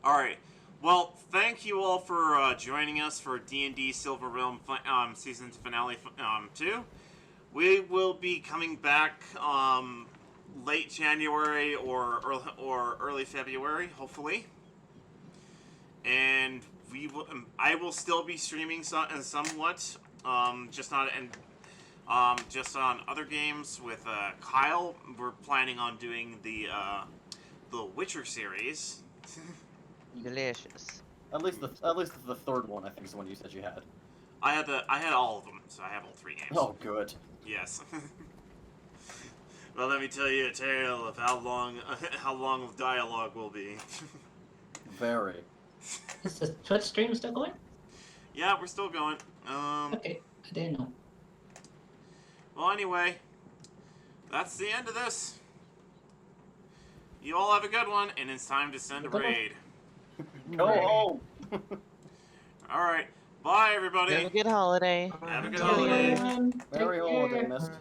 All right. Well, thank you all for joining us for D&D SilverRealm season finale 2. We will be coming back late January or early February, hopefully. And I will still be streaming somewhat, just on other games with Kyle. We're planning on doing the Witcher series. Delicious. At least the third one, I think, is the one you said you had. I had all of them, so I have all 3 games. Oh, good. Yes. Well, let me tell you a tale of how long the dialogue will be. Very. Is the Twitch stream still going? Yeah, we're still going. Okay, I didn't know. Well, anyway, that's the end of this. You all have a good one, and it's time to send a raid. Go home. All right. Bye, everybody. Have a good holiday. Have a good Take care, holiday. everyone. Merry Take holiday, care. Mist.